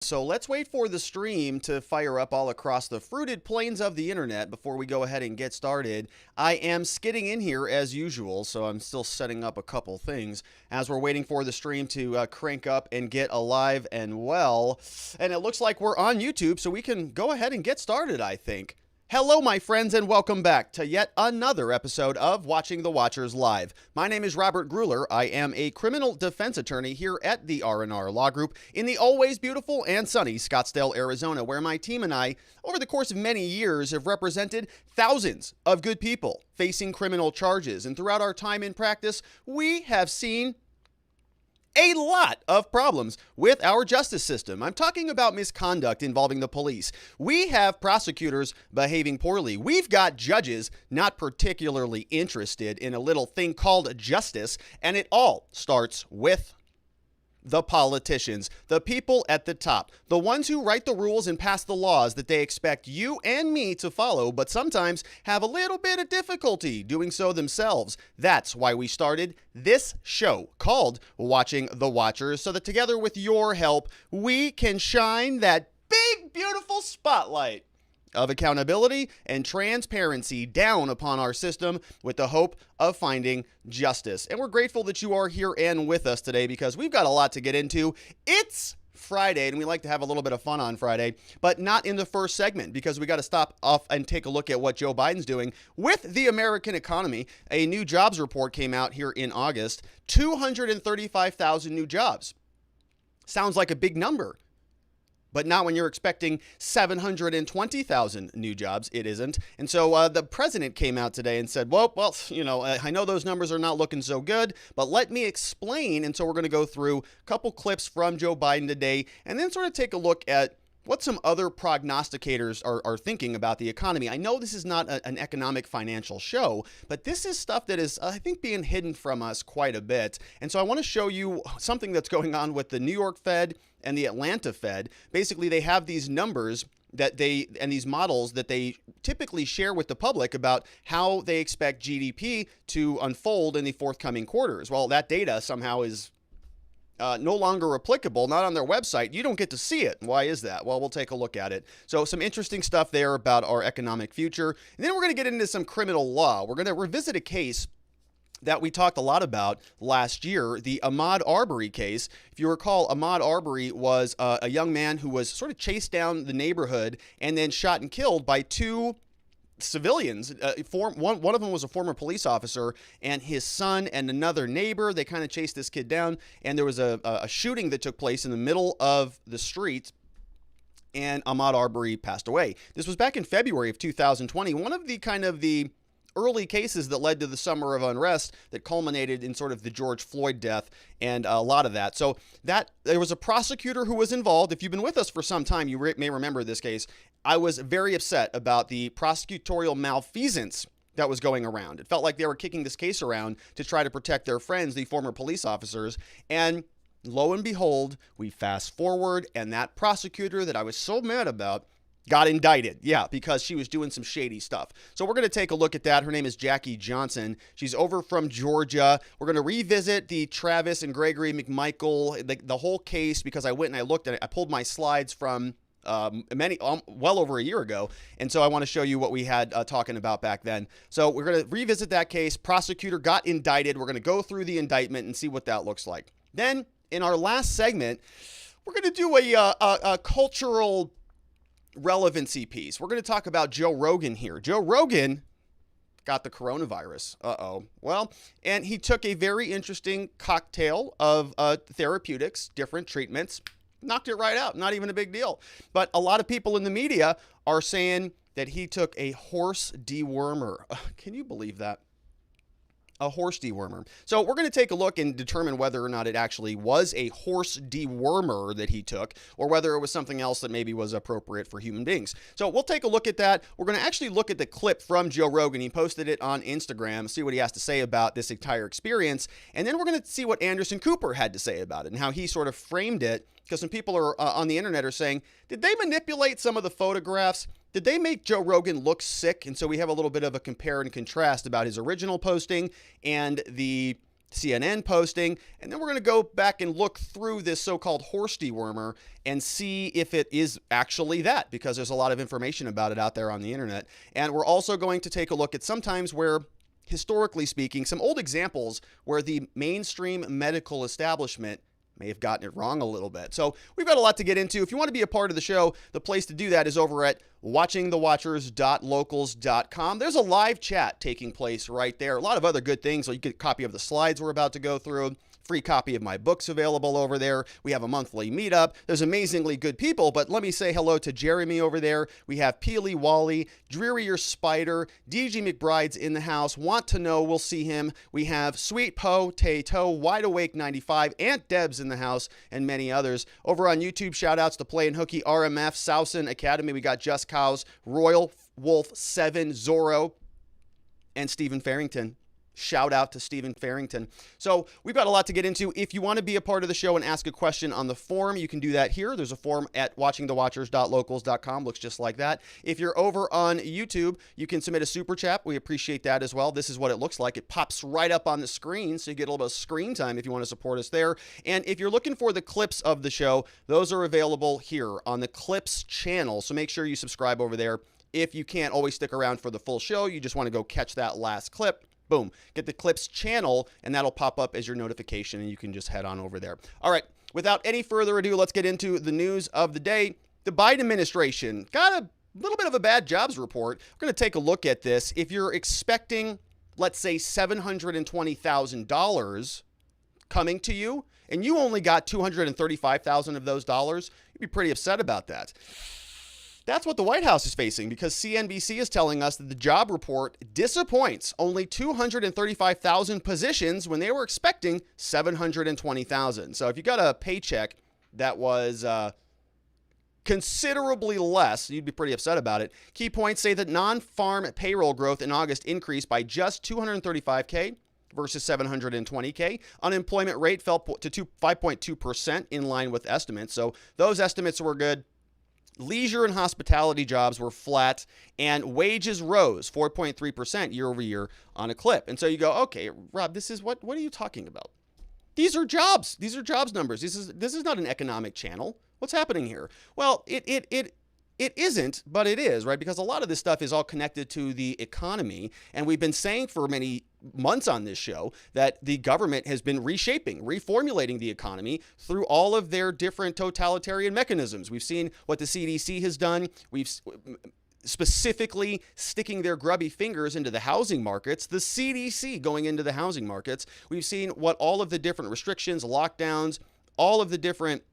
So let's wait for the stream to fire up all across the fruited plains of the internet before we go ahead and get started. I am skidding in here as usual, so I'm still setting up a couple things as we're waiting for the stream to crank up and get alive and well. And it looks like we're on YouTube, so we can go ahead and get started, I think. Hello, my friends, and welcome back to yet another episode of Watching the Watchers Live. My name is Robert Gruler. I am a criminal defense attorney here at the R&R Law Group in the always beautiful and sunny Scottsdale, Arizona, where my team and I, over the course of many years, have represented thousands of good people facing criminal charges. And throughout our time in practice, we have seen a lot of problems with our justice system. I'm talking about misconduct involving the police. We have prosecutors behaving poorly. We've got judges not particularly interested in a little thing called justice, and it all starts with the politicians, the people at the top, the ones who write the rules and pass the laws that they expect you and me to follow, but sometimes have a little bit of difficulty doing so themselves. That's why we started this show called Watching the Watchers, so that together with your help, we can shine that big, beautiful spotlight of accountability and transparency down upon our system with the hope of finding justice. And we're grateful that you are here and with us today because we've got a lot to get into. It's Friday, and we like to have a little bit of fun on Friday, but not in the first segment because we got to stop off and take a look at what Joe Biden's doing with the American economy. A new jobs report came out here in August, 235,000 new jobs. Sounds like a big number. But not when you're expecting 720,000 new jobs. It isn't. And so the president came out today and said, well, I know those numbers are not looking so good, but let me explain. And so we're going to go through a couple clips from Joe Biden today and then sort of take a look at what some other prognosticators are thinking about the economy. I know this is not an economic financial show, but this is stuff that is, I think, being hidden from us quite a bit. And so I want to show you something that's going on with the New York Fed and the Atlanta Fed. Basically, they have these numbers and these models that they typically share with the public about how they expect GDP to unfold in the forthcoming quarters. Well, that data somehow is no longer applicable, not on their website. You don't get to see it. Why is that? Well, we'll take a look at it. So some interesting stuff there about our economic future. And then we're going to get into some criminal law. We're going to revisit a case that we talked a lot about last year, the Ahmaud Arbery case. If you recall, Ahmaud Arbery was a young man who was sort of chased down the neighborhood and then shot and killed by two civilians. One of them was a former police officer, and his son and another neighbor. They kind of chased this kid down, and there was a shooting that took place in the middle of the street, and Ahmaud Arbery passed away. This was back in February of 2020. One of the early cases that led to the summer of unrest that culminated in sort of the George Floyd death and a lot of that. So that there was a prosecutor who was involved. If you've been with us for some time, you may remember this case. I was very upset about the prosecutorial malfeasance that was going around. It felt like they were kicking this case around to try to protect their friends, the former police officers. And lo and behold, we fast forward, and that prosecutor that I was so mad about got indicted. Yeah, because she was doing some shady stuff. So we're going to take a look at that. Her name is Jackie Johnson. She's over from Georgia. We're going to revisit the Travis and Gregory McMichael, the whole case, because I went and I looked at it. I pulled my slides from well over a year ago. And so I want to show you what we had talking about back then. So we're going to revisit that case. Prosecutor got indicted. We're going to go through the indictment and see what that looks like. Then in our last segment, we're going to do a cultural relevancy piece. We're going to talk about Joe Rogan here. Joe Rogan got the coronavirus. Well, and he took a very interesting cocktail of therapeutics, different treatments, knocked it right out. Not even a big deal. But a lot of people in the media are saying that he took a horse dewormer. Can you believe that? A horse dewormer. So we're going to take a look and determine whether or not it actually was a horse dewormer that he took, or whether it was something else that maybe was appropriate for human beings. So we'll take a look at that. We're going to actually look at the clip from Joe Rogan. He posted it on Instagram, see what he has to say about this entire experience. And then we're going to see what Anderson Cooper had to say about it and how he sort of framed it, because some people are on the internet are saying, did they manipulate some of the photographs? Did they make Joe Rogan look sick? And so we have a little bit of a compare and contrast about his original posting and the CNN posting, and then we're going to go back and look through this so-called horse dewormer and see if it is actually that, because there's a lot of information about it out there on the internet. And we're also going to take a look at sometimes where, historically speaking, some old examples where the mainstream medical establishment may have gotten it wrong a little bit. So we've got a lot to get into. If you want to be a part of the show, the place to do that is over at watchingthewatchers.locals.com. There's a live chat taking place right there. A lot of other good things. So you get a copy of the slides we're about to go through. Free copy of my books available over there. We have a monthly meetup. There's amazingly good people, but let me say hello to Jeremy over there. We have Peely Wally, Drearier Spider, DG McBride's in the house. Want to know, we'll see him. We have Sweet Poe, Tay-Toe, Wide Awake 95, Aunt Deb's in the house, and many others. Over on YouTube, shout outs to Play and Hooky, RMF, Souson Academy. We got Just Cows, Royal Wolf 7, Zorro, and Stephen Farrington. Shout out to Stephen Farrington. So we've got a lot to get into. If you want to be a part of the show and ask a question on the forum, you can do that here. There's a forum at watchingthewatchers.locals.com. Looks just like that. If you're over on YouTube, you can submit a super chat. We appreciate that as well. This is what it looks like. It pops right up on the screen, so you get a little bit of screen time if you want to support us there. And if you're looking for the clips of the show, those are available here on the Clips channel. So make sure you subscribe over there. If you can't always stick around for the full show, you just want to go catch that last clip. Boom, get the Clips channel, and that'll pop up as your notification, and you can just head on over there. All right, without any further ado, let's get into the news of the day. The Biden administration got a little bit of a bad jobs report. We're going to take a look at this. If you're expecting, let's say, $720,000 coming to you, and you only got $235,000 of those dollars, you'd be pretty upset about that. That's what the White House is facing, because CNBC is telling us that the job report disappoints. Only 235,000 positions when they were expecting 720,000. So if you got a paycheck that was considerably less, you'd be pretty upset about it. Key points say that non-farm payroll growth in August increased by just 235K versus 720K. Unemployment rate fell to 5.2% in line with estimates. So those estimates were good. Leisure and hospitality jobs were flat, and wages rose 4.3% year over year on a clip. And so you go, okay, Rob, this is what are you talking about? These are jobs. These are jobs numbers. This is not an economic channel. What's happening here? Well, it isn't, but it is, right? Because a lot of this stuff is all connected to the economy. And we've been saying for many months on this show that the government has been reshaping, reformulating the economy through all of their different totalitarian mechanisms. We've seen what the CDC has done. We've specifically sticking their grubby fingers into the housing markets, the CDC going into the housing markets. We've seen what all of the different restrictions, lockdowns, all of the different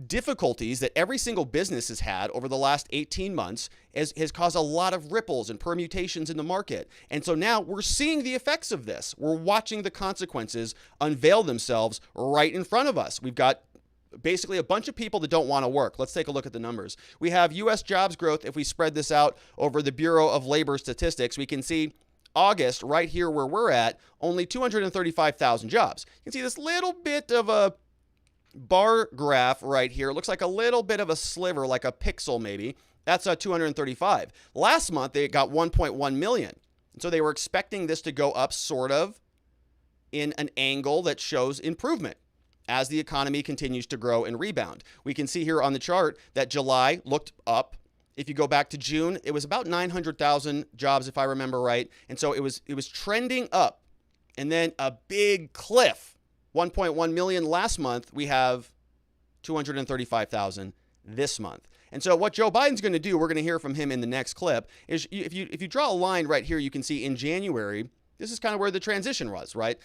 difficulties that every single business has had over the last 18 months has caused a lot of ripples and permutations in the market. And so now we're seeing the effects of this. We're watching the consequences unveil themselves right in front of us. We've got basically a bunch of people that don't want to work. Let's take a look at the numbers. We have U.S. jobs growth. If we spread this out over the Bureau of Labor Statistics, we can see August right here where we're at, only 235,000 jobs. You can see this little bit of a bar graph right here. It looks like a little bit of a sliver, like a pixel maybe. That's 235. Last month, they got 1.1 million. And so they were expecting this to go up sort of in an angle that shows improvement as the economy continues to grow and rebound. We can see here on the chart that July looked up. If you go back to June, it was about 900,000 jobs, if I remember right. And so it was trending up. And then a big cliff. 1.1 million last month, we have 235,000 this month. And so what Joe Biden's going to do, we're going to hear from him in the next clip, is if you draw a line right here, you can see in January, this is kind of where the transition was, right?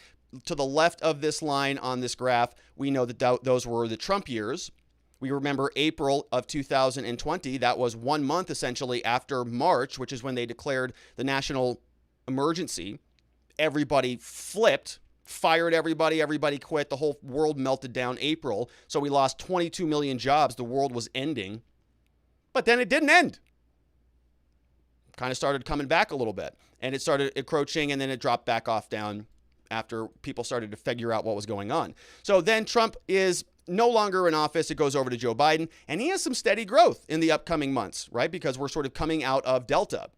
To the left of this line on this graph, we know that those were the Trump years. We remember April of 2020, that was 1 month essentially after March, which is when they declared the national emergency. Everybody flipped. Fired everybody quit, the whole world melted down April, so we lost 22 million jobs, the world was ending. But then it didn't end. Kind of started coming back a little bit, and it started encroaching, and then it dropped back off down after people started to figure out what was going on. So then Trump is no longer in office, it goes over to Joe Biden, and he has some steady growth in the upcoming months, right? Because we're sort of coming out of Delta.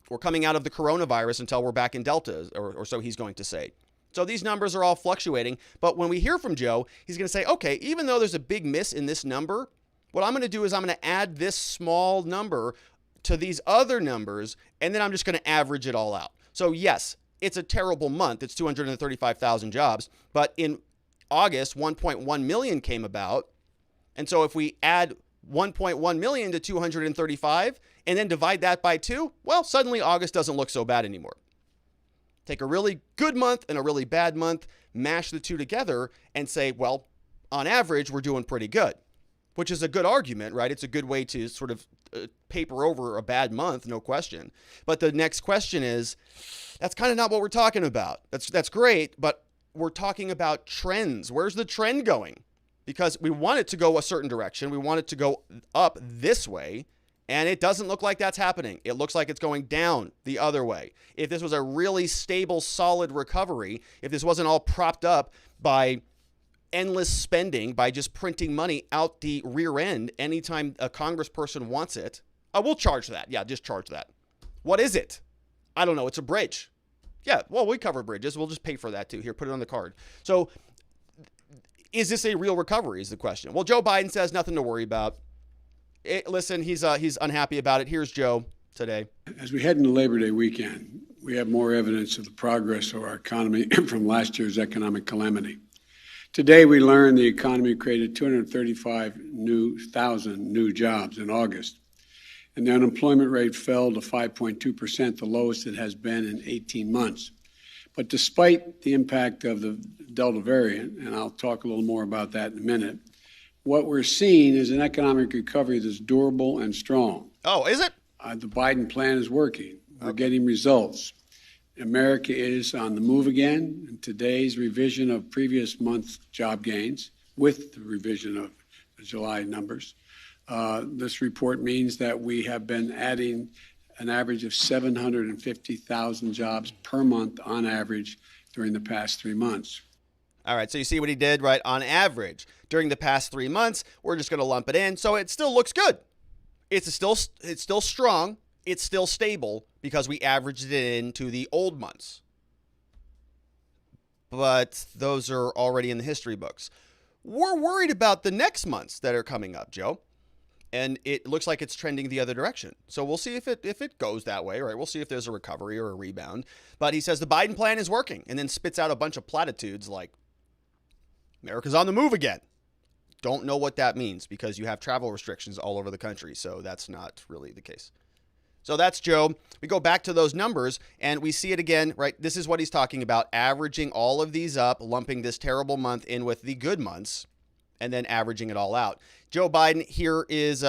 We're coming out of the coronavirus until we're back in Delta, or so he's going to say. So these numbers are all fluctuating. But when we hear from Joe, he's going to say, okay, even though there's a big miss in this number, what I'm going to do is I'm going to add this small number to these other numbers, and then I'm just going to average it all out. So yes, it's a terrible month. It's 235,000 jobs. But in August, 1.1 million came about. And so if we add 1.1 million to 235 and then divide that by 2, well, suddenly August doesn't look so bad anymore. Take a really good month and a really bad month, mash the two together and say, well, on average, we're doing pretty good, which is a good argument, right? It's a good way to sort of paper over a bad month, no question. But the next question is, that's kind of not what we're talking about. That's great, but we're talking about trends. Where's the trend going? Because we want it to go a certain direction. We want it to go up this way, and it doesn't look like that's happening. It looks like it's going down the other way. If this was a really stable, solid recovery, if this wasn't all propped up by endless spending, by just printing money out the rear end anytime a congressperson wants it, we'll charge that. Yeah, just charge that. What is it? I don't know. It's a bridge. Yeah, well, we cover bridges. We'll just pay for that too. Here, put it on the card. So is this a real recovery is the question. Well, Joe Biden says nothing to worry about. Listen, he's unhappy about it. Here's Joe today. As we head into Labor Day weekend, we have more evidence of the progress of our economy from last year's economic calamity. Today, we learned the economy created 235,000 new jobs in August, and the unemployment rate fell to 5.2%, the lowest it has been in 18 months. But despite the impact of the Delta variant, and I'll talk a little more about that in a minute, what we're seeing is an economic recovery that's durable and strong. Oh, is it? The Biden plan is working. We're getting results. America is on the move again. And today's revision of previous month's job gains, with the revision of the July numbers, this report means that we have been adding an average of 750,000 jobs per month on average during the past 3 months. All right, so you see what he did, right? On average, during the past 3 months, we're just going to lump it in. So it still looks good. It's still strong. It's still stable because we averaged it into the old months. But those are already in the history books. We're worried about the next months that are coming up, Joe. And it looks like it's trending the other direction. So we'll see if it goes that way, right? We'll see if there's a recovery or a rebound. But he says the Biden plan is working and then spits out a bunch of platitudes like America's on the move again. Don't know what that means because you have travel restrictions all over the country. So that's not really the case. So that's Joe. We go back to those numbers and we see it again, right? This is what he's talking about, averaging all of these up, lumping this terrible month in with the good months, and then averaging it all out. Joe Biden here is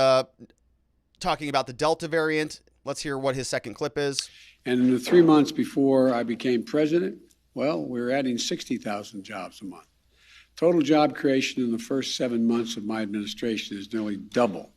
talking about the Delta variant. Let's hear what his second clip is. And in the 3 months before I became president, well, we're adding 60,000 jobs a month. Total job creation in the first 7 months of my administration is nearly double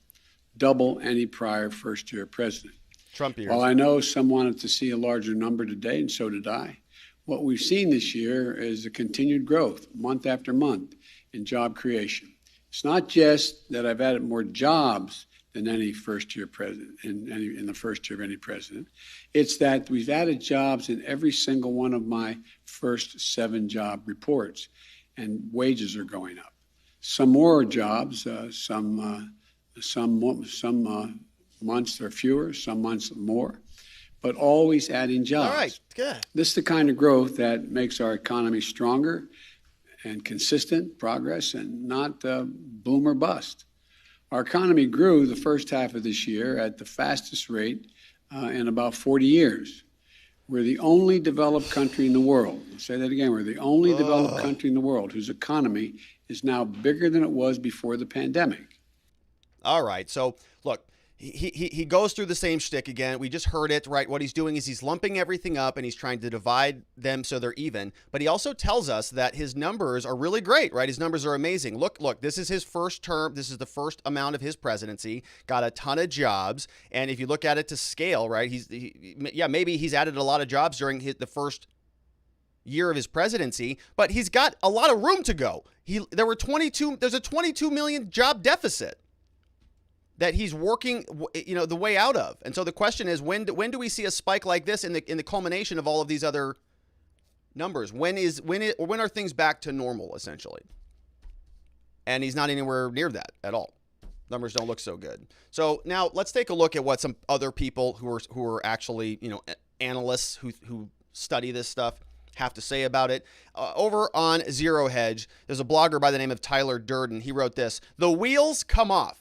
any prior first-year president. Trump years. While I know some wanted to see a larger number today, and so did I, what we've seen this year is a continued growth, month after month, in job creation. It's not just that I've added more jobs than any first-year president in the first year of any president. It's that we've added jobs in every single one of my first 7 job reports, and wages are going up. Some more jobs, some months are fewer, some months more, but always adding jobs. All right, good. This is the kind of growth that makes our economy stronger and consistent progress and not boom or bust. Our economy grew the first half of this year at the fastest rate in about 40 years. We're the only developed country in the world. I'll say that again. We're the only developed country in the world whose economy is now bigger than it was before the pandemic. All right. So, look, he goes through the same shtick again. We just heard it, right? What he's doing is he's lumping everything up and he's trying to divide them so they're even. But he also tells us that his numbers are really great, right? His numbers are amazing. Look, this is his first term. This is the first amount of his presidency. Got a ton of jobs. And if you look at it to scale, right, maybe he's added a lot of jobs during the first year of his presidency, but he's got a lot of room to go. There's a 22 million job deficit that he's working, the way out of. And so the question is, when do we see a spike like this in the culmination of all of these other numbers. When are things back to normal, essentially? And he's not anywhere near that at all. Numbers don't look so good. So now let's take a look at what some other people who are actually, analysts who study this stuff have to say about it. Over on Zero Hedge, there's a blogger by the name of Tyler Durden. He wrote this: "The wheels come off.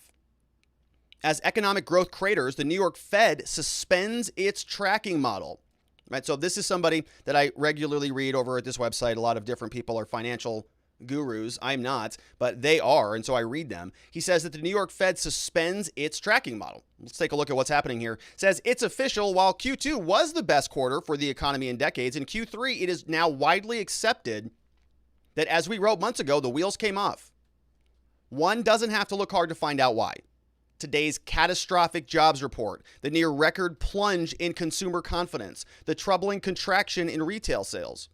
As economic growth craters, the New York Fed suspends its tracking model." Right? So this is somebody that I regularly read over at this website. A lot of different people are financial gurus. I'm not, but they are, and so I read them. He says that the New York Fed suspends its tracking model. Let's take a look at what's happening here. It says it's official. While Q2 was the best quarter for the economy in decades, in Q3 it is now widely accepted that, as we wrote months ago, the wheels came off. One doesn't have to look hard to find out why. Today's catastrophic jobs report, the near record plunge in consumer confidence, the troubling contraction in retail sales,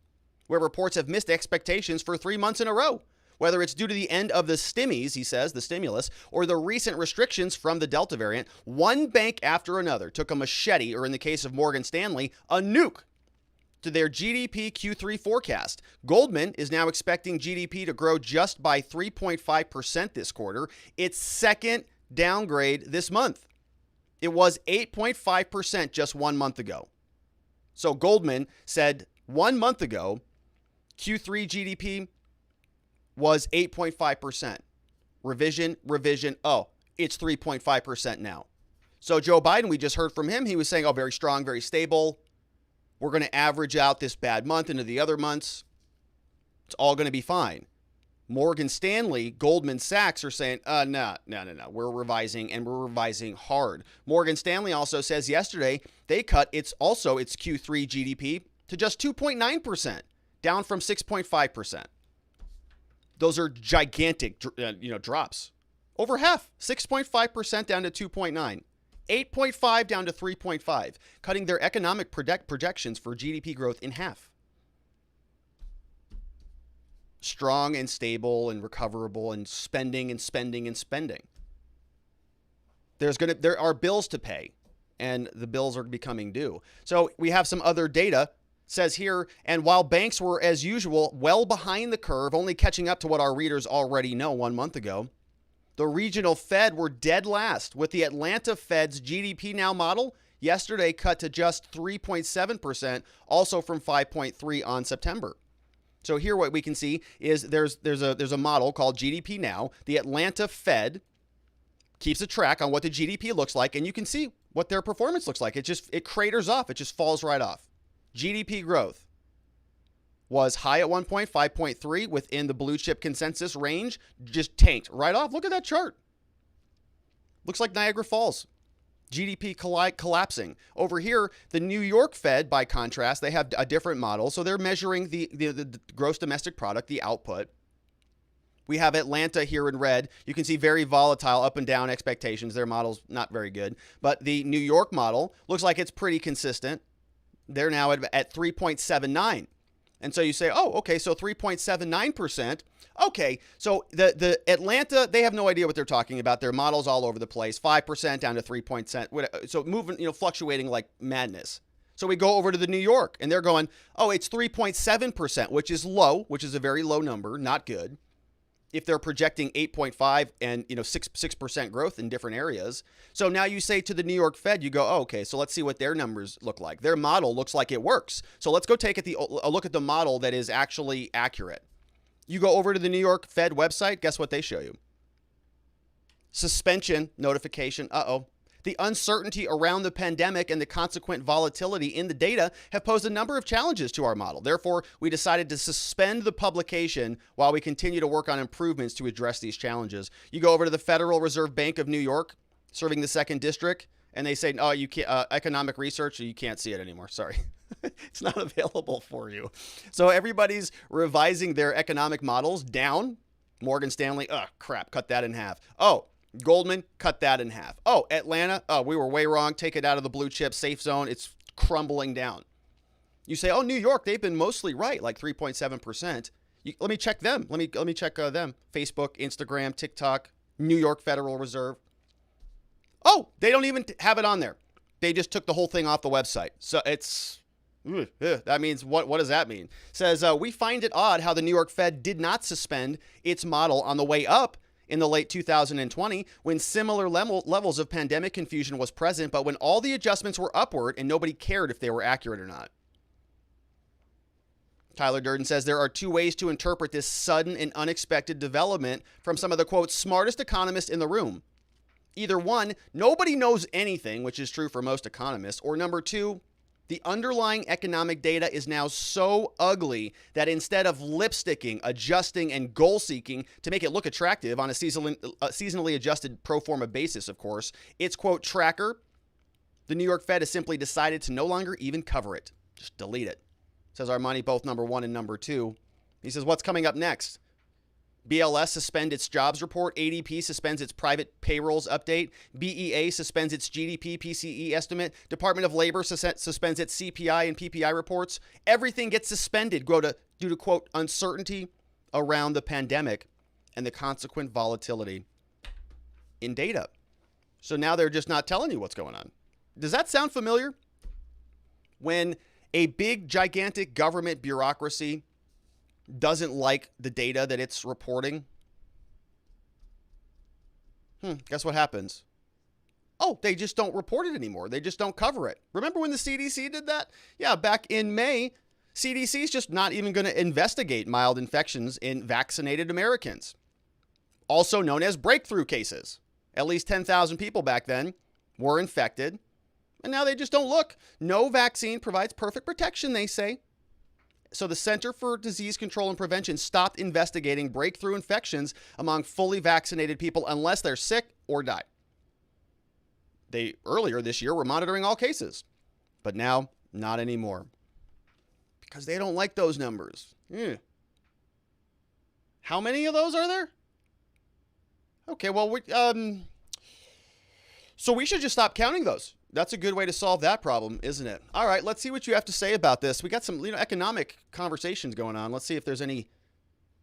where reports have missed expectations for 3 months in a row, whether it's due to the end of the stimmies, he says, the stimulus, or the recent restrictions from the Delta variant. One bank after another took a machete, or in the case of Morgan Stanley, a nuke, to their GDP Q3 forecast. Goldman is now expecting GDP to grow just by 3.5% this quarter, its second downgrade this month. It was 8.5% just 1 month ago. So Goldman said 1 month ago, Q3 GDP was 8.5%. Revision. Oh, it's 3.5% now. So Joe Biden, we just heard from him. He was saying, very strong, very stable. We're going to average out this bad month into the other months. It's all going to be fine. Morgan Stanley, Goldman Sachs are saying, no. We're revising, and we're revising hard. Morgan Stanley also says yesterday they cut its Q3 GDP to just 2.9%. Down from 6.5%. Those are gigantic, drops. Over half, 6.5% down to 2.9, 8.5 down to 3.5, cutting their economic projections for GDP growth in half. Strong and stable and recoverable and spending. There are bills to pay, and the bills are becoming due. So we have some other data. Says here, and while banks were, as usual, well behind the curve, only catching up to what our readers already know 1 month ago, the regional Fed were dead last, with the Atlanta Fed's GDP Now model yesterday cut to just 3.7%, also from 5.3 on September. So here what we can see is there's a model called GDP Now. The Atlanta Fed keeps a track on what the GDP looks like, and you can see what their performance looks like. It craters off. It just falls right off. GDP growth was high at 1 point, 5.3 within the blue chip consensus range, just tanked right off. Look at that chart. Looks like Niagara Falls. GDP collapsing. Over here, the New York Fed, by contrast, they have a different model. So they're measuring the gross domestic product, the output. We have Atlanta here in red. You can see very volatile up and down expectations. Their model's not very good. But the New York model looks like it's pretty consistent. They're now at 3.79. And so you say, okay, so 3.79%. Okay, so the Atlanta, they have no idea what they're talking about. Their model's all over the place, 5% down to 3%. So moving, fluctuating like madness. So we go over to the New York, and they're going, it's 3.7%, which is low, which is a very low number, not good. If they're projecting 8.5 and 6% growth in different areas. So now you say to the New York Fed, you go, okay, so let's see what their numbers look like. Their model looks like it works. So let's go take a look at the model that is actually accurate. You go over to the New York Fed website, guess what they show you? Suspension notification. The uncertainty around the pandemic and the consequent volatility in the data have posed a number of challenges to our model. Therefore, we decided to suspend the publication while we continue to work on improvements to address these challenges. You go over to the Federal Reserve Bank of New York, serving the 2nd District, and they say, you can't, economic research, you can't see it anymore. Sorry. It's not available for you. So everybody's revising their economic models down. Morgan Stanley, crap, cut that in half. Goldman, cut that in half. Atlanta, we were way wrong. Take it out of the blue chip safe zone. It's crumbling down. You say, New York, they've been mostly right, like 3.7%. Let me check them. Let me check them. Facebook, Instagram, TikTok, New York Federal Reserve. They don't even have it on there. They just took the whole thing off the website. So it's That means what does that mean? Says, we find it odd how the New York Fed did not suspend its model on the way up in the late 2020 when similar levels of pandemic confusion was present, but when all the adjustments were upward and nobody cared if they were accurate or not. Tyler Durden says there are two ways to interpret this sudden and unexpected development from some of the, quote, smartest economists in the room. Either one, nobody knows anything, which is true for most economists, or number two, the underlying economic data is now so ugly that instead of lipsticking, adjusting, and goal-seeking to make it look attractive on a seasonally adjusted pro forma basis, of course, its, quote, tracker, the New York Fed has simply decided to no longer even cover it. Just delete it. Says Armani, both number one and number two. He says, what's coming up next? BLS suspends its jobs report. ADP suspends its private payrolls update. BEA suspends its GDP PCE estimate. Department of Labor suspends its CPI and PPI reports. Everything gets suspended due to, quote, uncertainty around the pandemic and the consequent volatility in data. So now they're just not telling you what's going on. Does that sound familiar? When a big, gigantic government bureaucracy doesn't like the data that it's reporting, guess what happens? Oh, they just don't report it anymore. They just don't cover it. Remember when the CDC did that? Yeah, back in May, CDC is just not even going to investigate mild infections in vaccinated Americans, also known as breakthrough cases. At least 10,000 people back then were infected. And now they just don't look. No vaccine provides perfect protection, they say. So the Center for Disease Control and Prevention stopped investigating breakthrough infections among fully vaccinated people unless they're sick or die. They earlier this year were monitoring all cases, but now not anymore because they don't like those numbers. How many of those are there? Okay, well, so we should just stop counting those. That's a good way to solve that problem, isn't it? All right, let's see what you have to say about this. We got some, economic conversations going on. Let's see if there's any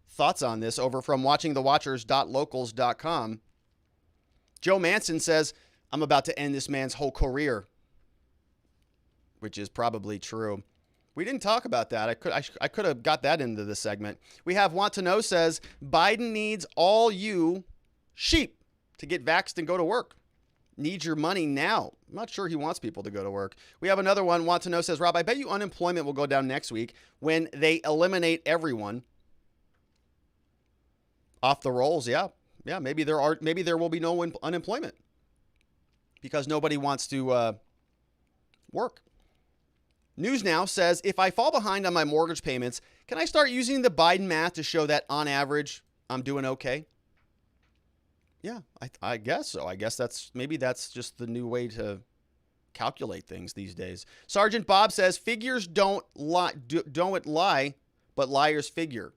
thoughts on this over from watchingthewatchers.locals.com. Joe Manson says, I'm about to end this man's whole career, which is probably true. We didn't talk about that. I could have got that into the segment. We have Want to Know says, Biden needs all you sheep to get vaxxed and go to work. Need your money now. I'm not sure he wants people to go to work. We have another one. Want to Know says, Rob, I bet you unemployment will go down next week when they eliminate everyone off the rolls. Yeah, maybe there will be no unemployment because nobody wants to work. News Now says, if I fall behind on my mortgage payments, can I start using the Biden math to show that on average I'm doing okay? Yeah, I guess so. I guess that's just the new way to calculate things these days. Sergeant Bob says figures don't lie, but liars figure.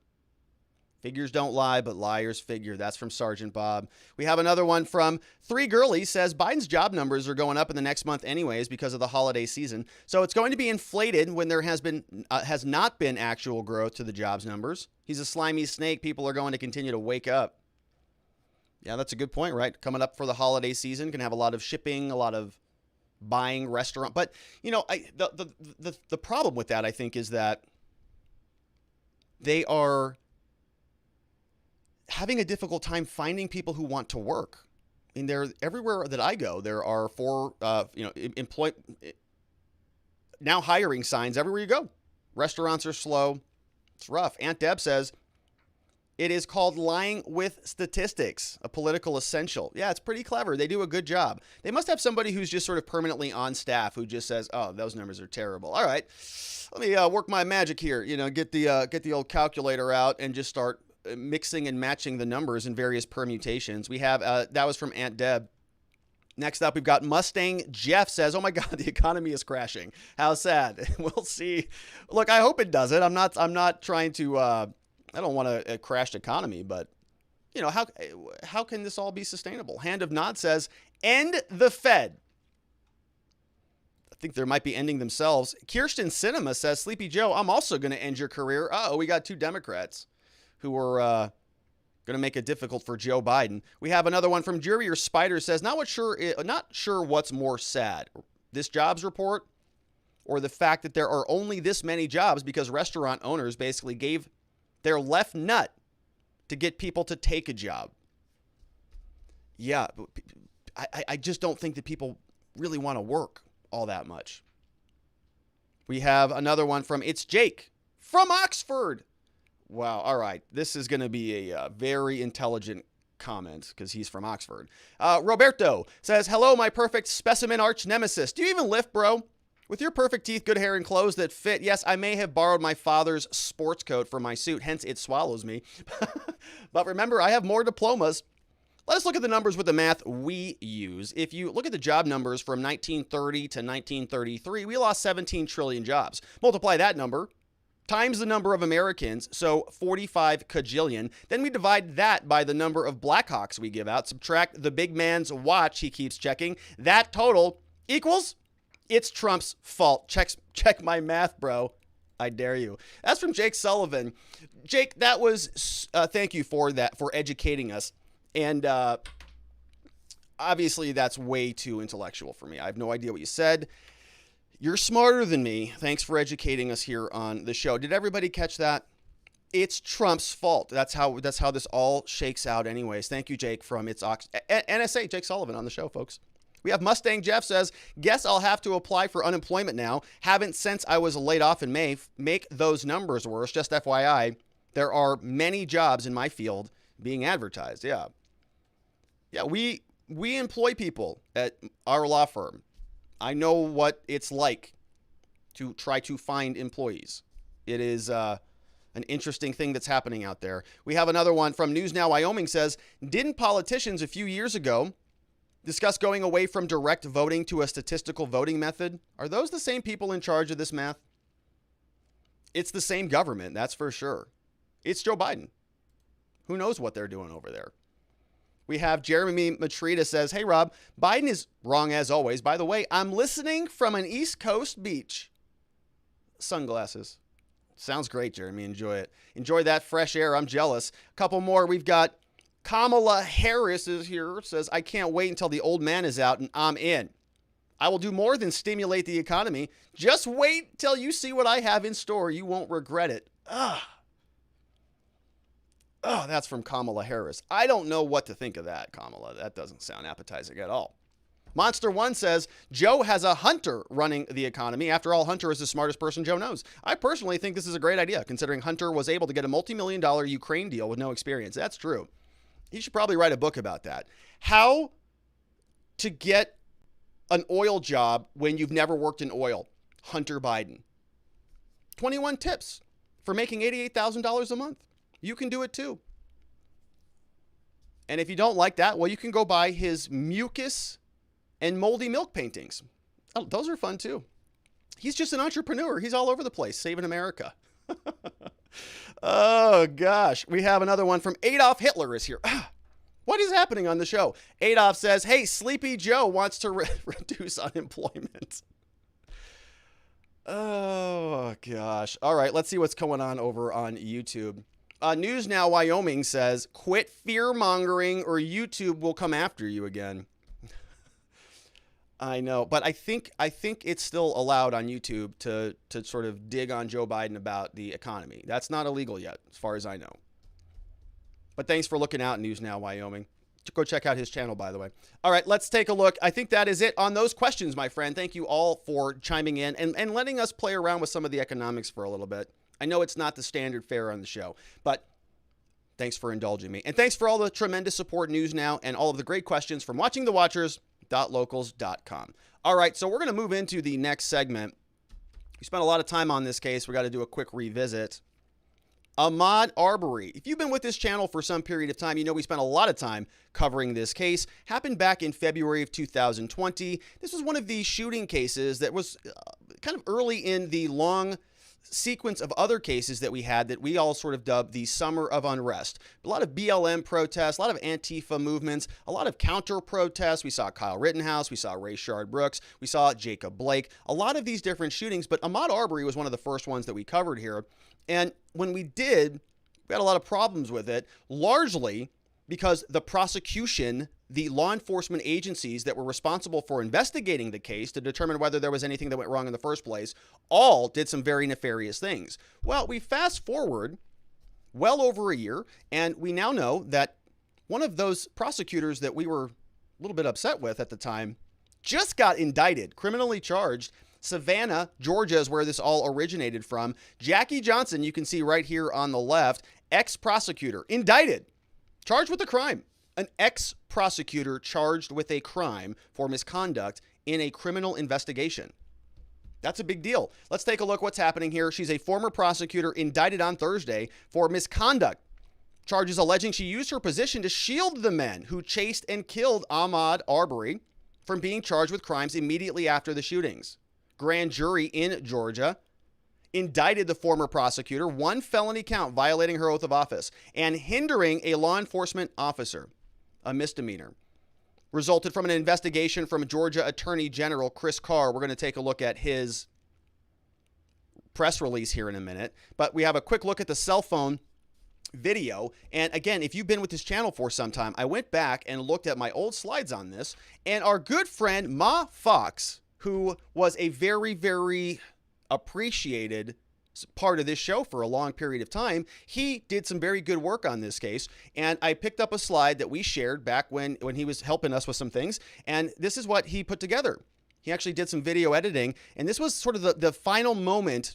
Figures don't lie, but liars figure. That's from Sergeant Bob. We have another one from Three Girlies says Biden's job numbers are going up in the next month anyways because of the holiday season. So it's going to be inflated when there has not been actual growth to the jobs numbers. He's a slimy snake. People are going to continue to wake up. Yeah, that's a good point, right? Coming up for the holiday season, can have a lot of shipping, a lot of buying, restaurant. But, the problem with that, I think, is that they are having a difficult time finding people who want to work. I mean, everywhere that I go, there are now hiring signs everywhere you go. Restaurants are slow. It's rough. Aunt Deb says, it is called lying with statistics, a political essential. Yeah, it's pretty clever. They do a good job. They must have somebody who's just sort of permanently on staff who just says, oh, those numbers are terrible. All right, let me work my magic here. Get the old calculator out and just start mixing and matching the numbers in various permutations. We have, that was from Aunt Deb. Next up, we've got Mustang Jeff says, oh my God, the economy is crashing. How sad. We'll see. Look, I hope it doesn't. I'm not trying to, I don't want a crashed economy, but how can this all be sustainable? Hand of Nod says, end the Fed. I think they might be ending themselves. Kirsten Cinema says, Sleepy Joe, I'm also going to end your career. We got two Democrats who are going to make it difficult for Joe Biden. We have another one from Jury or Spider says, not sure what's more sad, this jobs report or the fact that there are only this many jobs because restaurant owners basically gave their left nut to get people to take a job. Yeah, I just don't think that people really want to work all that much. We have another one from It's Jake from Oxford. Wow. All right. This is going to be a very intelligent comment because he's from Oxford. Roberto says, hello, my perfect specimen arch nemesis. Do you even lift, bro? With your perfect teeth, good hair, and clothes that fit, yes, I may have borrowed my father's sports coat for my suit, hence it swallows me. But remember, I have more diplomas. Let's look at the numbers with the math we use. If you look at the job numbers from 1930 to 1933, we lost 17 trillion jobs. Multiply that number times the number of Americans, so 45 kajillion. Then we divide that by the number of Blackhawks we give out. Subtract the big man's watch he keeps checking. That total equals, it's Trump's fault. Check my math, bro. I dare you. That's from Jake Sullivan. Jake, that was, thank you for that, for educating us. And obviously, that's way too intellectual for me. I have no idea what you said. You're smarter than me. Thanks for educating us here on the show. Did everybody catch that? It's Trump's fault. That's how this all shakes out anyways. Thank you, Jake, from NSA, Jake Sullivan on the show, folks. We have Mustang Jeff says, guess I'll have to apply for unemployment now. Haven't since I was laid off in May. Make those numbers worse. Just FYI, there are many jobs in my field being advertised. Yeah, we employ people at our law firm. I know what it's like to try to find employees. It is an interesting thing that's happening out there. We have another one from News Now Wyoming says, didn't politicians a few years ago discuss going away from direct voting to a statistical voting method? Are those the same people in charge of this math? It's the same government, that's for sure. It's Joe Biden. Who knows what they're doing over there? We have Jeremy Matrita says, hey, Rob, Biden is wrong as always. By the way, I'm listening from an East Coast beach. Sunglasses. Sounds great, Jeremy. Enjoy it. Enjoy that fresh air. I'm jealous. A couple more. We've got Kamala Harris is here. Says, I can't wait until the old man is out and I'm in. I will do more than stimulate the economy. Just wait till you see what I have in store. You won't regret it. Oh, that's from Kamala Harris. I don't know what to think of that, Kamala. That doesn't sound appetizing at all. Monster One says, Joe has a Hunter running the economy. After all, Hunter is the smartest person Joe knows. I personally think this is a great idea, considering Hunter was able to get a multi-million-dollar Ukraine deal with no experience. That's true. He should probably write a book about that. How to get an oil job when you've never worked in oil. Hunter Biden. 21 tips for making $88,000 a month. You can do it too. And if you don't like that, well, you can go buy his mucus and moldy milk paintings. Oh, those are fun too. He's just an entrepreneur. He's all over the place, saving America. Oh, gosh. We have another one from Adolf Hitler is here. What is happening on the show? Adolf says, hey, Sleepy Joe wants to reduce unemployment. Oh, gosh. All right, let's see what's going on over on YouTube. News Now Wyoming says, quit fear-mongering or YouTube will come after you again. I know, but I think it's still allowed on YouTube to sort of dig on Joe Biden about the economy. That's not illegal yet, as far as I know. But thanks for looking out, News Now Wyoming. Go check out his channel, by the way. All right, let's take a look. I think that is it on those questions, my friend. Thank you all for chiming in and letting us play around with some of the economics for a little bit. I know it's not the standard fare on the show, but thanks for indulging me. And thanks for all the tremendous support, News Now, and all of the great questions from watchingthewatchers.locals.com. All right, so we're going to move into the next segment. We spent a lot of time on this case. We got to do a quick revisit. Ahmaud Arbery. If you've been with this channel for some period of time, you know we spent a lot of time covering this case. Happened back in February of 2020. This was one of the shooting cases that was kind of early in the long sequence of other cases that we had that we all sort of dubbed the summer of unrest. A lot of BLM protests, a lot of Antifa movements, a lot of counter protests. We saw Kyle Rittenhouse, we saw Rayshard Brooks, we saw Jacob Blake, a lot of these different shootings, but Ahmaud Arbery was one of the first ones that we covered here. And when we did, we had a lot of problems with it, largely because the prosecution the law enforcement agencies that were responsible for investigating the case to determine whether there was anything that went wrong in the first place all did some very nefarious things. Well, we fast forward well over a year, and we now know that one of those prosecutors that we were a little bit upset with at the time just got indicted, criminally charged. Savannah, Georgia is where this all originated from. Jackie Johnson, you can see right here on the left, ex-prosecutor, indicted, charged with a crime. An ex-prosecutor charged with a crime for misconduct in a criminal investigation. That's a big deal. Let's take a look what's happening here. She's a former prosecutor indicted on Thursday for misconduct. Charges alleging she used her position to shield the men who chased and killed Ahmaud Arbery from being charged with crimes immediately after the shootings. Grand jury in Georgia indicted the former prosecutor, one felony count violating her oath of office and hindering a law enforcement officer, a misdemeanor. Resulted from an investigation from Georgia Attorney General Chris Carr. We're going to take a look at his press release here in a minute, but we have a quick look at the cell phone video. And again, if you've been with this channel for some time, I went back and looked at my old slides on this, and our good friend Ma Fox, who was a very, very appreciated part of this show for a long period of time, he did some very good work on this case. And I picked up a slide that we shared back when he was helping us with some things. And this is what he put together. He actually did some video editing. And this was sort of the final moment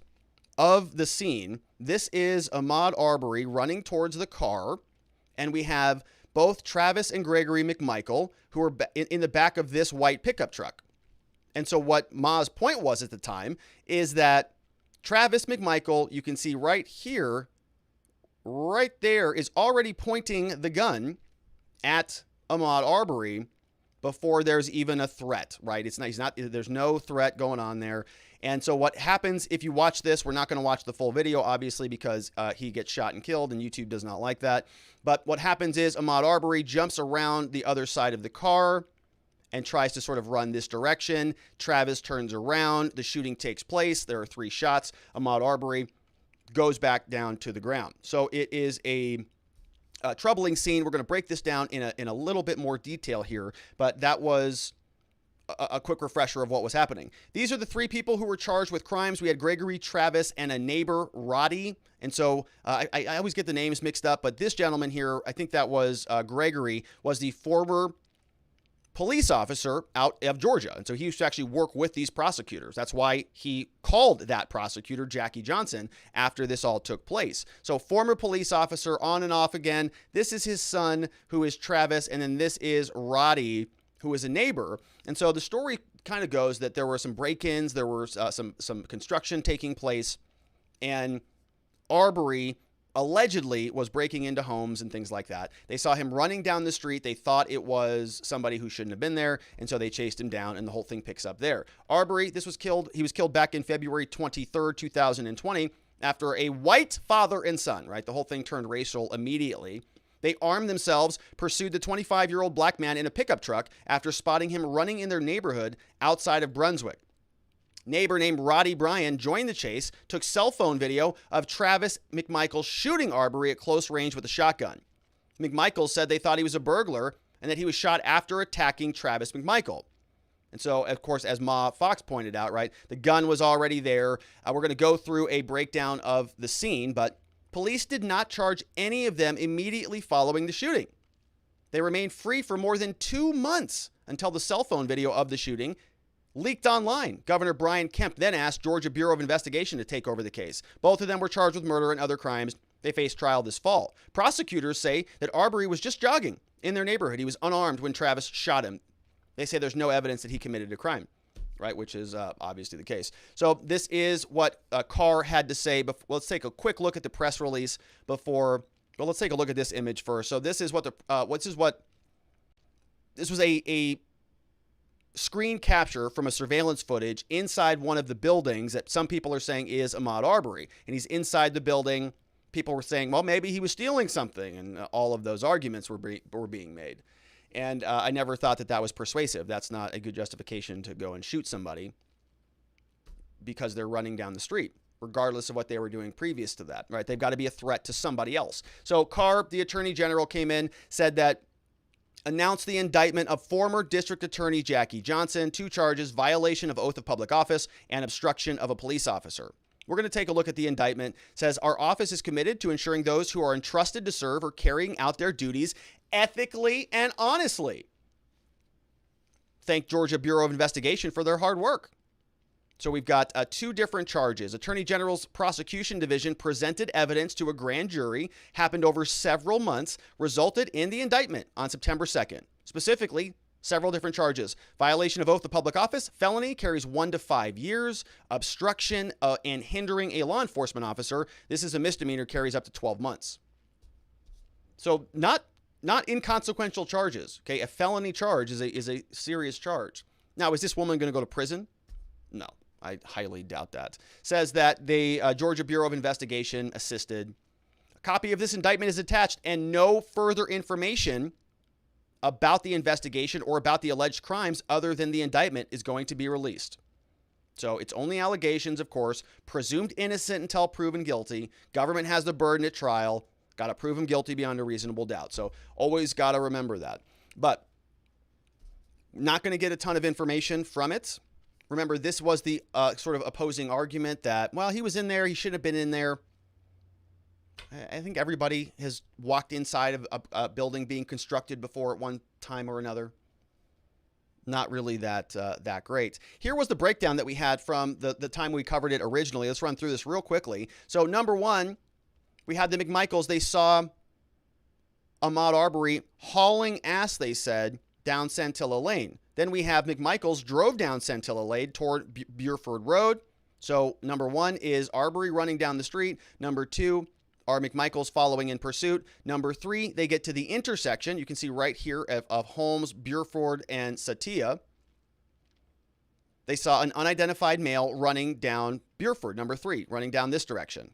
of the scene. This is Ahmaud Arbery running towards the car. And we have both Travis and Gregory McMichael, who are in the back of this white pickup truck. And so what Ma's point was at the time is that Travis McMichael, you can see right here, right there, is already pointing the gun at Ahmaud Arbery before there's even a threat, right? There's no threat going on there. And so what happens if you watch this, we're not going to watch the full video, obviously, because he gets shot and killed, and YouTube does not like that. But what happens is Ahmaud Arbery jumps around the other side of the car and tries to sort of run this direction. Travis turns around. The shooting takes place. There are 3 shots. Ahmaud Arbery goes back down to the ground. So it is a troubling scene. We're going to break this down in a little bit more detail here, but that was a quick refresher of what was happening. These are the 3 people who were charged with crimes. We had Gregory, Travis, and a neighbor, Roddy. And so I always get the names mixed up, but this gentleman here, I think that was Gregory, was the former police officer out of Georgia. And so he used to actually work with these prosecutors. That's why he called that prosecutor Jackie Johnson after this all took place. So former police officer, on and off again. This is his son, who is Travis. And then this is Roddy, who is a neighbor. And so the story kind of goes that there were some break-ins, there were some construction taking place, and Arbery allegedly was breaking into homes and things like that. They saw him running down the street. They thought it was somebody who shouldn't have been there, and so they chased him down, and the whole thing picks up there. Arbery, he was killed back in February 23rd, 2020, after a white father and son, right? The whole thing turned racial immediately. They armed themselves, pursued the 25-year-old black man in a pickup truck after spotting him running in their neighborhood outside of Brunswick. Neighbor named Roddy Bryan joined the chase, took cell phone video of Travis McMichaels shooting Arbery at close range with a shotgun. McMichaels said they thought he was a burglar and that he was shot after attacking Travis McMichael. And so, of course, as Ma Fox pointed out, right, the gun was already there. We're going to go through a breakdown of the scene, but police did not charge any of them immediately following the shooting. They remained free for more than 2 months until the cell phone video of the shooting leaked online. Governor Brian Kemp then asked Georgia Bureau of Investigation to take over the case. Both of them were charged with murder and other crimes. They face trial this fall. Prosecutors say that Arbery was just jogging in their neighborhood. He was unarmed when Travis shot him. They say there's no evidence that he committed a crime, right? Which is obviously the case. So this is what Carr had to say. Let's take a quick look at the press release before. Well, let's take a look at this image first. So this is what this was a screen capture from a surveillance footage inside one of the buildings that some people are saying is Ahmaud Arbery. And he's inside the building. People were saying, well, maybe he was stealing something. And all of those arguments were being made. And I never thought that was persuasive. That's not a good justification to go and shoot somebody because they're running down the street, regardless of what they were doing previous to that, right? They've got to be a threat to somebody else. So Carr, the attorney general, came in, said that announced the indictment of former District Attorney Jackie Johnson, 2 charges: violation of oath of public office and obstruction of a police officer. We're going to take a look at the indictment. It says, our office is committed to ensuring those who are entrusted to serve are carrying out their duties ethically and honestly. Thank Georgia Bureau of Investigation for their hard work. So we've got 2 different charges. Attorney General's Prosecution Division presented evidence to a grand jury, happened over several months, resulted in the indictment on September 2nd. Specifically, several different charges. Violation of oath of public office, felony, carries 1 to 5 years. Obstruction and hindering a law enforcement officer, this is a misdemeanor, carries up to 12 months. So not inconsequential charges. Okay, a felony charge is a serious charge. Now, is this woman going to go to prison? No, I highly doubt that. Says that the Georgia Bureau of Investigation assisted. A copy of this indictment is attached, and no further information about the investigation or about the alleged crimes other than the indictment is going to be released. So it's only allegations, of course, presumed innocent until proven guilty. Government has the burden at trial. Got to prove him guilty beyond a reasonable doubt. So always got to remember that. But not going to get a ton of information from it. Remember, this was the sort of opposing argument that, well, he was in there, he shouldn't have been in there. I think everybody has walked inside of a building being constructed before at one time or another. Not really that great. Here was the breakdown that we had from the time we covered it originally. Let's run through this real quickly. So number 1, we had the McMichaels. They saw Ahmaud Arbery hauling ass, they said, down Centilla Lane. Then we have McMichaels drove down Centilla Lane toward Burford Road. So number 1 is Arbery running down the street. Number 2 are McMichaels following in pursuit. Number 3, they get to the intersection. You can see right here of Holmes, Burford, and Satia. They saw an unidentified male running down Burford, number 3, running down this direction.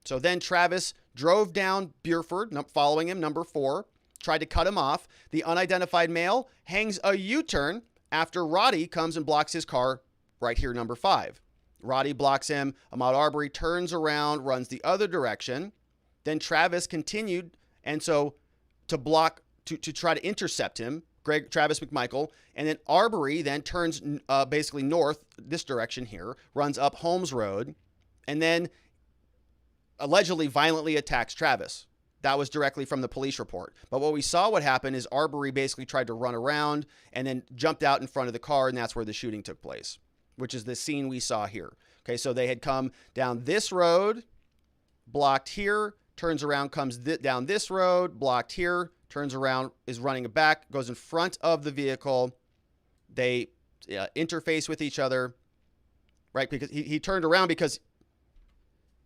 So then Travis drove down Burford, following him, number 4, tried to cut him off. The unidentified male hangs a U-turn after Roddy comes and blocks his car right here, number 5. Roddy blocks him. Ahmaud Arbery turns around, runs the other direction. Then Travis continued, and so to try to intercept him, Travis McMichael, and then Arbery then turns basically north, this direction here, runs up Holmes Road, and then allegedly violently attacks Travis. That was directly from the police report. But what we saw what happened is Arbery basically tried to run around and then jumped out in front of the car, and that's where the shooting took place, which is the scene we saw here. Okay, so they had come down this road, blocked here, turns around, comes down this road, blocked here, turns around, is running back, goes in front of the vehicle. They interface with each other, right? Because he turned around because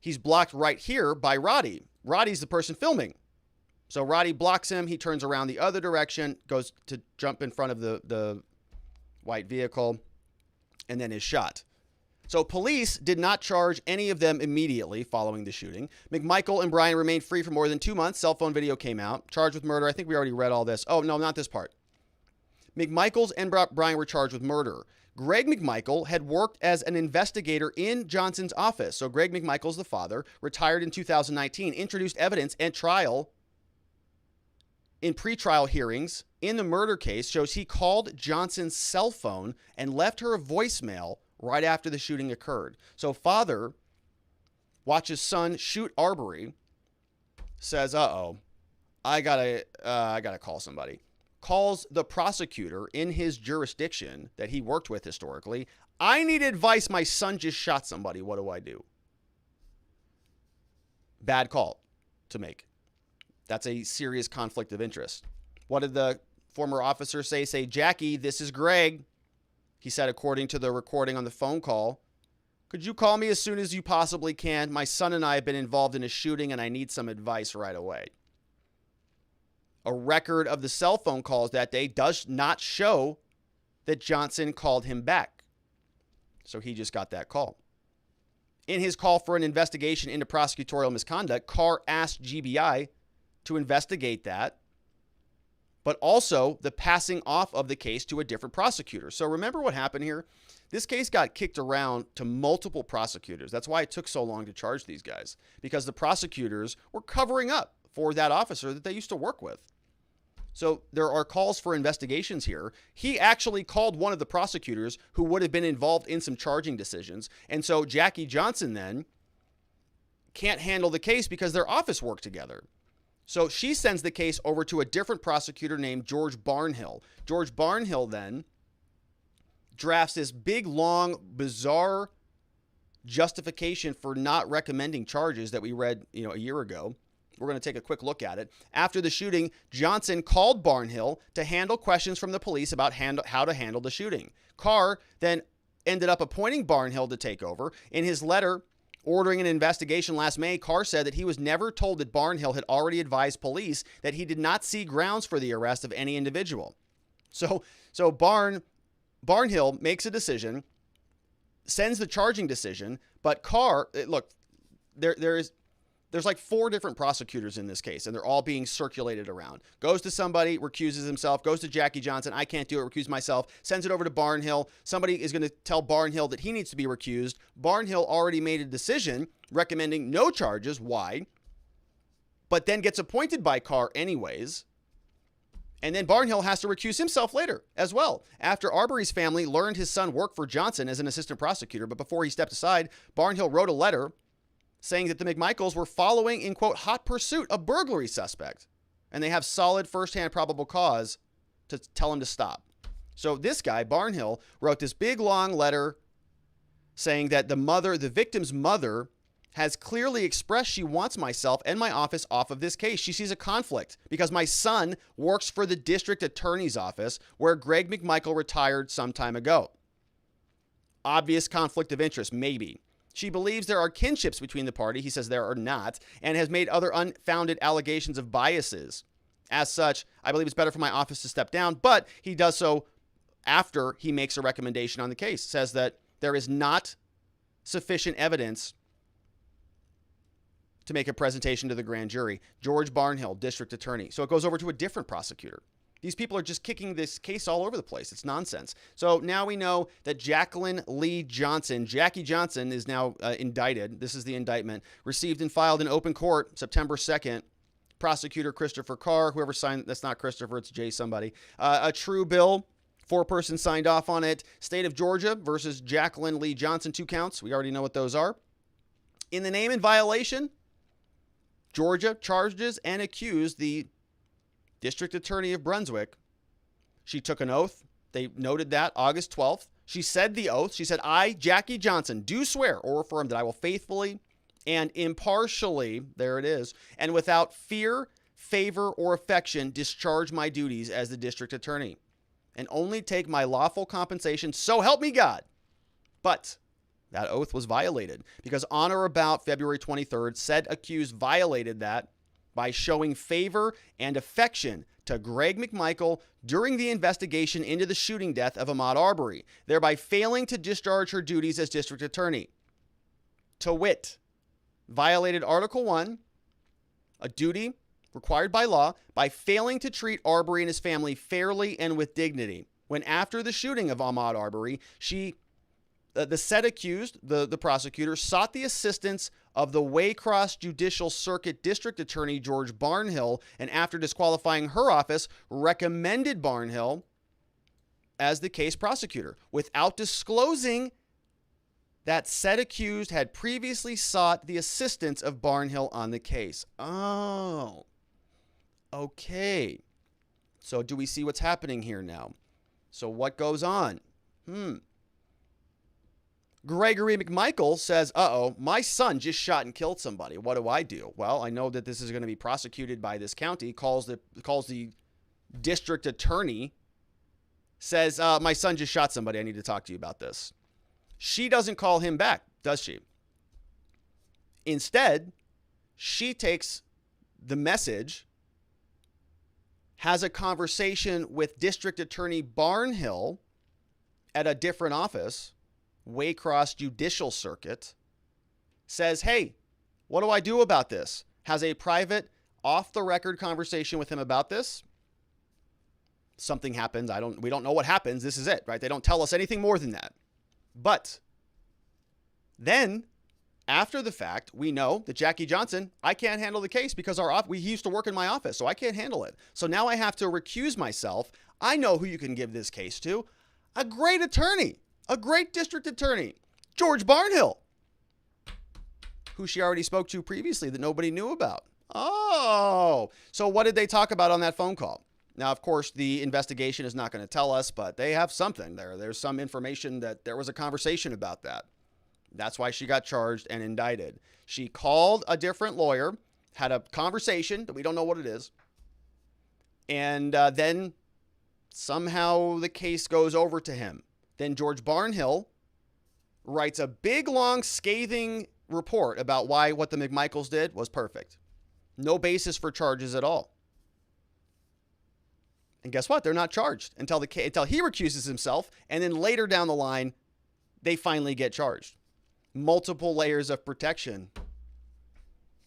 he's blocked right here by Roddy. Roddy's the person filming. So Roddy blocks him. He turns around the other direction, goes to jump in front of the white vehicle, and then is shot. So police did not charge any of them immediately following the shooting. McMichael and Bryan remained free for more than 2 months. Cell phone video came out. Charged with murder. I think we already read all this. Oh, no, not this part. McMichaels and Bryan were charged with murder. Greg McMichael had worked as an investigator in Johnson's office. So Greg McMichaels, the father, retired in 2019, introduced evidence and trial in pretrial hearings in the murder case shows he called Johnson's cell phone and left her a voicemail right after the shooting occurred. So father watches son shoot Arbery, says, I gotta call somebody. Calls the prosecutor in his jurisdiction that he worked with historically. I need advice. My son just shot somebody. What do I do? Bad call to make. That's a serious conflict of interest. What did the former officer say? Say, Jackie, this is Greg. He said, according to the recording on the phone call, could you call me as soon as you possibly can? My son and I have been involved in a shooting and I need some advice right away. A record of the cell phone calls that day does not show that Johnson called him back. So he just got that call. In his call for an investigation into prosecutorial misconduct, Carr asked GBI to investigate that, but also the passing off of the case to a different prosecutor. So remember what happened here? This case got kicked around to multiple prosecutors. That's why it took so long to charge these guys, because the prosecutors were covering up for that officer that they used to work with. So there are calls for investigations here. He actually called one of the prosecutors who would have been involved in some charging decisions. And so Jackie Johnson then can't handle the case because their office worked together. So she sends the case over to a different prosecutor named George Barnhill. George Barnhill then drafts this big, long, bizarre justification for not recommending charges that we read, a year ago. We're going to take a quick look at it. After the shooting, Johnson called Barnhill to handle questions from the police about how to handle the shooting. Carr then ended up appointing Barnhill to take over. In his letter ordering an investigation last May, Carr said that he was never told that Barnhill had already advised police that he did not see grounds for the arrest of any individual. So Barnhill makes a decision, sends the charging decision, but Carr, look, there's like 4 different prosecutors in this case, and they're all being circulated around. Goes to somebody, recuses himself, goes to Jackie Johnson, I can't do it, recuse myself, sends it over to Barnhill. Somebody is going to tell Barnhill that he needs to be recused. Barnhill already made a decision recommending no charges. Why? But then gets appointed by Carr anyways. And then Barnhill has to recuse himself later as well. After Arbery's family learned his son worked for Johnson as an assistant prosecutor, but before he stepped aside, Barnhill wrote a letter saying that the McMichaels were following, in quote, hot pursuit, a burglary suspect. And they have solid firsthand probable cause to tell him to stop. So this guy, Barnhill, wrote this big, long letter saying that the victim's mother, has clearly expressed she wants myself and my office off of this case. She sees a conflict because my son works for the district attorney's office where Greg McMichael retired some time ago. Obvious conflict of interest, maybe. She believes there are kinships between the party. He says there are not, and has made other unfounded allegations of biases. As such, I believe it's better for my office to step down, but he does so after he makes a recommendation on the case. Says that there is not sufficient evidence to make a presentation to the grand jury. George Barnhill, district attorney. So it goes over to a different prosecutor. These people are just kicking this case all over the place. It's nonsense. So now we know that Jacqueline Lee Johnson, Jackie Johnson, is now indicted. This is the indictment. Received and filed in open court September 2nd. Prosecutor Christopher Carr, whoever signed, that's not Christopher, it's Jay somebody. A true bill. 4 persons signed off on it. State of Georgia versus Jacqueline Lee Johnson, 2 counts. We already know what those are. In the name and violation, Georgia charges and accused the District Attorney of Brunswick. She took an oath. They noted that August 12th. She said the oath. She said, I, Jackie Johnson, do swear or affirm that I will faithfully and impartially, there it is, and without fear, favor, or affection, discharge my duties as the district attorney and only take my lawful compensation, so help me God. But that oath was violated because on or about February 23rd, said accused violated that by showing favor and affection to Greg McMichael during the investigation into the shooting death of Ahmaud Arbery, thereby failing to discharge her duties as district attorney. To wit, violated Article 1, a duty required by law, by failing to treat Arbery and his family fairly and with dignity. When after the shooting of Ahmaud Arbery, the said accused, the prosecutor, sought the assistance of the Waycross Judicial Circuit District Attorney George Barnhill, and after disqualifying her office, recommended Barnhill as the case prosecutor without disclosing that said accused had previously sought the assistance of Barnhill on the case. Oh, okay. So do we see what's happening here now? So what goes on? Gregory McMichaels says, my son just shot and killed somebody. What do I do? Well, I know that this is going to be prosecuted by this county, calls the district attorney, says, my son just shot somebody. I need to talk to you about this. She doesn't call him back, does she? Instead, she takes the message, has a conversation with District Attorney Barnhill at a different office, Waycross Judicial Circuit, says, hey, what do I do about this? Has a private, off-the-record conversation with him about this. Something happens. We don't know what happens. This is it, right? They don't tell us anything more than that. But then, After the fact, we know that Jackie Johnson, I can't handle the case because he used to work in my office, so I can't handle it. So now I have to recuse myself. I know who you can give this case to. A great attorney, a great district attorney, George Barnhill, who she already spoke to previously that nobody knew about. Oh, so what did they talk about on that phone call? Now, of course, the investigation is not going to tell us, but they have something there. There's some information that there was a conversation about that. That's why she got charged and indicted. She called a different lawyer, had a conversation that we don't know what it is, and then somehow the case goes over to him. Then George Barnhill writes a big, long, scathing report about why what the McMichaels did was perfect. No basis for charges at all. And guess what? They're not charged until he recuses himself, and then later down the line, they finally get charged. Multiple layers of protection.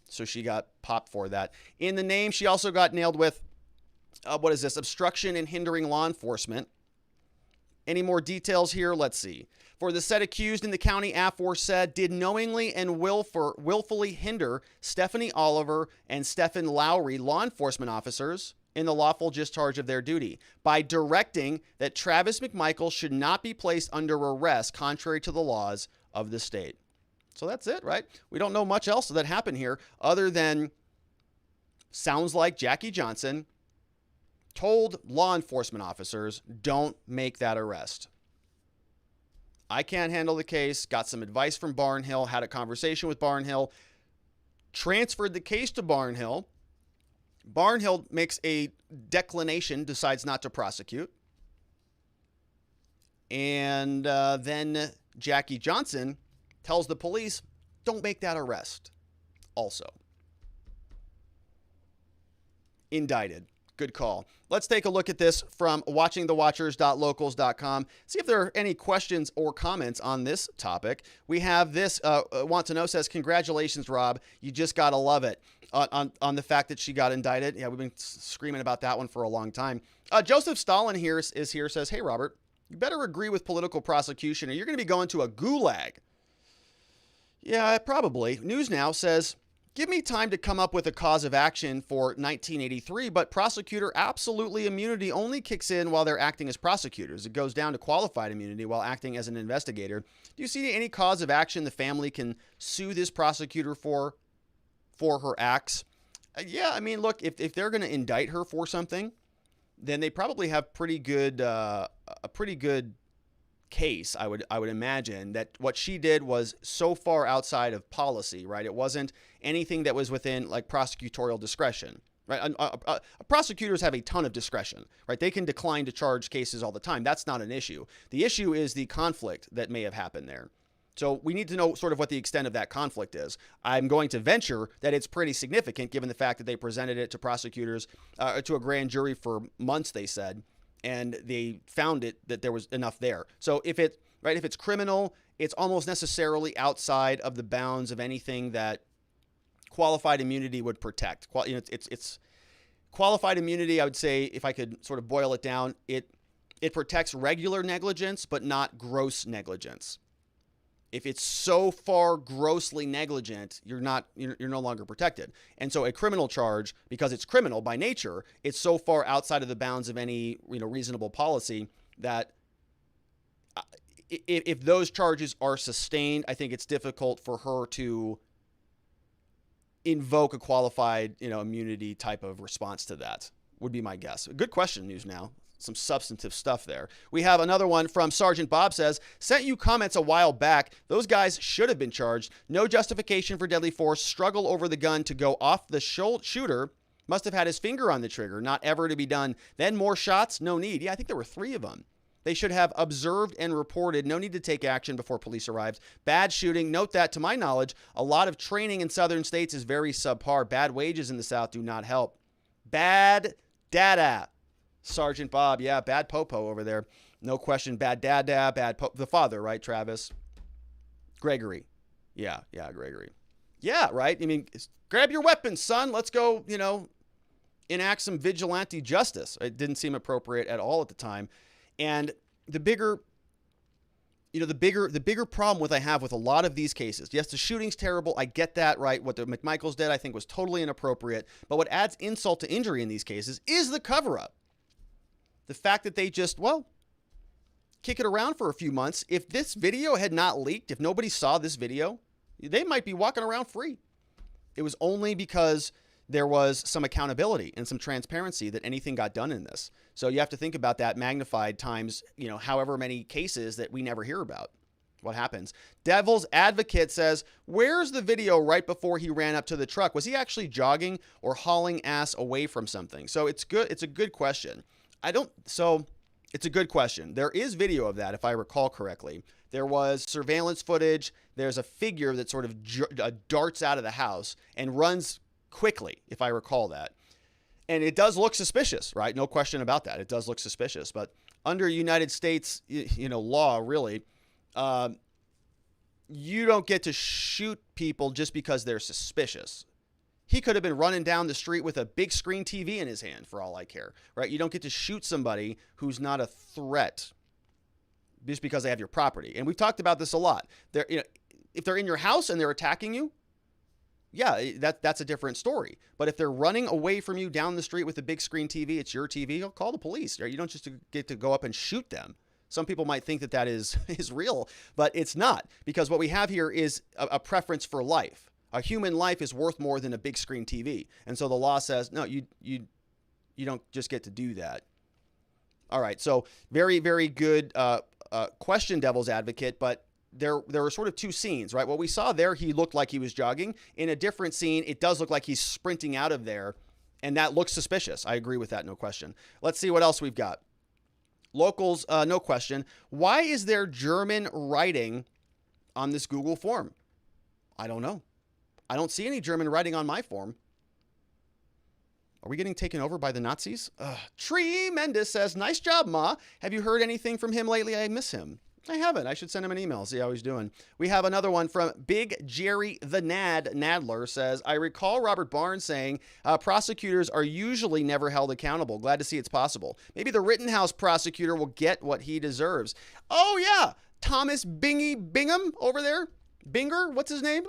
So she got popped for that. In the name, she also got nailed with, obstruction and hindering law enforcement. Any more details here? Let's see. For the said accused in the county aforesaid did knowingly and willfully hinder Stephanie Oliver and Stephen Lowry, law enforcement officers, in the lawful discharge of their duty by directing that Travis McMichaels should not be placed under arrest contrary to the laws of the state. So that's it, right? We don't know much else that happened here other than sounds like Jackie Johnson told law enforcement officers, don't make that arrest. I can't handle the case, got some advice from Barnhill, had a conversation with Barnhill, transferred the case to Barnhill. Barnhill makes a declination, decides not to prosecute. And then Jackie Johnson tells the police, don't make that arrest. Also indicted. Good call. Let's take a look at this from watchingthewatchers.locals.com. See if there are any questions or comments on this topic. We have this, Want to Know says, congratulations, Rob. You just got to love it on the fact that she got indicted. Yeah, we've been screaming about that one for a long time. Joseph Stalin here says, hey, Robert, you better agree with political prosecution or you're going to be going to a gulag. Yeah, probably. News Now says, give me time to come up with a cause of action for 1983, but prosecutor absolutely immunity only kicks in while they're acting as prosecutors. It goes down to qualified immunity while acting as an investigator. Do you see any cause of action the family can sue this prosecutor for her acts? Yeah, I mean, look, if they're going to indict her for something, then they probably have a pretty good case. I would imagine that what she did was so far outside of policy, right? It wasn't anything that was within like prosecutorial discretion, right? Prosecutors have a ton of discretion, right? They can decline to charge cases all the time. That's not an issue. The issue is the conflict that may have happened there. So we need to know sort of what the extent of that conflict is. I'm going to venture that it's pretty significant given the fact that they presented it to prosecutors, to a grand jury for months, they said, and they found that there was enough there. So if it's criminal, it's almost necessarily outside of the bounds of anything that qualified immunity would protect. It's qualified immunity. I would say, if I could sort of boil it down, it protects regular negligence, but not gross negligence. If it's so far grossly negligent, you're no longer protected. And so a criminal charge, because it's criminal by nature, it's so far outside of the bounds of any reasonable policy that if those charges are sustained, I think it's difficult for her to invoke a qualified immunity type of response to that, would be my guess. Good question, News Now. Some substantive stuff there. We have another one from Sergeant Bob says, sent you comments a while back. Those guys should have been charged. No justification for deadly force. Struggle over the gun to go off the shooter. Must have had his finger on the trigger. Not ever to be done. Then more shots. No need. Yeah, I think there were 3 of them. They should have observed and reported. No need to take action before police arrived. Bad shooting. Note that, to my knowledge, a lot of training in southern states is very subpar. Bad wages in the South do not help. Bad data. Sergeant Bob, yeah, bad popo over there. No question, bad dada, the father, right, Travis? Gregory. Yeah, Gregory. Yeah, right? I mean, grab your weapons, son. Let's go, enact some vigilante justice. It didn't seem appropriate at all at the time. And the bigger the bigger problem I have with a lot of these cases. Yes, the shooting's terrible. I get that, right? What the McMichaels did, I think, was totally inappropriate. But what adds insult to injury in these cases is the cover-up. The fact that they just, kick it around for a few months. If this video had not leaked, if nobody saw this video, they might be walking around free. It was only because there was some accountability and some transparency that anything got done in this. So you have to think about that magnified times, however many cases that we never hear about. What happens? Devil's Advocate says, where's the video right before he ran up to the truck? Was he actually jogging or hauling ass away from something? So it's good. It's a good question. It's a good question. There is video of that, if I recall correctly. There was surveillance footage. There's a figure that sort of darts out of the house and runs quickly, if I recall that. And it does look suspicious, right? No question about that. It does look suspicious. But under United States, law, really, you don't get to shoot people just because they're suspicious. He could have been running down the street with a big screen TV in his hand, for all I care, right? You don't get to shoot somebody who's not a threat just because they have your property. And we've talked about this a lot. If they're in your house and they're attacking you, yeah, that's a different story. But if they're running away from you down the street with a big screen TV, it's your TV, you'll call the police. Right? You don't just get to go up and shoot them. Some people might think that is real, but it's not, because what we have here is a preference for life. A human life is worth more than a big screen TV. And so the law says, no, you don't just get to do that. All right. So very, very good question, Devil's Advocate. But there were sort of two scenes, right? What we saw there, he looked like he was jogging. In a different scene, it does look like he's sprinting out of there. And that looks suspicious. I agree with that. No question. Let's see what else we've got. Locals, no question. Why is there German writing on this Google form? I don't know. I don't see any German writing on my form. Are we getting taken over by the Nazis? Tree Mendes says, nice job, Ma. Have you heard anything from him lately? I miss him. I haven't. I should send him an email, see how he's doing. We have another one from Big Jerry the Nadler says, I recall Robert Barnes saying prosecutors are usually never held accountable. Glad to see it's possible. Maybe the Rittenhouse prosecutor will get what he deserves. Oh, yeah. Thomas Bingham over there. Binger, what's his name?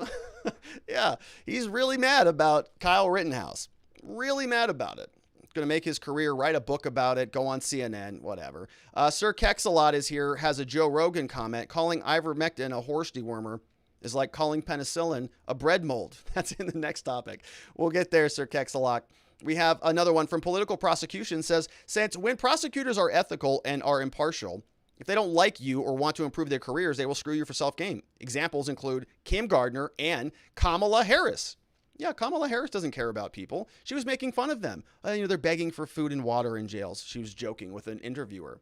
Yeah, he's really mad about Kyle Rittenhouse. Really mad about it. Going to make his career, write a book about it, go on CNN, whatever. Sir Kexalot is here, has a Joe Rogan comment. Calling Ivermectin a horse dewormer is like calling penicillin a bread mold. That's in the next topic. We'll get there, Sir Kexalot. We have another one from Political Prosecution says, since when prosecutors are ethical and are impartial, if they don't like you or want to improve their careers, they will screw you for self-gain. Examples include Kim Gardner and Kamala Harris. Yeah, Kamala Harris doesn't care about people. She was making fun of them. They're begging for food and water in jails. She was joking with an interviewer.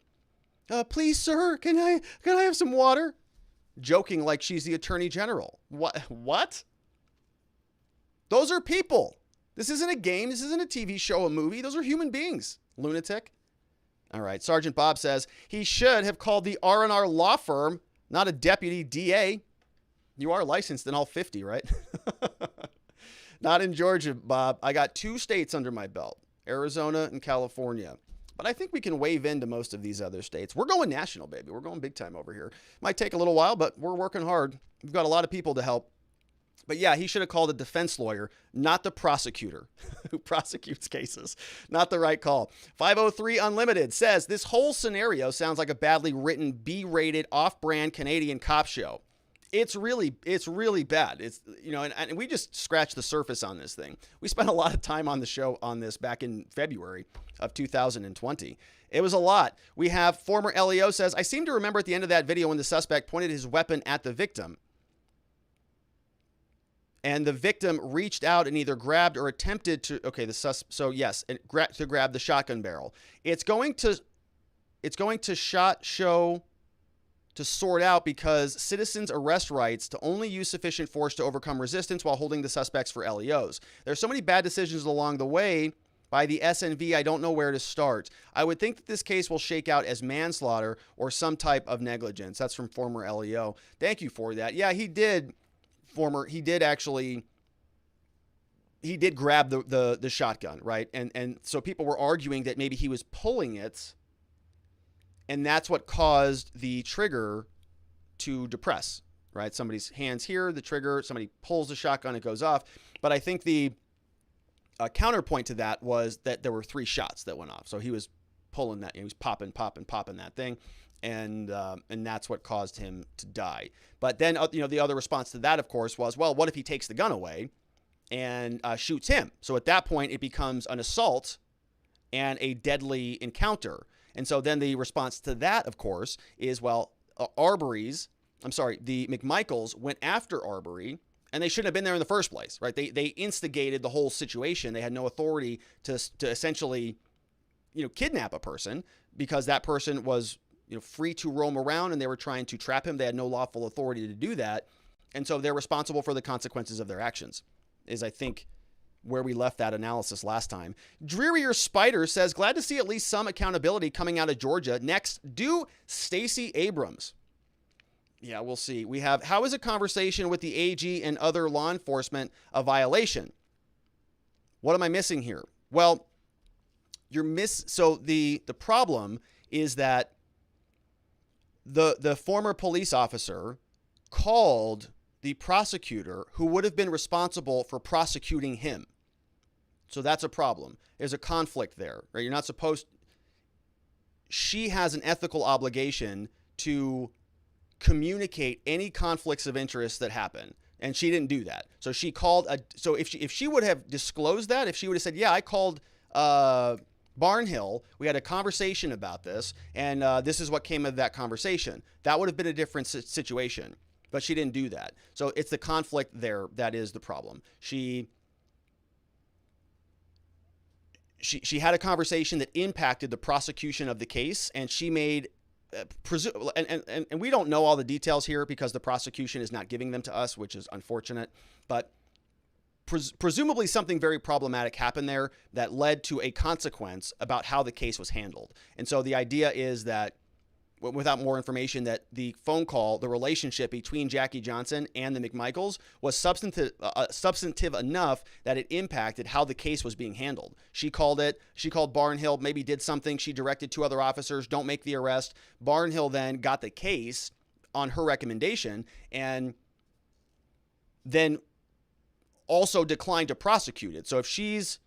Please, sir, can I have some water? Joking like she's the attorney general. What? Those are people. This isn't a game. This isn't a TV show, a movie. Those are human beings. Lunatic. All right. Sergeant Bob says he should have called the R&R law firm, not a deputy DA. You are licensed in all 50, right? Not in Georgia, Bob. I got 2 states under my belt, Arizona and California. But I think we can wave into most of these other states. We're going national, baby. We're going big time over here. Might take a little while, but we're working hard. We've got a lot of people to help. But yeah, he should have called a defense lawyer, not the prosecutor who prosecutes cases. Not the right call. 503 Unlimited says, this whole scenario sounds like a badly written B-rated off-brand Canadian cop show. It's really bad. It's, and we just scratched the surface on this thing. We spent a lot of time on the show on this back in February of 2020. It was a lot. We have former LEO says, I seem to remember at the end of that video when the suspect pointed his weapon at the victim. And the victim reached out and either grabbed or attempted to, to grab the shotgun barrel. It's going to sort out because citizens' arrest rights to only use sufficient force to overcome resistance while holding the suspects for LEOs. There's so many bad decisions along the way by the SNV, I don't know where to start. I would think that this case will shake out as manslaughter or some type of negligence. That's from former LEO. Thank you for that. Yeah, he did grab the shotgun, right? And so people were arguing that maybe he was pulling it, and that's what caused the trigger to depress, right? Somebody's hands here, the trigger, somebody pulls the shotgun, it goes off. But I think the counterpoint to that was that there were 3 shots that went off. So he was pulling that, he was popping that thing. And that's what caused him to die. But then, the other response to that, of course, was, well, what if he takes the gun away and shoots him? So at that point, it becomes an assault and a deadly encounter. And so then the response to that, of course, is, well, the McMichaels went after Arbery, and they shouldn't have been there in the first place, right? They instigated the whole situation. They had no authority to essentially, kidnap a person, because that person was, free to roam around, and they were trying to trap him. They had no lawful authority to do that. And so they're responsible for the consequences of their actions, is, I think, where we left that analysis last time. Drearier Spider says, glad to see at least some accountability coming out of Georgia. Next, do Stacey Abrams. Yeah, we'll see. We have, how is a conversation with the AG and other law enforcement a violation? What am I missing here? Well, so the problem is that the former police officer called the prosecutor who would have been responsible for prosecuting him. So that's a problem. There's a conflict there, right? You're not supposed, she has an ethical obligation to communicate any conflicts of interest that happen. And she didn't do that. So she called, so if she would have disclosed that, if she would have said, yeah, I called Barnhill, we had a conversation about this, and this is what came of that conversation, that would have been a different situation. But she didn't do that. So it's the conflict there that is the problem. She had a conversation that impacted the prosecution of the case, and she made, and we don't know all the details here because the prosecution is not giving them to us, which is unfortunate, but presumably something very problematic happened there that led to a consequence about how the case was handled. And so the idea is that, without more information, that the phone call, the relationship between Jackie Johnson and the McMichaels was substantive enough that it impacted how the case was being handled. She called Barnhill, maybe did something. She directed 2 other officers, don't make the arrest. Barnhill then got the case on her recommendation, and then also declined to prosecute it. So if she's,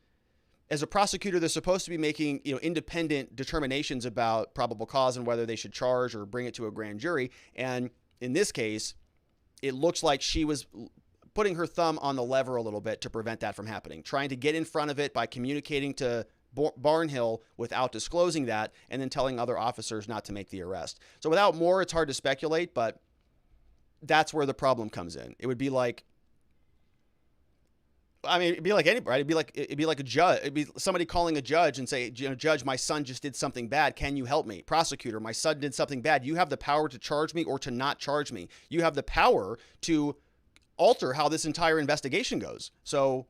as a prosecutor, they're supposed to be making, independent determinations about probable cause and whether they should charge or bring it to a grand jury. And in this case, it looks like she was putting her thumb on the lever a little bit to prevent that from happening, trying to get in front of it by communicating to Barnhill without disclosing that, and then telling other officers not to make the arrest. So without more, it's hard to speculate, but that's where the problem comes in. It would be like, it'd be like anybody, right? It'd be like a judge. It'd be somebody calling a judge and say, Judge, my son just did something bad. Can you help me? Prosecutor, my son did something bad. You have the power to charge me or to not charge me. You have the power to alter how this entire investigation goes. So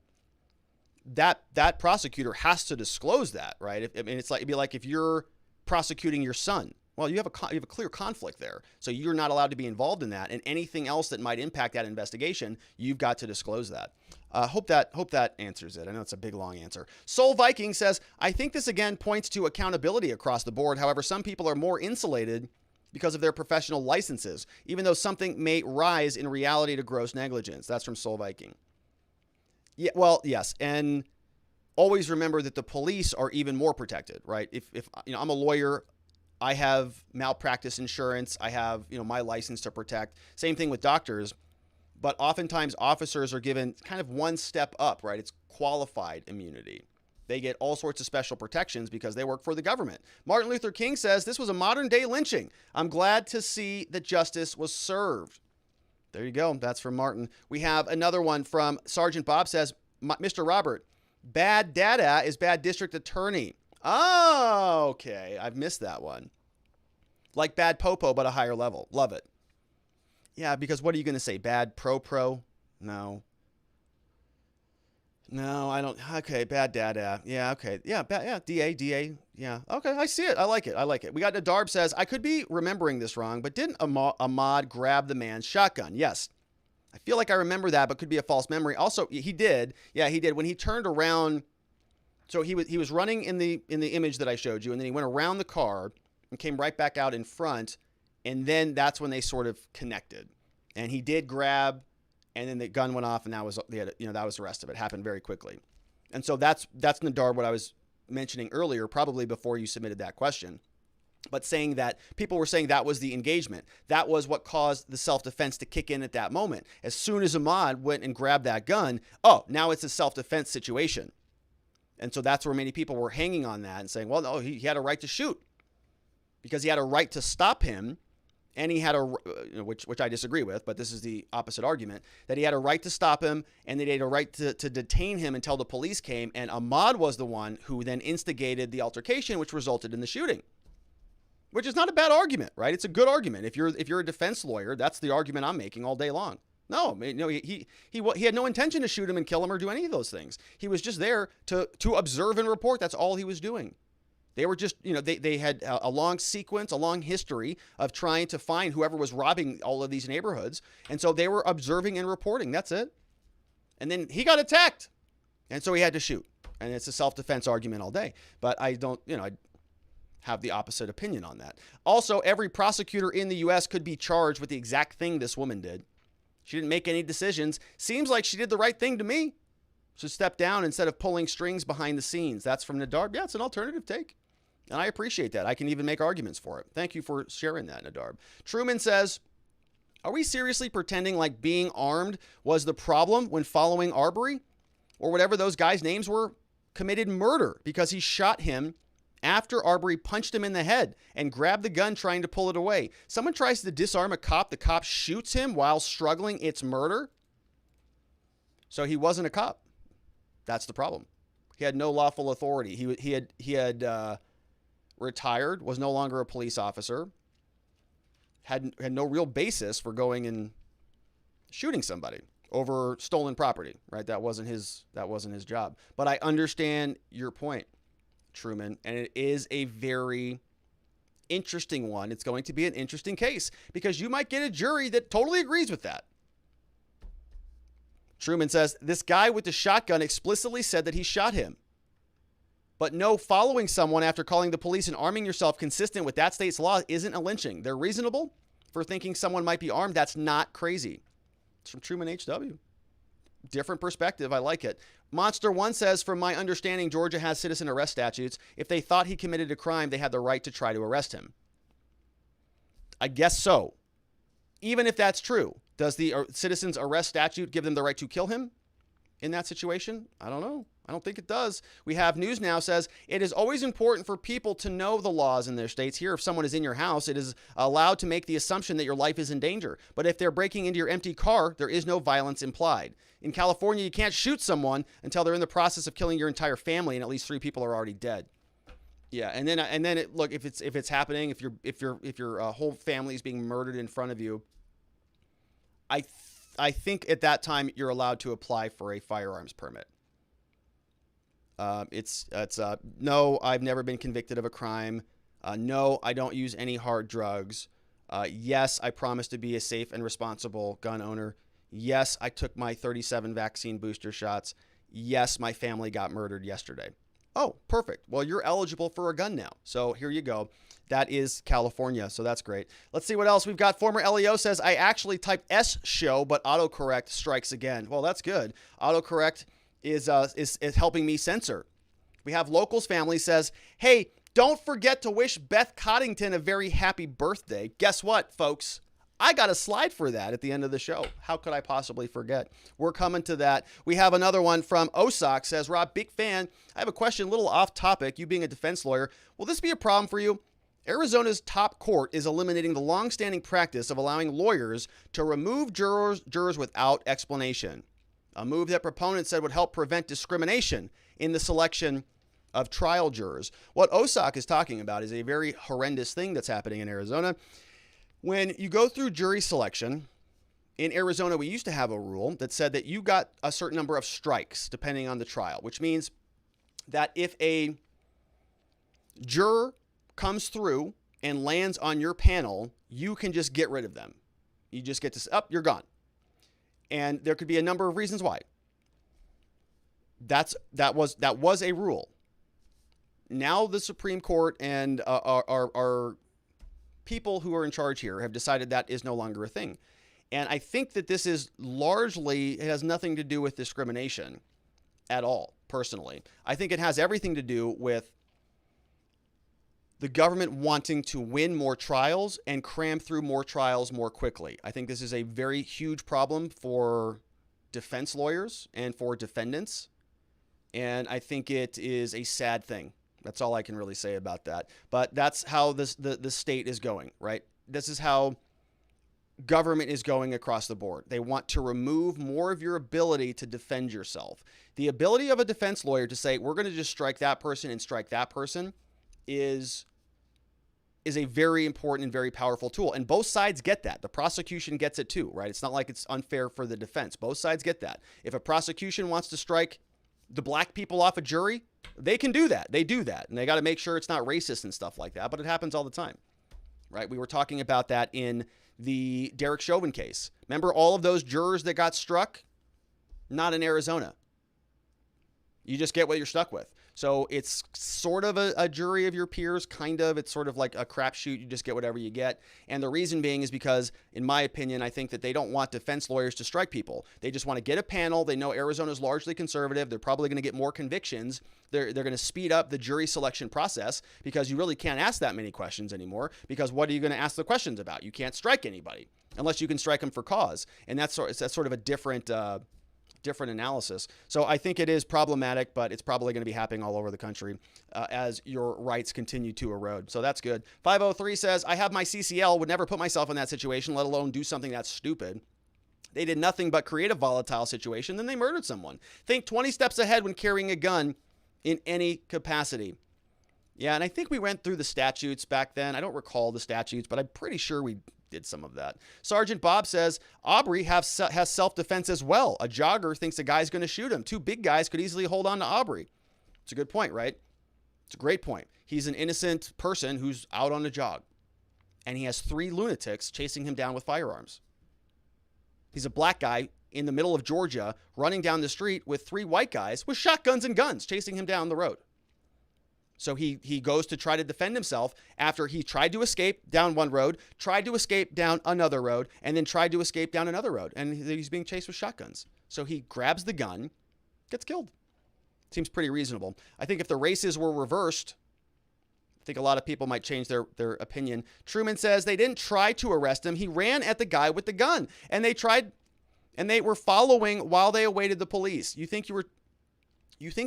that prosecutor has to disclose that, right? It'd be like if you're prosecuting your son. Well, you have a clear conflict there. So you're not allowed to be involved in that, and anything else that might impact that investigation, you've got to disclose that. Hope that answers it. I know it's a big, long answer. Soul Viking says, I think this again points to accountability across the board. However, some people are more insulated because of their professional licenses, even though something may rise in reality to gross negligence. That's from Soul Viking. Yeah, well, yes. And always remember that the police are even more protected, right? If I'm a lawyer, I have malpractice insurance. I have, my license to protect. Same thing with doctors. But oftentimes officers are given kind of one step up, right? It's qualified immunity. They get all sorts of special protections because they work for the government. Martin Luther King says, this was a modern day lynching. I'm glad to see that justice was served. There you go. That's from Martin. We have another one from Sergeant Bob says, Mr. Robert, bad data is bad district attorney. Oh, okay. I've missed that one. Like bad popo, but a higher level. Love it. Yeah, because what are you going to say? Bad pro? No, I don't. Okay, bad dada. Yeah, okay. Yeah, DA. Yeah, okay, I see it. I like it. We got Nadarb says, I could be remembering this wrong, but didn't Ahmaud grab the man's shotgun? Yes. I feel like I remember that, but could be a false memory. Also, he did. Yeah, he did. When he turned around, so he was running in the image that I showed you, and then he went around the car and came right back out in front And then that's when they sort of connected. And he did grab, and then the gun went off, and that was the rest of it. It happened very quickly. And so that's Nadar, what I was mentioning earlier, probably before you submitted that question. But saying that people were saying that was the engagement. That was what caused the self-defense to kick in at that moment. As soon as Ahmaud went and grabbed that gun, now it's a self-defense situation. And so that's where many people were hanging on that and saying, well, no, he had a right to shoot because he had a right to stop him. And he had which I disagree with, but this is the opposite argument, that he had a right to stop him and that he had a right to detain him until the police came. And Ahmaud was the one who then instigated the altercation, which resulted in the shooting. Which is not a bad argument, right? It's a good argument. If you're a defense lawyer, that's the argument I'm making all day long. No, he had no intention to shoot him and kill him or do any of those things. He was just there to observe and report. That's all he was doing. They were just, they had a long sequence, a long history of trying to find whoever was robbing all of these neighborhoods. And so they were observing and reporting. That's it. And then he got attacked. And so he had to shoot. And it's a self-defense argument all day. But I don't, I have the opposite opinion on that. Also, every prosecutor in the U.S. could be charged with the exact thing this woman did. She didn't make any decisions. Seems like she did the right thing to me. She stepped down instead of pulling strings behind the scenes. That's from Nadar. Yeah, it's an alternative take. And I appreciate that. I can even make arguments for it. Thank you for sharing that, Nadar. Truman says, are we seriously pretending like being armed was the problem when following Arbery, or whatever those guys' names were, committed murder because he shot him after Arbery punched him in the head and grabbed the gun trying to pull it away? Someone tries to disarm a cop. The cop shoots him while struggling. It's murder. So he wasn't a cop. That's the problem. He had no lawful authority. He had retired, was no longer a police officer, had no real basis for going and shooting somebody over stolen property, right? That wasn't his job. But I understand your point, Truman, and it is a very interesting one. It's going to be an interesting case because you might get a jury that totally agrees with that. Truman says, this guy with the shotgun explicitly said that he shot him. But no, following someone after calling the police and arming yourself consistent with that state's law isn't a lynching. They're reasonable for thinking someone might be armed. That's not crazy. It's from Truman HW. Different perspective. I like it. Monster One says, from my understanding, Georgia has citizen arrest statutes. If they thought he committed a crime, they had the right to try to arrest him. I guess so. Even if that's true, does the citizen's arrest statute give them the right to kill him in that situation? I don't know. I don't think it does. We have News Now says, it is always important for people to know the laws in their states. Here, if someone is in your house, it is allowed to make the assumption that your life is in danger. But if they're breaking into your empty car, there is no violence implied. In California, you can't shoot someone until they're in the process of killing your entire family and at least 3 people are already dead. Yeah, and then look, if it's happening, if your whole family is being murdered in front of you, I think at that time you're allowed to apply for a firearms permit. No, I've never been convicted of a crime. No, I don't use any hard drugs. Yes, I promise to be a safe and responsible gun owner. Yes, I took my 37 vaccine booster shots. Yes, my family got murdered yesterday. Oh, perfect. Well, you're eligible for a gun now. So here you go. That is California. So that's great. Let's see what else we've got. Former LEO says, I actually typed S show, but autocorrect strikes again. Well, that's good. Autocorrect is helping me censor. We have Locals Family says, hey, don't forget to wish Beth Coddington a very happy birthday. Guess what, folks? I got a slide for that at the end of the show. How could I possibly forget? We're coming to that. We have another one from Osak says, Rob, big fan. I have a question, a little off topic. You being a defense lawyer, will this be a problem for you? Arizona's top court is eliminating the longstanding practice of allowing lawyers to remove jurors without explanation. A move that proponents said would help prevent discrimination in the selection of trial jurors. What Osak is talking about is a very horrendous thing that's happening in Arizona. When you go through jury selection, in Arizona, we used to have a rule that said that you got a certain number of strikes depending on the trial, which means that if a juror comes through and lands on your panel, you can just get rid of them. You just get to, you're gone. And there could be a number of reasons why. That was a rule. Now the Supreme Court and our people who are in charge here have decided that is no longer a thing. And I think that this is largely, it has nothing to do with discrimination at all, personally. I think it has everything to do with the government wanting to win more trials and cram through more trials more quickly. I think this is a very huge problem for defense lawyers and for defendants. And I think it is a sad thing. That's all I can really say about that. But that's how the state is going, right? This is how government is going across the board. They want to remove more of your ability to defend yourself. The ability of a defense lawyer to say, we're going to just strike that person and strike that person is a very important and very powerful tool. And both sides get that. The prosecution gets it too, right? It's not like it's unfair for the defense. Both sides get that. If a prosecution wants to strike the black people off a jury, they can do that. They do that. And they got to make sure it's not racist and stuff like that. But it happens all the time, right? We were talking about that in the Derek Chauvin case. Remember all of those jurors that got struck? Not in Arizona. You just get what you're stuck with. So it's sort of a jury of your peers, kind of. It's sort of like a crapshoot. You just get whatever you get. And the reason being is because, in my opinion, I think that they don't want defense lawyers to strike people. They just want to get a panel. They know Arizona's largely conservative. They're probably going to get more convictions. They're going to speed up the jury selection process because you really can't ask that many questions anymore, because what are you going to ask the questions about? You can't strike anybody unless you can strike them for cause. And that's sort of a different analysis. So I think it is problematic, but it's probably going to be happening all over the country as your rights continue to erode. So that's good. 503 says, I have my CCL, would never put myself in that situation, let alone do something that's stupid. They did nothing but create a volatile situation, then they murdered someone. Think 20 steps ahead when carrying a gun in any capacity. Yeah, and I think we went through the statutes back then. I don't recall the statutes, but I'm pretty sure we did some of that. Sergeant Bob says, Arbery has self-defense as well. A jogger thinks a guy's going to shoot him. Two big guys could easily hold on to Arbery. It's a good point, right? It's a great point. He's an innocent person who's out on a jog, and he has 3 lunatics chasing him down with firearms. He's a black guy in the middle of Georgia running down the street with 3 white guys with shotguns and guns chasing him down the road. So he goes to try to defend himself after he tried to escape down one road, tried to escape down another road, and then tried to escape down another road. And he's being chased with shotguns. So he grabs the gun, gets killed. Seems pretty reasonable. I think if the races were reversed, I think a lot of people might change their opinion. Truman says they didn't try to arrest him. He ran at the guy with the gun. And they were following while they awaited the police. You think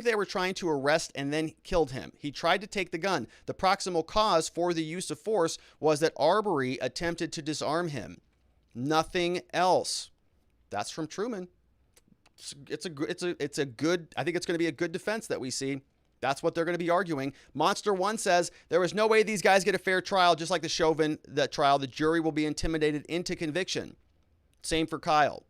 they were trying to arrest and then killed him. He tried to take the gun. The proximal cause for the use of force was that Arbery attempted to disarm him. Nothing else. That's from Truman. It's a good, I think it's going to be a good defense that we see. That's what they're going to be arguing. Monster One says there was no way these guys get a fair trial, just like the Chauvin trial. The jury will be intimidated into conviction. Same for Kyle.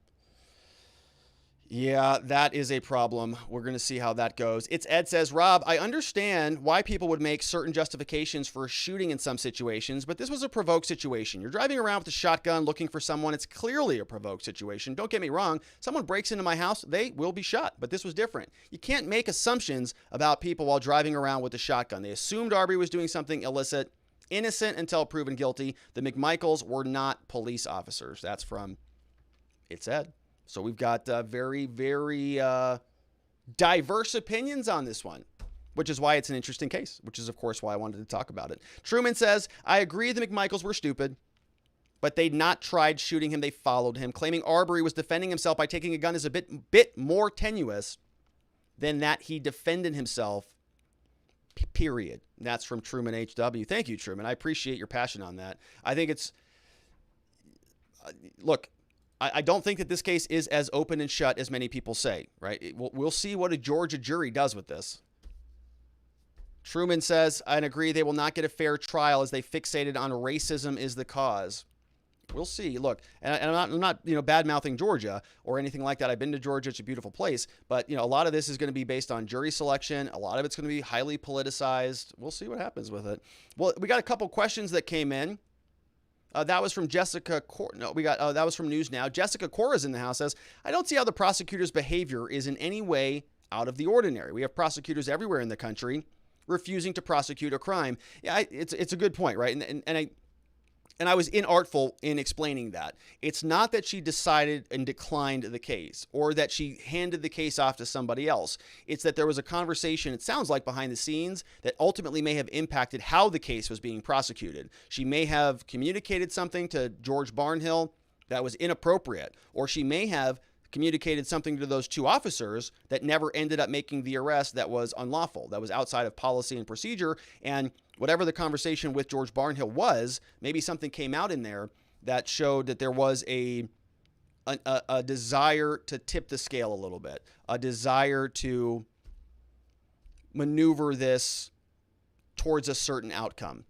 Yeah, that is a problem. We're going to see how that goes. It's Ed says, Rob, I understand why people would make certain justifications for shooting in some situations, but this was a provoked situation. You're driving around with a shotgun looking for someone. It's clearly a provoked situation. Don't get me wrong. Someone breaks into my house, they will be shot, but this was different. You can't make assumptions about people while driving around with a shotgun. They assumed Arbery was doing something illicit, innocent until proven guilty. The McMichaels were not police officers. That's from It's Ed. So we've got very, very diverse opinions on this one, which is why it's an interesting case, which is, of course, why I wanted to talk about it. Truman says, I agree the McMichaels were stupid, but they'd not tried shooting him. They followed him. Claiming Arbery was defending himself by taking a gun is a bit more tenuous than that he defended himself, period. And that's from Truman HW. Thank you, Truman. I appreciate your passion on that. I think it's, look, I don't think that this case is as open and shut as many people say, right? We'll see what a Georgia jury does with this. Truman says, I agree they will not get a fair trial as they fixated on racism is the cause. We'll see. Look, and I'm not bad-mouthing Georgia or anything like that. I've been to Georgia. It's a beautiful place. But, a lot of this is going to be based on jury selection. A lot of it's going to be highly politicized. We'll see what happens with it. Well, we got a couple questions that came in. That was from Jessica. That was from News Now. Jessica Cora's in the house says, I don't see how the prosecutor's behavior is in any way out of the ordinary. We have prosecutors everywhere in the country refusing to prosecute a crime. Yeah, it's a good point, right? And And I was inartful in explaining that. It's not that she decided and declined the case or that she handed the case off to somebody else. It's that there was a conversation, it sounds like behind the scenes, that ultimately may have impacted how the case was being prosecuted. She may have communicated something to George Barnhill that was inappropriate, or she may have communicated something to those two officers that never ended up making the arrest that was unlawful, that was outside of policy and procedure. And whatever the conversation with George Barnhill was, maybe something came out in there that showed that there was a desire to tip the scale a little bit, a desire to maneuver this towards a certain outcome.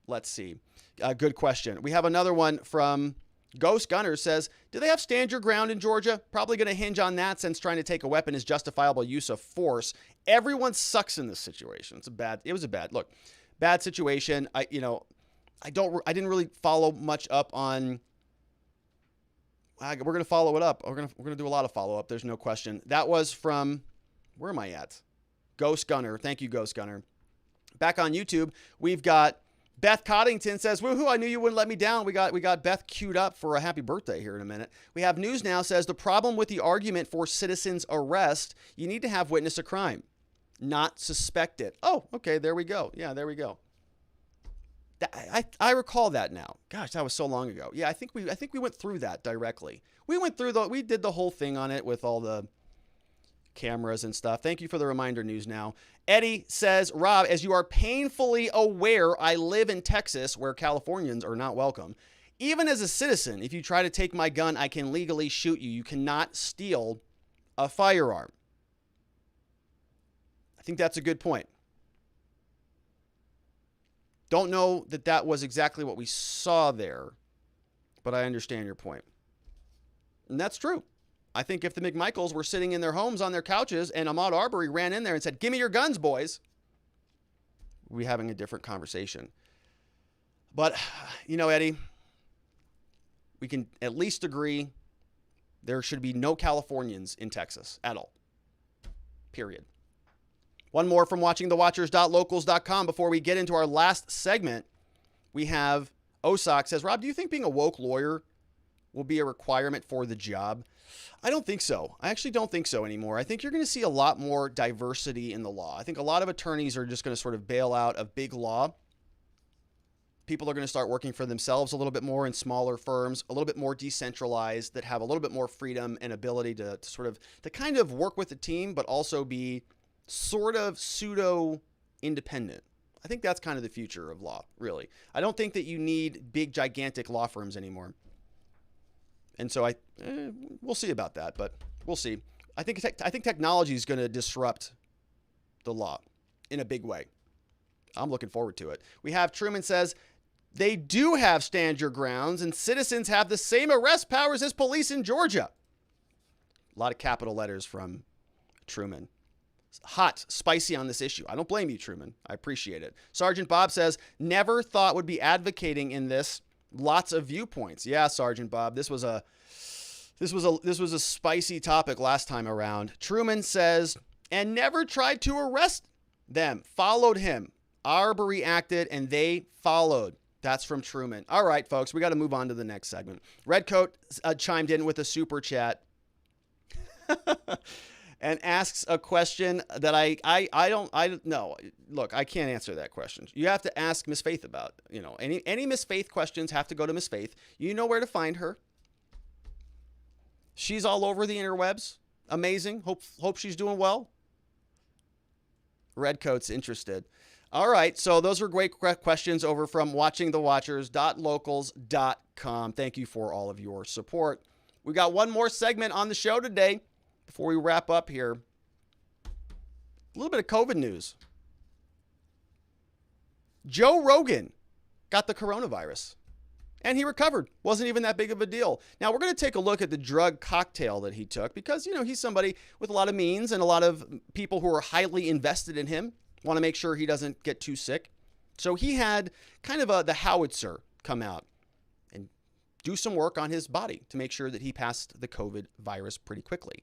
Let's see. Good question. We have another one from Ghost Gunner says, do they have stand your ground in Georgia? Probably going to hinge on that since trying to take a weapon is justifiable use of force. Everyone sucks in this situation. It was a bad situation. I didn't really follow much up on, we're going to follow it up. We're going to do a lot of follow up. There's no question. That was from, where am I at? Ghost Gunner. Thank you, Ghost Gunner. Back on YouTube, we've got Beth Coddington says, woohoo, I knew you wouldn't let me down. We got Beth queued up for a happy birthday here in a minute. We have News Now says, the problem with the argument for citizen's arrest, you need to have witnessed a crime, not suspect it. Oh, okay, there we go. Yeah, there we go. I recall that now. Gosh, that was so long ago. Yeah, I think we went through that directly. We did the whole thing on it with all the cameras and stuff. Thank you for the reminder, News Now. Eddie says, Rob, as you are painfully aware, I live in Texas where Californians are not welcome. Even as a citizen, if you try to take my gun, I can legally shoot you. You cannot steal a firearm. I think that's a good point. Don't know that that was exactly what we saw there, but I understand your point. And that's true. I think if the McMichaels were sitting in their homes on their couches and Ahmaud Arbery ran in there and said, give me your guns, boys, we'd be having a different conversation. But, Eddie, we can at least agree there should be no Californians in Texas at all. Period. One more from watchingthewatchers.locals.com before we get into our last segment. We have Osak says, Rob, do you think being a woke lawyer will be a requirement for the job? I don't think so. I actually don't think so anymore. I think you're going to see a lot more diversity in the law. I think a lot of attorneys are just going to sort of bail out of big law. People are going to start working for themselves a little bit more in smaller firms, a little bit more decentralized, that have a little bit more freedom and ability to kind of work with the team, but also be sort of pseudo independent. I think that's kind of the future of law, really. I don't think that you need big, gigantic law firms anymore. And so we'll see about that, but we'll see. I think technology is going to disrupt the law in a big way. I'm looking forward to it. We have Truman says, they do have stand your grounds and citizens have the same arrest powers as police in Georgia. A lot of capital letters from Truman. Hot, spicy on this issue. I don't blame you, Truman. I appreciate it. Sergeant Bob says, never thought would be advocating in this. Lots of viewpoints. Yeah, Sergeant Bob, this was a spicy topic last time around. Truman says, and never tried to arrest them. Followed him. Arbery acted and they followed. That's from Truman. All right, folks, we got to move on to the next segment. Redcoat chimed in with a super chat and asks a question that I don't know. Look, I can't answer that question. You have to ask Miss Faith about, any Miss Faith questions have to go to Miss Faith. You know where to find her. She's all over the interwebs. Amazing. Hope she's doing well. Redcoat's interested. All right. So those are great questions over from watchingthewatchers.locals.com. Thank you for all of your support. We got one more segment on the show today. Before we wrap up here, a little bit of COVID news. Joe Rogan got the coronavirus and he recovered. Wasn't even that big of a deal. Now we're going to take a look at the drug cocktail that he took because, he's somebody with a lot of means and a lot of people who are highly invested in him, want to make sure he doesn't get too sick. So he had kind of the howitzer come out and do some work on his body to make sure that he passed the COVID virus pretty quickly.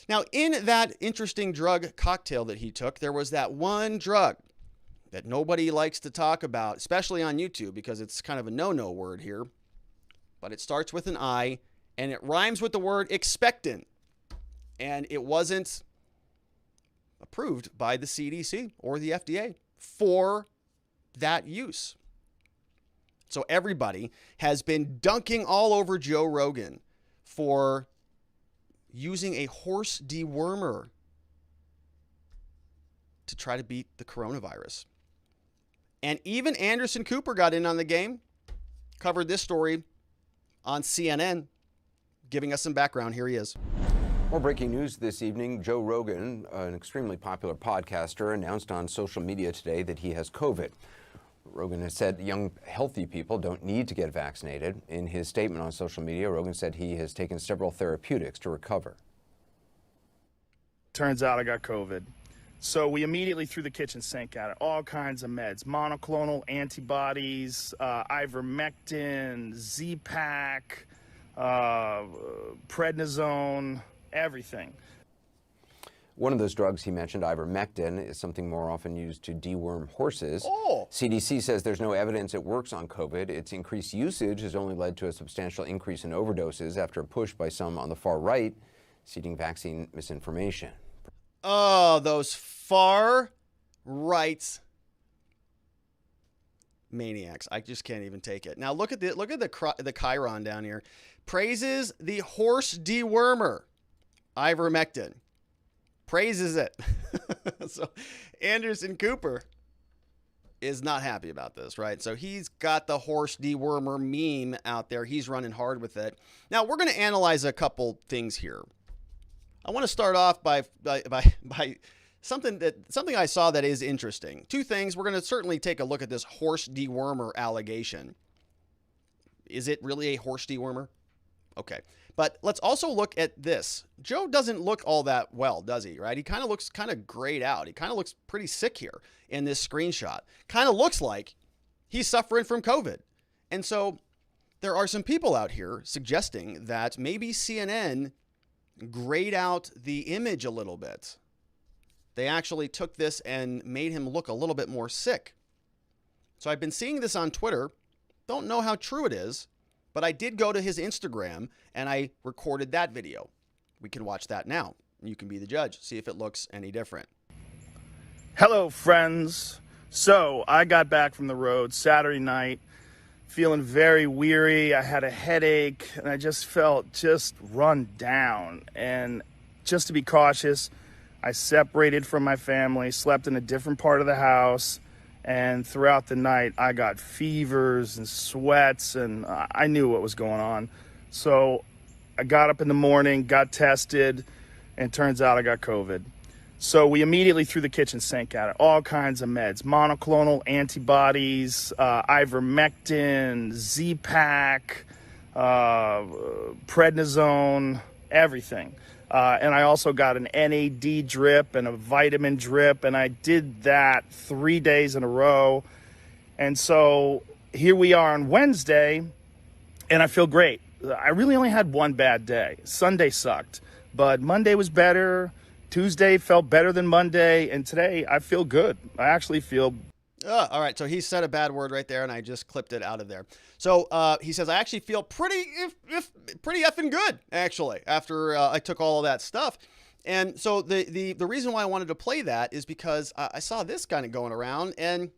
Now, in that interesting drug cocktail that he took, there was that one drug that nobody likes to talk about, especially on YouTube, because it's kind of a no-no word here. But it starts with an I, and it rhymes with the word expectant. And it wasn't approved by the CDC or the FDA for that use. So everybody has been dunking all over Joe Rogan for using a horse dewormer to try to beat the coronavirus. And even Anderson Cooper got in on the game, covered this story on CNN, giving us some background. Here he is. More breaking news this evening. Joe Rogan, an extremely popular podcaster, announced on social media today that he has COVID. Rogan has said young, healthy people don't need to get vaccinated. In his statement on social media, Rogan said he has taken several therapeutics to recover. Turns out I got COVID. So we immediately threw the kitchen sink at it. All kinds of meds, monoclonal antibodies, Ivermectin, Z-Pak, prednisone, everything. One of those drugs he mentioned, Ivermectin, is something more often used to deworm horses. Oh. CDC says there's no evidence it works on COVID. Its increased usage has only led to a substantial increase in overdoses after a push by some on the far right, citing vaccine misinformation. Oh, those far right maniacs. I just can't even take it. Now look at the chyron down here. Praises the horse dewormer, Ivermectin. Praises it. So Anderson Cooper is not happy about this, right? So he's got the horse dewormer meme out there. He's running hard with it. Now we're going to analyze a couple things here. I want to start off by something I saw that is interesting. Two things. We're going to certainly take a look at this horse dewormer allegation. Is it really a horse dewormer? Okay. But let's also look at this. Joe doesn't look all that well, does he? Right? He kind of looks kind of grayed out. He kind of looks pretty sick here in this screenshot. Kind of looks like he's suffering from COVID. And so there are some people out here suggesting that maybe CNN grayed out the image a little bit. They actually took this and made him look a little bit more sick. So I've been seeing this on Twitter. Don't know how true it is, but I did go to his Instagram and I recorded that video. We can watch that now. You can be the judge. See if it looks any different. Hello, friends. So I got back from the road Saturday night, feeling very weary. I had a headache and I just felt run down. And just to be cautious, I separated from my family, slept in a different part of the house. And throughout the night, I got fevers and sweats, and I knew what was going on. So I got up in the morning, got tested, and turns out I got COVID. So we immediately threw the kitchen sink at it. All kinds of meds, monoclonal antibodies, Ivermectin, Z-Pak, prednisone, everything. And I also got an NAD drip and a vitamin drip, and I did that 3 days in a row. And so here we are on Wednesday, and I feel great. I really only had one bad day. Sunday sucked, but Monday was better. Tuesday felt better than Monday, and today I feel good. I actually feel... All right, so he said a bad word right there, and I just clipped it out of there. So he says, I actually feel pretty effing good, actually, after I took all of that stuff. And so the reason why I wanted to play that is because I saw this kind of going around, and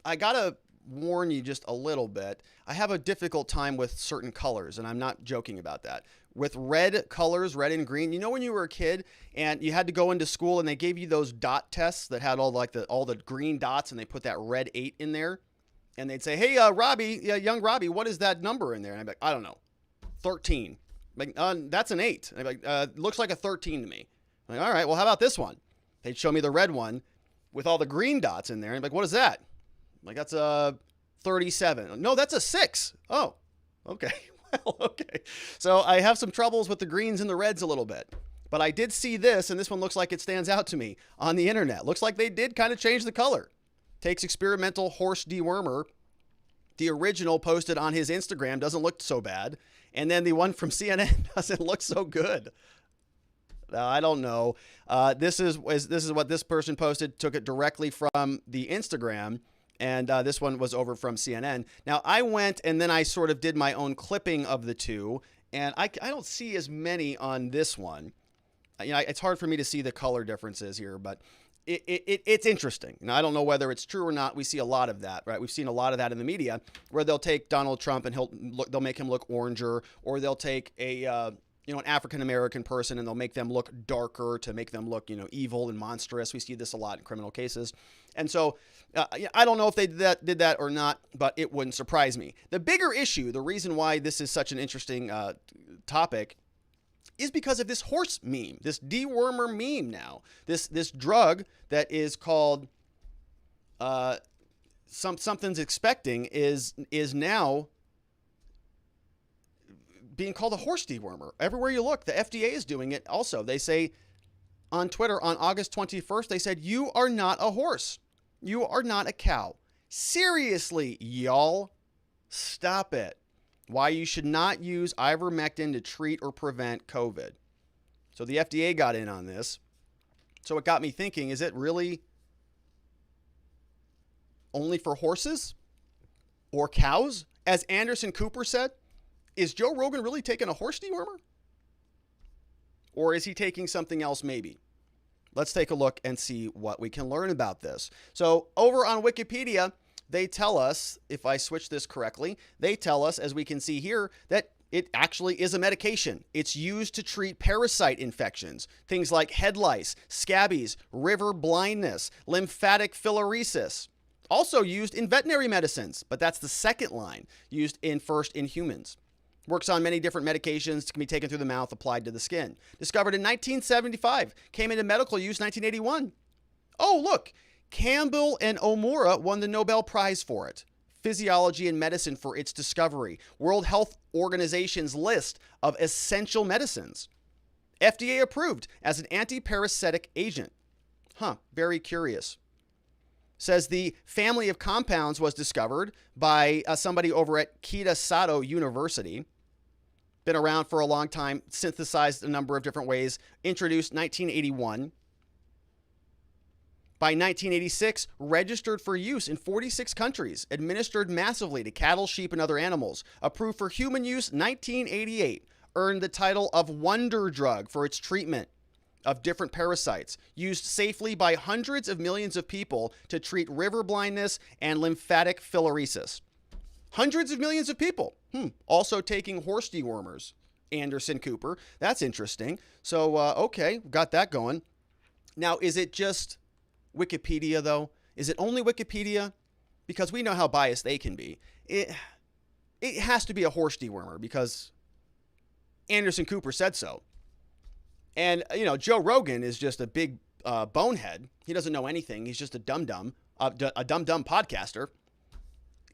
I got to warn you just a little bit. I have a difficult time with certain colors, and I'm not joking about that. With red colors, red and green, you know when you were a kid and you had to go into school and they gave you those dot tests that had all the green dots and they put that red 8 in there? And they'd say, hey, Robbie, young Robbie, what is that number in there? And I'd be like, I don't know, 13. Like, that's an 8. And I'd be like, looks like a 13 to me. I'm like, all right, well, how about this one? They'd show me the red one with all the green dots in there. And I'd be like, what is that? I'm like, that's a 37. No, that's a 6. Oh, okay. Well, okay. So I have some troubles with the greens and the reds a little bit. But I did see this, and this one looks like it stands out to me on the internet. Looks like they did kind of change the color. Takes experimental horse dewormer. The original posted on his Instagram doesn't look so bad. And then the one from CNN doesn't look so good. I don't know. This is what this person posted. Took it directly from the Instagram, and this one was over from CNN. Now I went and then I sort of did my own clipping of the two, and I don't see as many on this one. It's hard for me to see the color differences here, but it's interesting. I don't know whether it's true or not. We see a lot of that, right? We've seen a lot of that in the media where they'll take Donald Trump and they'll make him look oranger, or they'll take an African-American person and they'll make them look darker to make them look, evil and monstrous. We see this a lot in criminal cases. And so I don't know if they did that or not, but it wouldn't surprise me. The bigger issue, the reason why this is such an interesting topic, is because of this horse meme, this dewormer meme now. This drug that is called something's expecting is now being called a horse dewormer. Everywhere you look, the FDA is doing it also. They say on Twitter on August 21st, they said, "You are not a horse. You are not a cow." Seriously, y'all, stop it. Why you should not use Ivermectin to treat or prevent COVID. So the FDA got in on this. So it got me thinking, is it really only for horses or cows? As Anderson Cooper said, is Joe Rogan really taking a horse dewormer? Or is he taking something else maybe? Let's take a look and see what we can learn about this. So over on Wikipedia, they tell us, if I switch this correctly, they tell us, as we can see here, that it actually is a medication. It's used to treat parasite infections, things like head lice, scabies, river blindness, lymphatic filariasis. Also used in veterinary medicines, but that's the second line, used first in humans. Works on many different medications, can be taken through the mouth, applied to the skin. Discovered in 1975, came into medical use 1981. Oh, look. Campbell and Omura won the Nobel Prize for it. Physiology and medicine for its discovery. World Health Organization's list of essential medicines. FDA approved as an anti-parasitic agent. Very curious. Says the family of compounds was discovered by somebody over at Kitasato University. Been around for a long time, synthesized a number of different ways. Introduced 1981. By 1986, registered for use in 46 countries, administered massively to cattle, sheep, and other animals. Approved for human use 1988. Earned the title of Wonder Drug for its treatment of different parasites. Used safely by hundreds of millions of people to treat river blindness and lymphatic filariasis. Hundreds of millions of people. Also taking horse dewormers. Anderson Cooper. That's interesting. So, okay, got that going. Now, is it just Wikipedia, though? Is it only Wikipedia? Because we know how biased they can be. It has to be a horse dewormer because Anderson Cooper said so. And, Joe Rogan is just a big bonehead. He doesn't know anything. He's just a dumb podcaster.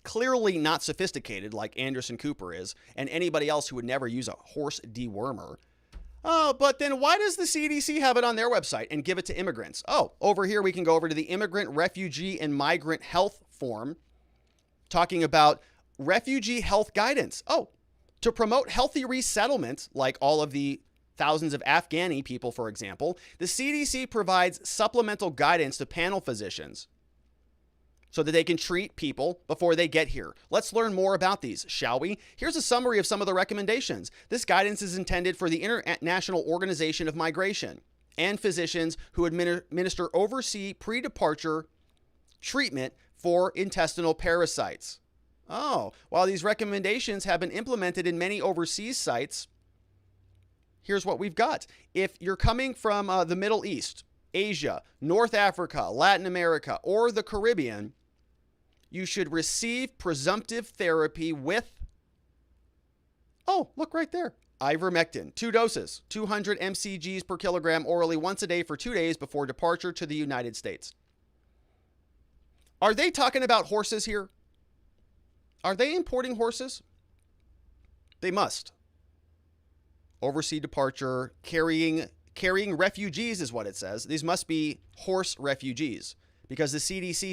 Clearly not sophisticated like Anderson Cooper is, and anybody else who would never use a horse dewormer. Oh, but then why does the CDC have it on their website and give it to immigrants? Oh, over here we can go over to the Immigrant, Refugee, and Migrant Health Form, talking about refugee health guidance. Oh, to promote healthy resettlement, like all of the thousands of Afghani people, for example, the CDC provides supplemental guidance to panel physicians so that they can treat people before they get here. Let's learn more about these, shall we? Here's a summary of some of the recommendations. This guidance is intended for the International Organization of Migration and physicians who administer overseas pre-departure treatment for intestinal parasites. Oh, while these recommendations have been implemented in many overseas sites, here's what we've got. If you're coming from the Middle East, Asia, North Africa, Latin America, or the Caribbean, you should receive presumptive therapy with, oh, look right there, Ivermectin, 2 doses, 200 mcgs per kilogram orally once a day for 2 days before departure to the United States. Are they talking about horses here? Are they importing horses? They must. Overseas departure, carrying refugees is what it says. These must be horse refugees because the CDC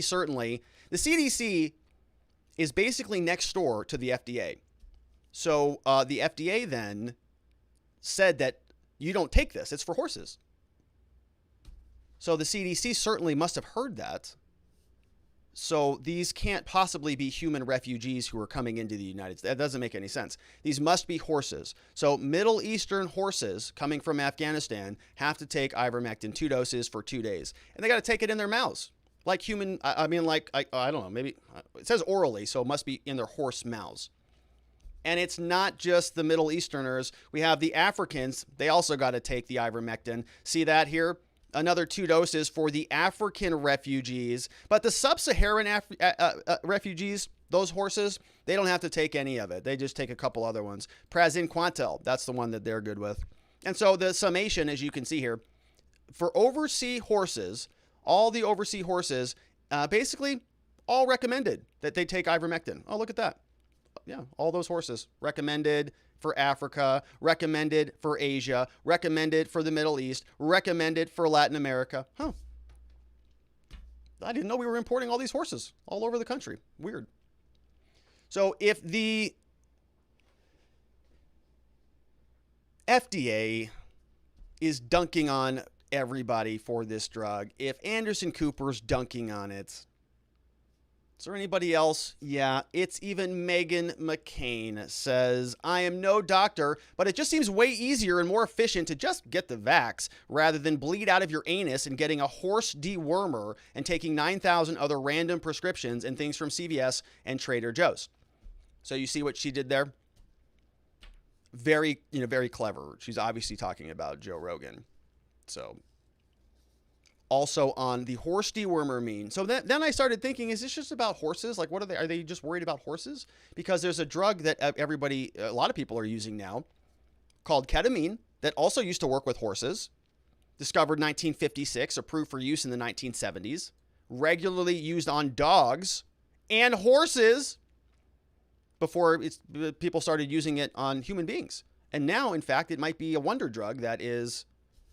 is basically next door to the FDA. So the FDA then said that You don't take this. It's for horses. So the CDC certainly must have heard that. So these can't possibly be human refugees who are coming into the United States. That doesn't make any sense. These must be horses. So Middle Eastern horses coming from Afghanistan have to take ivermectin 2 doses for 2 days. And they got to take it in their mouths. Like human, I don't know, maybe it says orally, so it must be in their horse mouths. And it's not just the Middle Easterners. We have the Africans. They also got to take the ivermectin. See that here? Another 2 doses for the African refugees. But the sub-Saharan refugees, those horses, they don't have to take any of it. They just take a couple other ones. Praziquantel, that's the one that they're good with. And so the summation, as you can see here, for overseas horses, all the overseas horses, basically all recommended that they take ivermectin. Oh, look at that. Yeah, all those horses recommended for Africa, recommended for Asia, recommended for the Middle East, recommended for Latin America. Huh. I didn't know we were importing all these horses all over the country. Weird. So if the FDA is dunking on everybody for this drug, if Anderson Cooper's dunking on it, is there anybody else? Yeah, it's even Meghan McCain says, I am no doctor, but it just seems way easier and more efficient to just get the vax rather than bleed out of your anus and getting a horse dewormer and taking 9,000 other random prescriptions and things from CVS and Trader Joe's. So you see what she did there? Very clever. She's obviously talking about Joe Rogan. So also on the horse dewormer mean. So then I started thinking, is this just about horses? Like, what are they just worried about horses? Because there's a drug that a lot of people are using now called ketamine that also used to work with horses. Discovered 1956, approved for use in the 1970s, regularly used on dogs and horses before people started using it on human beings. And now, in fact, it might be a wonder drug that is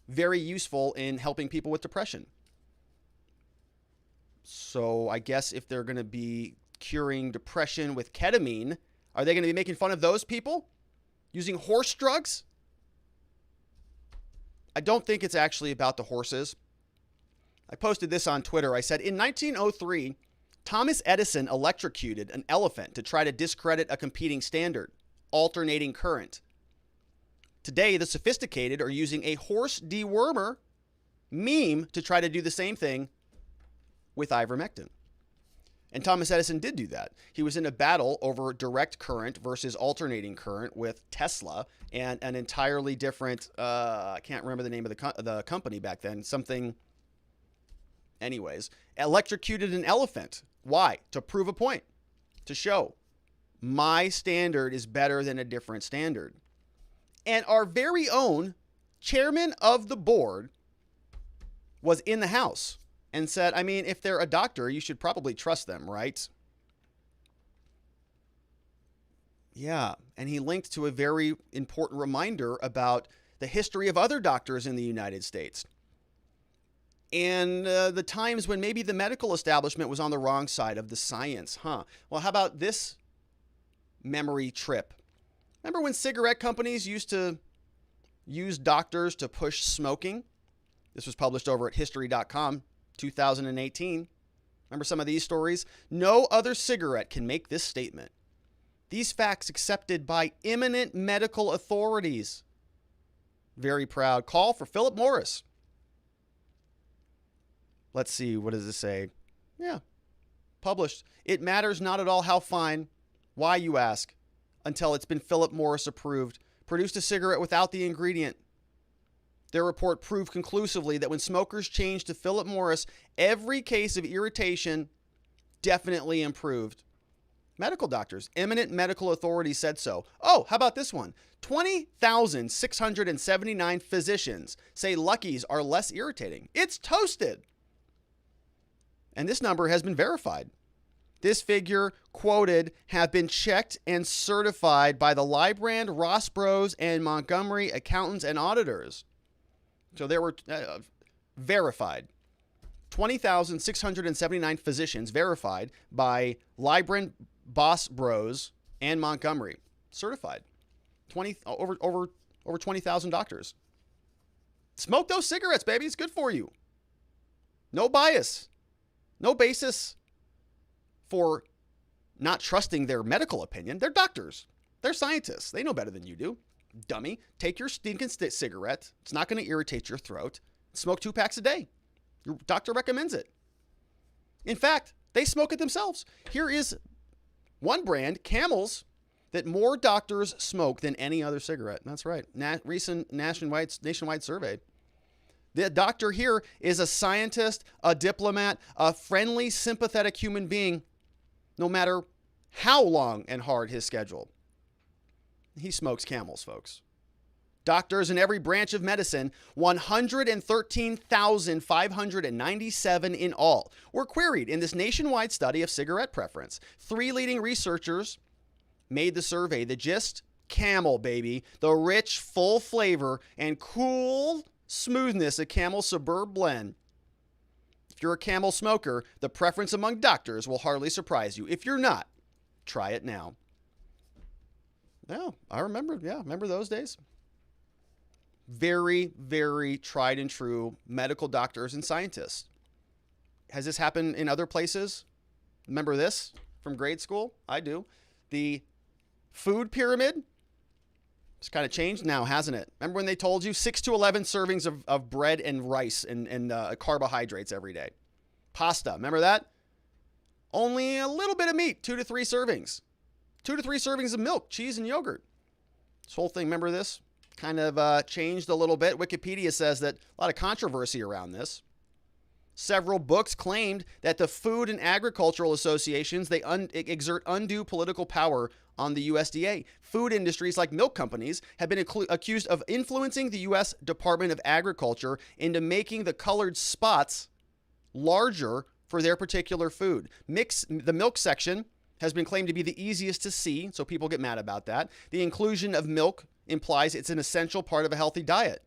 very useful in helping people with depression. So I guess if they're going to be curing depression with ketamine, are they going to be making fun of those people using horse drugs? I don't think it's actually about the horses. I posted this on Twitter. I said, in 1903, Thomas Edison electrocuted an elephant to try to discredit a competing standard, alternating current. Today, the sophisticated are using a horse dewormer meme to try to do the same thing with ivermectin. And Thomas Edison did do that. He was in a battle over direct current versus alternating current with Tesla and an entirely different, I can't remember the name of the company back then, anyways, electrocuted an elephant. Why? To prove a point, to show my standard is better than a different standard. And our very own chairman of the board was in the house and said, I mean, if they're a doctor, you should probably trust them, right? Yeah. And he linked to a very important reminder about the history of other doctors in the United States. And the times when maybe the medical establishment was on the wrong side of the science, huh? Well, how about this memory trip? Remember when cigarette companies used to use doctors to push smoking? This was published over at history.com, 2018. Remember some of these stories? No other cigarette can make this statement. These facts accepted by eminent medical authorities. Very proud. Call for Philip Morris. Let's see, what does this say? Yeah, published. It matters not at all how fine. Why, you ask? Until it's been Philip Morris approved. Produced a cigarette without the ingredient. Their report proved conclusively that when smokers changed to Philip Morris, every case of irritation definitely improved. Medical doctors, eminent medical authorities said so. Oh, how about this one? 20,679 physicians say Luckies are less irritating. It's toasted. And this number has been verified. This figure, quoted, have been checked and certified by the Librand, Ross Bros, and Montgomery accountants and auditors. So they were verified. 20,679 physicians verified by Librand, Boss Bros, and Montgomery. Certified. Over 20,000 doctors. Smoke those cigarettes, baby. It's good for you. No bias. No basis for not trusting their medical opinion. They're doctors. They're scientists. They know better than you do. Dummy. Take your stinking cigarette. It's not going to irritate your throat. Smoke 2 packs a day. Your doctor recommends it. In fact, they smoke it themselves. Here is one brand, Camels, that more doctors smoke than any other cigarette. That's right. Recent nationwide survey. The doctor here is a scientist, a diplomat, a friendly, sympathetic human being, no matter how long and hard his schedule. He smokes Camels, folks. Doctors in every branch of medicine, 113,597 in all, were queried in this nationwide study of cigarette preference. 3 leading researchers made the survey. The gist, Camel, baby. The rich, full flavor and cool smoothness of Camel Suburb Blend. If you're a Camel smoker, the preference among doctors will hardly surprise you. If you're not, try it now. No, I remember. Yeah, remember those days? Very, very tried and true medical doctors and scientists. Has this happened in other places? Remember this from grade school? I do. The food pyramid. It's kind of changed now, hasn't it? Remember when they told you 6 to 11 servings of bread and rice and carbohydrates every day? Pasta, remember that? Only a little bit of meat, 2 to 3 servings. 2 to 3 servings of milk, cheese, and yogurt. This whole thing, remember this? Kind of changed a little bit. Wikipedia says that a lot of controversy around this. Several books claimed that the food and agricultural associations, they exert undue political power on the USDA. Food industries like milk companies have been accused of influencing the U.S. Department of Agriculture into making the colored spots larger for their particular food. The milk section has been claimed to be the easiest to see, so people get mad about that. The inclusion of milk implies it's an essential part of a healthy diet,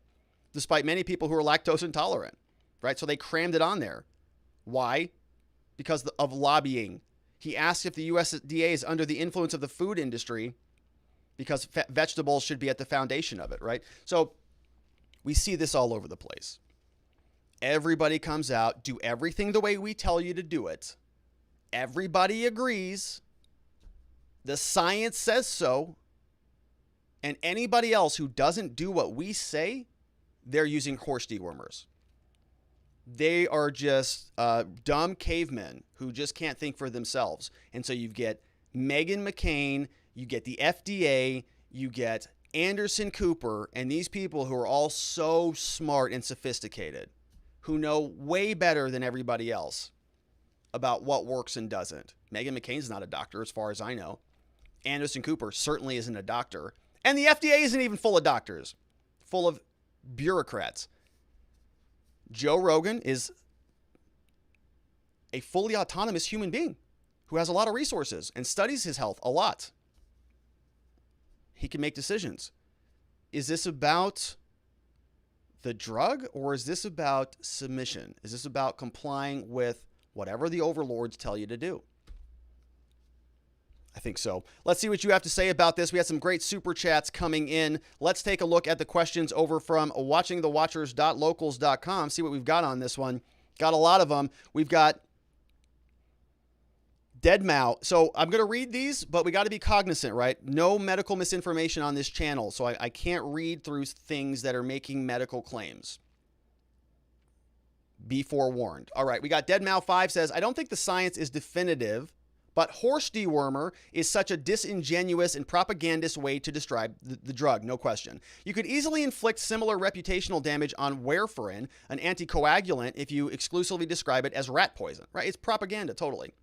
despite many people who are lactose intolerant, right? So they crammed it on there. Why? Because of lobbying. He asked if the USDA is under the influence of the food industry because vegetables should be at the foundation of it, right? So we see this all over the place. Everybody comes out, do everything the way we tell you to do it. Everybody agrees. The science says so. And anybody else who doesn't do what we say, they're using horse dewormers. They are just dumb cavemen who just can't think for themselves. And so you get Meghan McCain, you get the FDA, you get Anderson Cooper, and these people who are all so smart and sophisticated, who know way better than everybody else about what works and doesn't. Meghan McCain's not a doctor as far as I know. Anderson Cooper certainly isn't a doctor. And the FDA isn't even full of doctors, full of bureaucrats. Joe Rogan is a fully autonomous human being who has a lot of resources and studies his health a lot. He can make decisions. Is this about the drug or is this about submission? Is this about complying with whatever the overlords tell you to do? I think so. Let's see what you have to say about this. We had some great super chats coming in. Let's take a look at the questions over from watchingthewatchers.locals.com. See what we've got on this one. Got a lot of them. We've got Deadmau. So I'm going to read these, but we got to be cognizant, right? No medical misinformation on this channel. So I can't read through things that are making medical claims. Be forewarned. All right. We got Deadmau5 says, I don't think the science is definitive, but horse dewormer is such a disingenuous and propagandist way to describe the drug, no question. You could easily inflict similar reputational damage on warfarin, an anticoagulant, if you exclusively describe it as rat poison, right? It's propaganda, totally.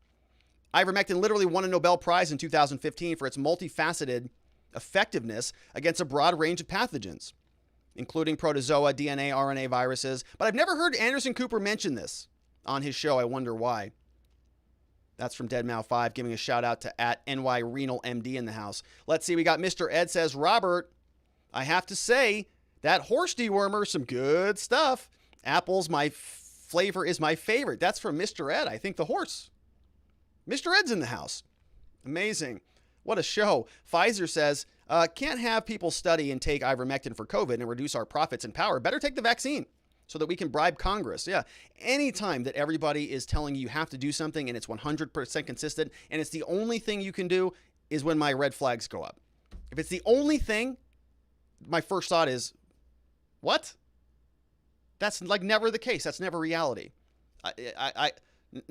Ivermectin literally won a Nobel Prize in 2015 for its multifaceted effectiveness against a broad range of pathogens, including protozoa, DNA, RNA viruses. But I've never heard Anderson Cooper mention this on his show. I wonder why. That's from Deadmau5, giving a shout out to @NYRenalMD in the house. Let's see. We got Mr. Ed says, Robert, I have to say that horse dewormer, some good stuff. Apple's my flavor is my favorite. That's from Mr. Ed. I think the horse. Mr. Ed's in the house. Amazing. What a show. Pfizer says, Can't have people study and take ivermectin for COVID and reduce our profits and power. Better take the vaccine so that we can bribe Congress. Yeah. Anytime that everybody is telling you have to do something and it's 100% consistent and it's the only thing you can do is when my red flags go up. If it's the only thing, my first thought is, what? That's like never the case. That's never reality.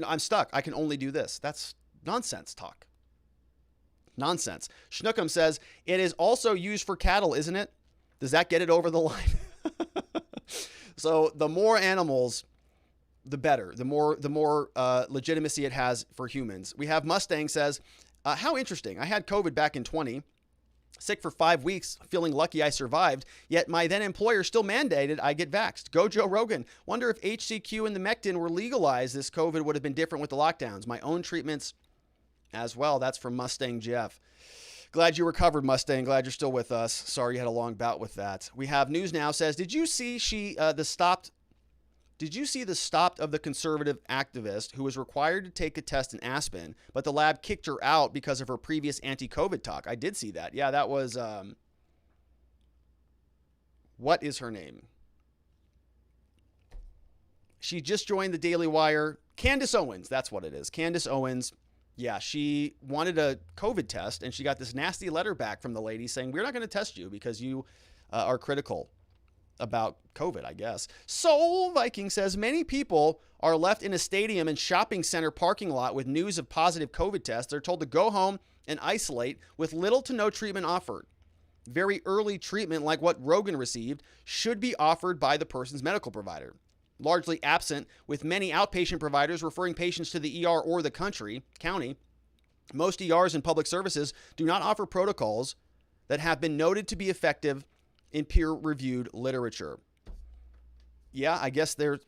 I'm stuck. I can only do this. That's nonsense talk. Nonsense. Schnookum says, it is also used for cattle, isn't it? Does that get it over the line? So the more animals, the better. The more legitimacy it has for humans. We have Mustang says, how interesting. I had COVID back in 20. Sick for 5 weeks, feeling lucky I survived, yet my then employer still mandated I get vaxxed. Go Joe Rogan. Wonder if HCQ and the Mectin were legalized, this COVID would have been different with the lockdowns. My own treatments as well. That's from Mustang Jeff. Glad you recovered, Mustang. Glad you're still with us. Sorry you had a long bout with that. We have News Now says, did you see the stopped of the conservative activist who was required to take a test in Aspen, but the lab kicked her out because of her previous anti-COVID talk? I did see that. Yeah, that was, what is her name? She just joined the Daily Wire. Candace Owens, that's what it is. Candace Owens. Yeah, she wanted a COVID test, and she got this nasty letter back from the lady saying, we're not going to test you because you are critical about COVID, I guess. Soul Viking says, many people are left in a stadium and shopping center parking lot with news of positive COVID tests. They're told to go home and isolate with little to no treatment offered. Very early treatment, like what Rogan received, should be offered by the person's medical provider. Largely absent, with many outpatient providers referring patients to the ER or the county. Most ERs and public services do not offer protocols that have been noted to be effective in peer-reviewed literature. Yeah, I guess there's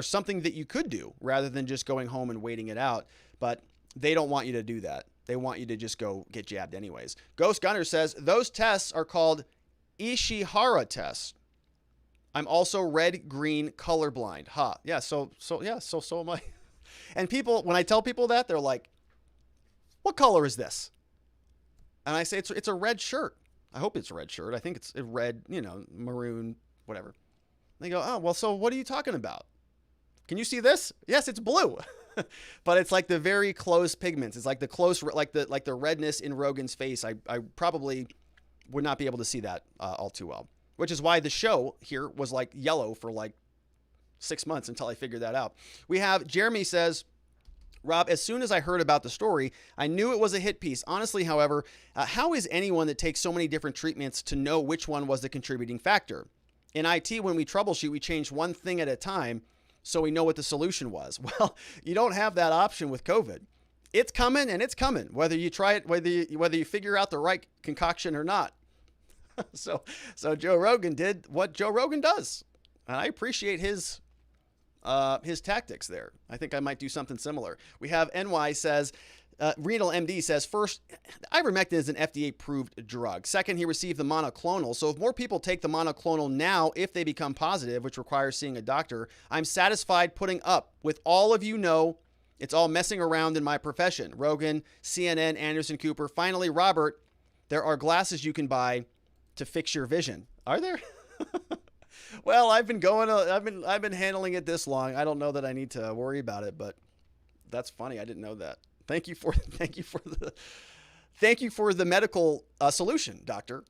something that you could do rather than just going home and waiting it out, but they don't want you to do that. They want you to just go get jabbed anyways. Ghost Gunner says, those tests are called Ishihara tests. I'm also red-green colorblind. Yeah, so am I. And people, when I tell people that, they're like, what color is this? And I say, it's a red shirt. I hope it's a red shirt. I think it's a red, maroon, whatever. They go, oh, well, so what are you talking about? Can you see this? Yes, it's blue. But it's like the very close pigments. It's like the close, like the redness in Rogan's face. I probably would not be able to see that all too well, which is why the show here was like yellow for like 6 months until I figured that out. We have Jeremy says, Rob, as soon as I heard about the story, I knew it was a hit piece. Honestly, however, how is anyone that takes so many different treatments to know which one was the contributing factor? In IT, when we troubleshoot, we change one thing at a time so we know what the solution was. Well, you don't have that option with COVID. It's coming and it's coming, whether you try it, whether you figure out the right concoction or not. So Joe Rogan did what Joe Rogan does, and I appreciate his tactics there. I think I might do something similar. We have NY says, Renal MD says, first, Ivermectin is an FDA-approved drug. Second, he received the monoclonal. So if more people take the monoclonal now, if they become positive, which requires seeing a doctor, I'm satisfied putting up with all of you know it's all messing around in my profession. Rogan, CNN, Anderson Cooper. Finally, Robert, there are glasses you can buy to fix your vision. Are there? Well, I've been handling it this long. I don't know that I need to worry about it, but that's funny. I didn't know that. Thank you for the medical solution, doctor.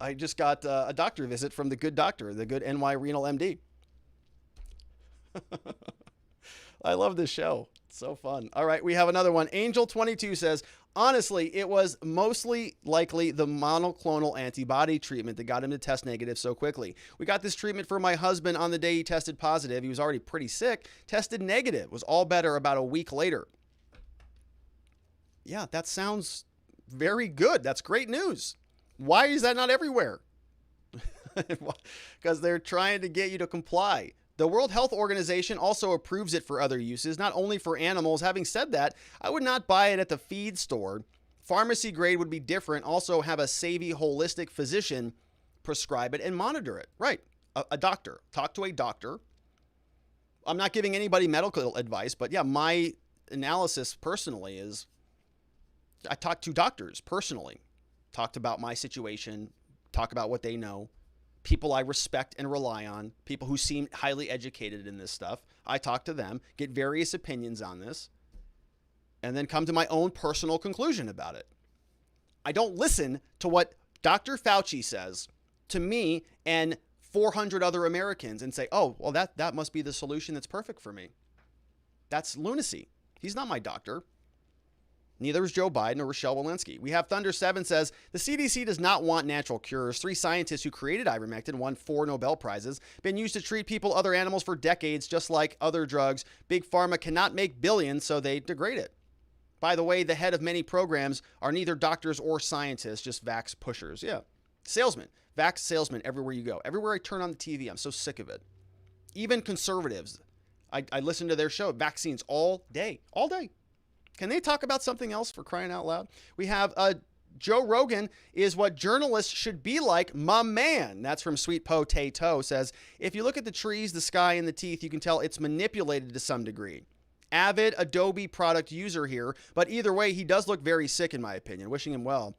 I just got a doctor visit from the good doctor, the good NY Renal MD. I love this show. It's so fun. All right, we have another one. Angel22 says, honestly, it was mostly likely the monoclonal antibody treatment that got him to test negative so quickly. We got this treatment for my husband on the day he tested positive. He was already pretty sick, tested negative, was all better about a week later. Yeah, that sounds very good. That's great news. Why is that not everywhere? Because they're trying to get you to comply. The World Health Organization also approves it for other uses, not only for animals. Having said that, I would not buy it at the feed store. Pharmacy grade would be different. Also have a savvy, holistic physician prescribe it and monitor it. Right. A doctor. Talk to a doctor. I'm not giving anybody medical advice, but yeah, my analysis personally is I talk to doctors personally. talked about my situation, talk about what they know. People I respect and rely on, people who seem highly educated in this stuff. I talk to them, get various opinions on this, and then come to my own personal conclusion about it. I don't listen to what Dr. Fauci says to me and 400 other Americans and say, oh, well, that must be the solution that's perfect for me. That's lunacy. He's not my doctor. Neither is Joe Biden or Rochelle Walensky. We have Thunder7 says, the CDC does not want natural cures. 3 scientists who created Ivermectin won 4 Nobel Prizes. Been used to treat people, other animals for decades, just like other drugs. Big Pharma cannot make billions, so they degrade it. By the way, the head of many programs are neither doctors or scientists, just vax pushers. Yeah. Salesmen. Vax salesmen everywhere you go. Everywhere I turn on the TV, I'm so sick of it. Even conservatives. I listen to their show, vaccines, all day. All day. Can they talk about something else, for crying out loud? We have Joe Rogan is what journalists should be like, my man. That's from Sweet Potato. Says, if you look at the trees, the sky, and the teeth, you can tell it's manipulated to some degree. Avid Adobe product user here, but either way, he does look very sick in my opinion. Wishing him well.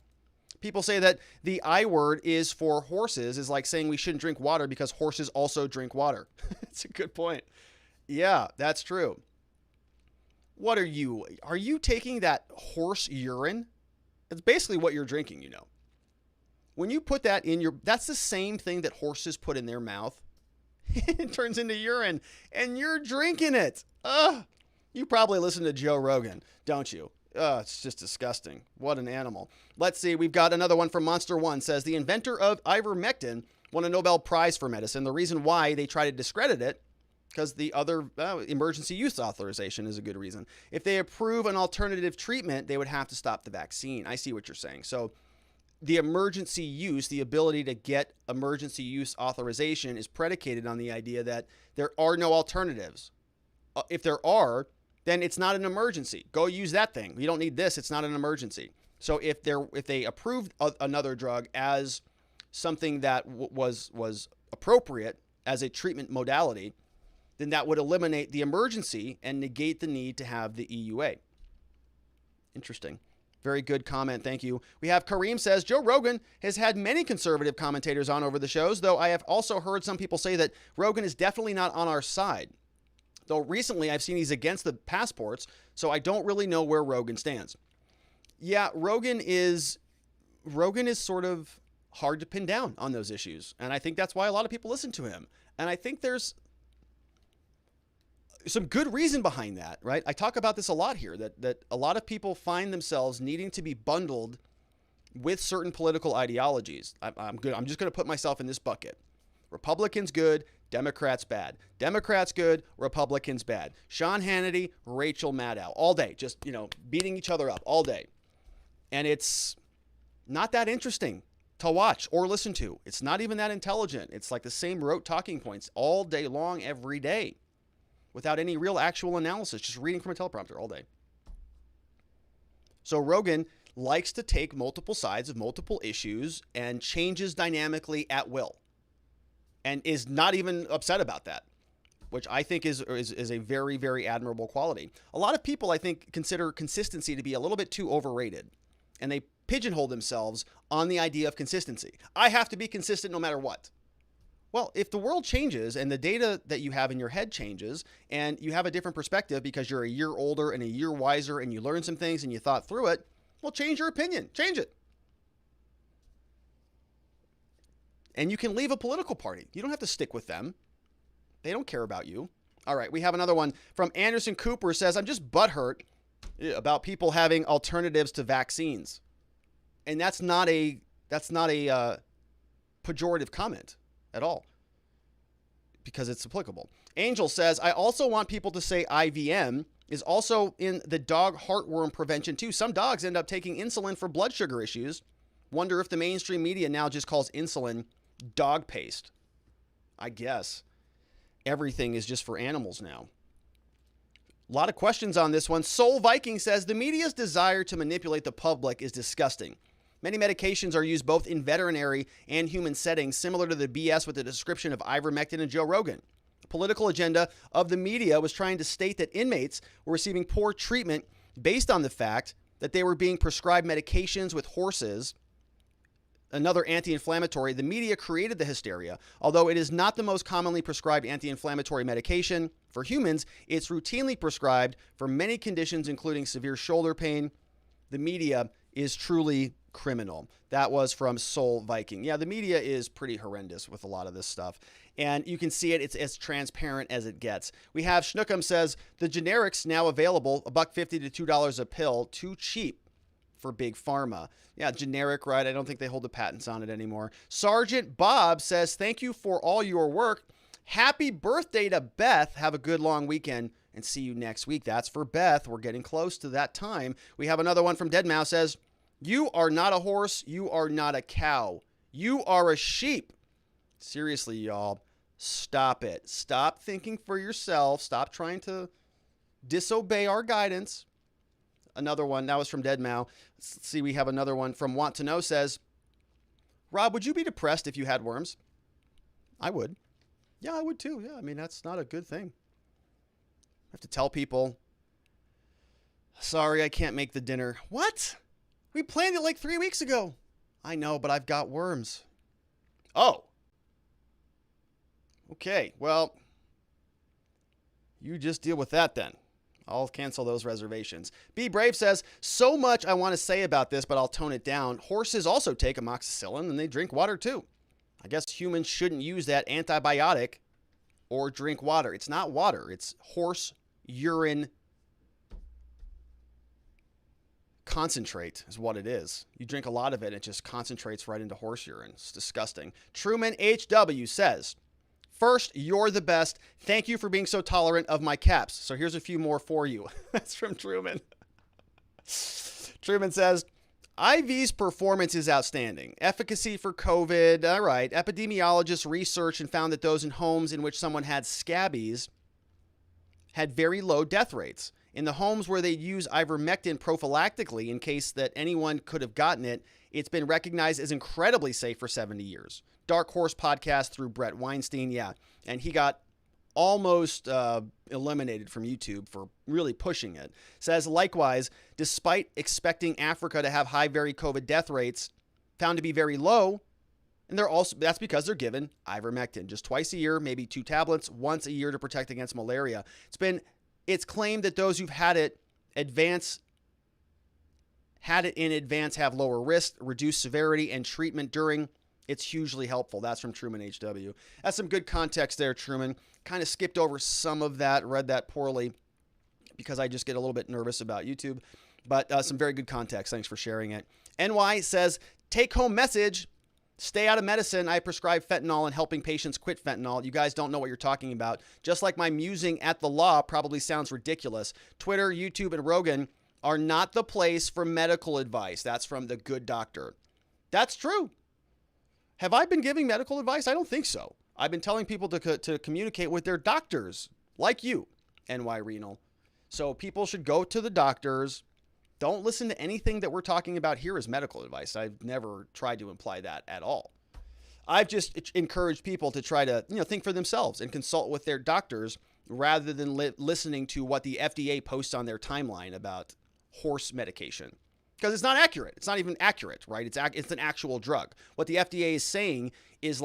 People say that the I word is for horses is like saying we shouldn't drink water because horses also drink water. That's a good point. Yeah, that's true. What are you? Are you taking that horse urine? It's basically what you're drinking, you know. When you put that in your, that's the same thing that horses put in their mouth. It turns into urine and you're drinking it. Ugh. You probably listen to Joe Rogan, don't you? It's just disgusting. What an animal. Let's see. We've got another one from Monster One. Says the inventor of Ivermectin won a Nobel Prize for medicine. The reason why they try to discredit it, because the other emergency use authorization is a good reason. If they approve an alternative treatment, they would have to stop the vaccine. I see what you're saying. So the emergency use, the ability to get emergency use authorization is predicated on the idea that there are no alternatives. If there are, then it's not an emergency. Go use that thing. You don't need this. It's not an emergency. So if they approved another drug as something that was appropriate as a treatment modality, then that would eliminate the emergency and negate the need to have the EUA. Interesting. Very good comment. Thank you. We have Kareem says, Joe Rogan has had many conservative commentators on over the shows, though I have also heard some people say that Rogan is definitely not on our side. Though recently I've seen he's against the passports, so I don't really know where Rogan stands. Yeah, Rogan is sort of hard to pin down on those issues, and I think that's why a lot of people listen to him. And I think there's some good reason behind that, right? I talk about this a lot here, that a lot of people find themselves needing to be bundled with certain political ideologies. I'm good. I'm just going to put myself in this bucket. Republicans good, Democrats bad. Democrats good, Republicans bad. Sean Hannity, Rachel Maddow, all day, just, beating each other up all day. And it's not that interesting to watch or listen to. It's not even that intelligent. It's like the same rote talking points all day long, every day, without any real actual analysis, just reading from a teleprompter all day. So Rogan likes to take multiple sides of multiple issues and changes dynamically at will, and is not even upset about that, which I think is a very, very admirable quality. A lot of people, I think, consider consistency to be a little bit too overrated, and they pigeonhole themselves on the idea of consistency. I have to be consistent no matter what. Well, if the world changes and the data that you have in your head changes and you have a different perspective because you're a year older and a year wiser and you learned some things and you thought through it, well, change your opinion. Change it. And you can leave a political party. You don't have to stick with them. They don't care about you. All right, we have another one from Anderson Cooper. Says, I'm just butthurt about people having alternatives to vaccines. And that's not a pejorative comment at all, because it's applicable. Angel says, I also want people to say IVM is also in the dog heartworm prevention too. Some dogs end up taking insulin for blood sugar issues. Wonder if the mainstream media now just calls insulin dog paste. I guess everything is just for animals now. A lot of questions on this one. Soul Viking says, the media's desire to manipulate the public is disgusting. Many medications are used both in veterinary and human settings, similar to the BS with the description of Ivermectin and Joe Rogan. The political agenda of the media was trying to state that inmates were receiving poor treatment based on the fact that they were being prescribed medications with horses Another anti-inflammatory, the media created the hysteria. Although it is not the most commonly prescribed anti-inflammatory medication for humans, it's routinely prescribed for many conditions, including severe shoulder pain. The media is truly criminal. That was from Soul Viking. Yeah, the media is pretty horrendous with a lot of this stuff. And you can see it. It's as transparent as it gets. We have Schnookum says, the generics now available, $1.50 to $2 a pill, too cheap for big pharma. Yeah, generic, right? I don't think they hold the patents on it anymore. Sergeant Bob says, thank you for all your work. Happy birthday to Beth. Have a good long weekend and see you next week. That's for Beth. We're getting close to that time. We have another one from Dead Mouse says, you are not a horse. You are not a cow. You are a sheep. Seriously, y'all, stop it. Stop thinking for yourself. Stop trying to disobey our guidance. Another one, that was from Dead Mouse. Let's see, we have another one from Want to Know says, Rob, would you be depressed if you had worms? I would. Yeah, I would too. Yeah, I mean, that's not a good thing. I have to tell people, sorry, I can't make the dinner. What? We planned it like 3 weeks ago. I know, but I've got worms. Oh. Okay, well, you just deal with that then. I'll cancel those reservations. Be Brave says, so much I want to say about this, but I'll tone it down. Horses also take amoxicillin and they drink water too. I guess humans shouldn't use that antibiotic or drink water. It's not water. It's horse urine concentrate is what it is. You drink a lot of it, it just concentrates right into horse urine. It's disgusting. Truman HW says, first, you're the best. Thank you for being so tolerant of my caps. So here's a few more for you. That's from Truman. Truman says, IV's performance is outstanding. Efficacy for COVID. All right. Epidemiologists researched and found that those in homes in which someone had scabies had very low death rates. In the homes where they use Ivermectin prophylactically in case that anyone could have gotten it, it's been recognized as incredibly safe for 70 years. Dark Horse podcast through Brett Weinstein. Yeah. And he got almost eliminated from YouTube for really pushing it. Says, likewise, despite expecting Africa to have high very COVID death rates, found to be very low. And that's because they're given Ivermectin just twice a year, maybe 2 tablets once a year to protect against malaria. It's claimed that those who've had it in advance have lower risk, reduced severity, and treatment during. It's hugely helpful. That's from Truman HW. That's some good context there, Truman. Kind of skipped over some of that, read that poorly because I just get a little bit nervous about YouTube. But some very good context. Thanks for sharing it. NY says, take home message. Stay out of medicine. I prescribe fentanyl and helping patients quit fentanyl. You guys don't know what you're talking about. Just like my musing at the law probably sounds ridiculous. Twitter, YouTube, and Rogan are not the place for medical advice. That's from The Good Doctor. That's true. Have I been giving medical advice? I don't think so. I've been telling people to communicate with their doctors, like you, NY Renal. So people should go to the doctors. Don't listen to anything that we're talking about here as medical advice. I've never tried to imply that at all. I've just encouraged people to try to think for themselves and consult with their doctors rather than listening to what the FDA posts on their timeline about horse medication. Because it's not accurate. It's not even accurate, right? It's an actual drug. What the FDA is saying is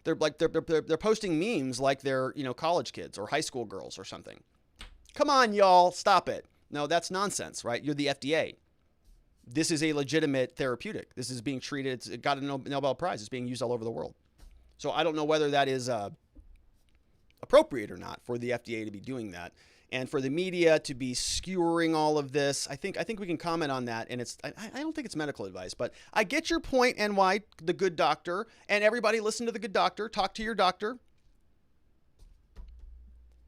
they're posting memes like they're college kids or high school girls or something. Come on, y'all, stop it. No, that's nonsense, right? You're the FDA. This is a legitimate therapeutic. This is being treated. It got a Nobel Prize. It's being used all over the world. So I don't know whether that is appropriate or not for the FDA to be doing that. And for the media to be skewering all of this, I think we can comment on that. And I don't think it's medical advice, but I get your point, NY, The Good Doctor, and everybody listen to The Good Doctor. Talk to your doctor,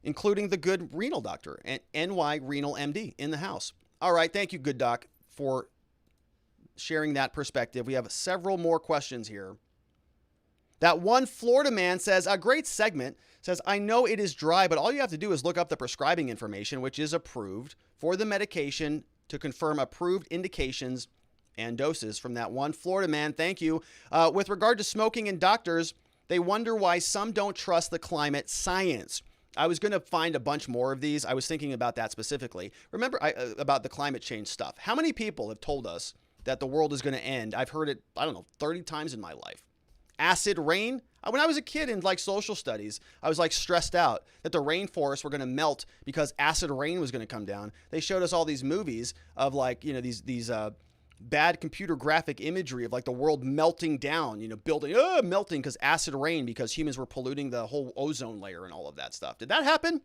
including the Good Renal Doctor and NY Renal MD in the house. All right, thank you, Good Doc, for sharing that perspective. We have several more questions here. That one Florida man says, a great segment, says, I know it is dry, but all you have to do is look up the prescribing information, which is approved for the medication to confirm approved indications and doses from that one Florida man. Thank you. With regard to smoking and doctors, they wonder why some don't trust the climate science. I was going to find a bunch more of these. I was thinking about that specifically. Remember about the climate change stuff. How many people have told us that the world is going to end. I've heard it, 30 times in my life. Acid rain. When I was a kid in like social studies, I was like stressed out that the rainforests were going to melt because acid rain was going to come down. They showed us all these movies of like, these bad computer graphic imagery of like the world melting down, building, melting because acid rain, because humans were polluting the whole ozone layer and all of that stuff. Did that happen?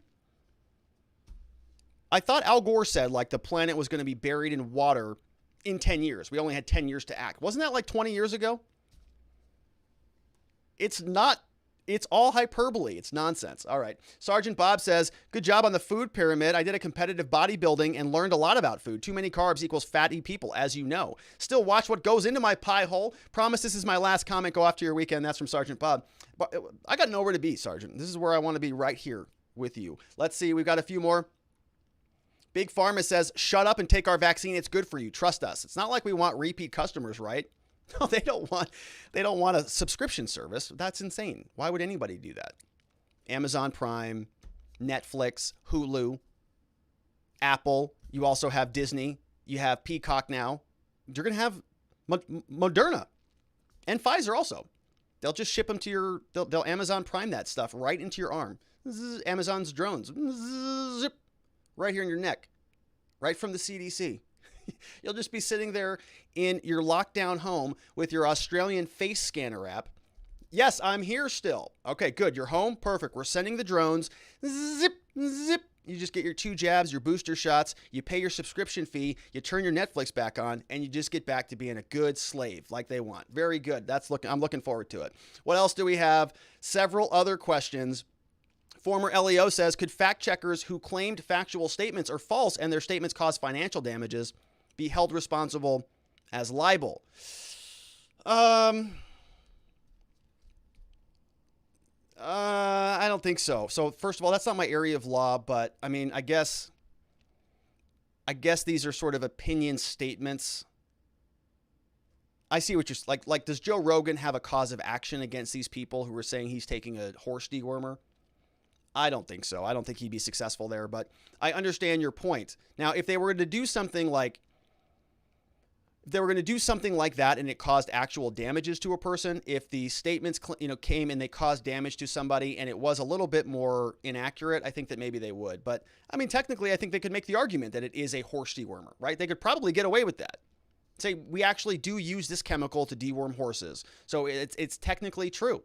I thought Al Gore said like the planet was going to be buried in water in 10 years. We only had 10 years to act. Wasn't that like 20 years ago? It's not. It's all hyperbole. It's nonsense. All right. Sergeant Bob says, good job on the food pyramid. I did a competitive bodybuilding and learned a lot about food. Too many carbs equals fatty people, as you know. Still watch what goes into my pie hole. Promise this is my last comment. Go off to your weekend. That's from Sergeant Bob. But I got nowhere to be, Sergeant. This is where I want to be, right here with you. Let's see. We've got a few more. Big Pharma says, shut up and take our vaccine. It's good for you. Trust us. It's not like we want repeat customers, right? No, they don't want a subscription service. That's insane. Why would anybody do that? Amazon Prime, Netflix, Hulu, Apple. You also have Disney. You have Peacock now. You're going to have Moderna and Pfizer also. They'll just ship them to they'll Amazon Prime that stuff right into your arm. Amazon's drones. Zip, right here in your neck. Right from the CDC. You'll just be sitting there in your lockdown home with your Australian face scanner app. Yes, I'm here still. Okay, good. You're home. Perfect. We're sending the drones. Zip, zip. You just get your 2 jabs, your booster shots. You pay your subscription fee. You turn your Netflix back on, and you just get back to being a good slave like they want. Very good. I'm looking forward to it. What else do we have? Several other questions. Former LEO says, could fact checkers who claimed factual statements are false and their statements cause financial damages be held responsible as libel? I don't think so. So first of all, that's not my area of law, but I mean, I guess these are sort of opinion statements. I see what you're like. Does Joe Rogan have a cause of action against these people who are saying he's taking a horse dewormer? I don't think so. I don't think he'd be successful there, but I understand your point. Now, if they were to do something like that and it caused actual damages to a person, if the statements came and they caused damage to somebody and it was a little bit more inaccurate, I think that maybe they would. But I mean, technically, I think they could make the argument that it is a horse dewormer, right? They could probably get away with that. Say, we actually do use this chemical to deworm horses. So it's technically true.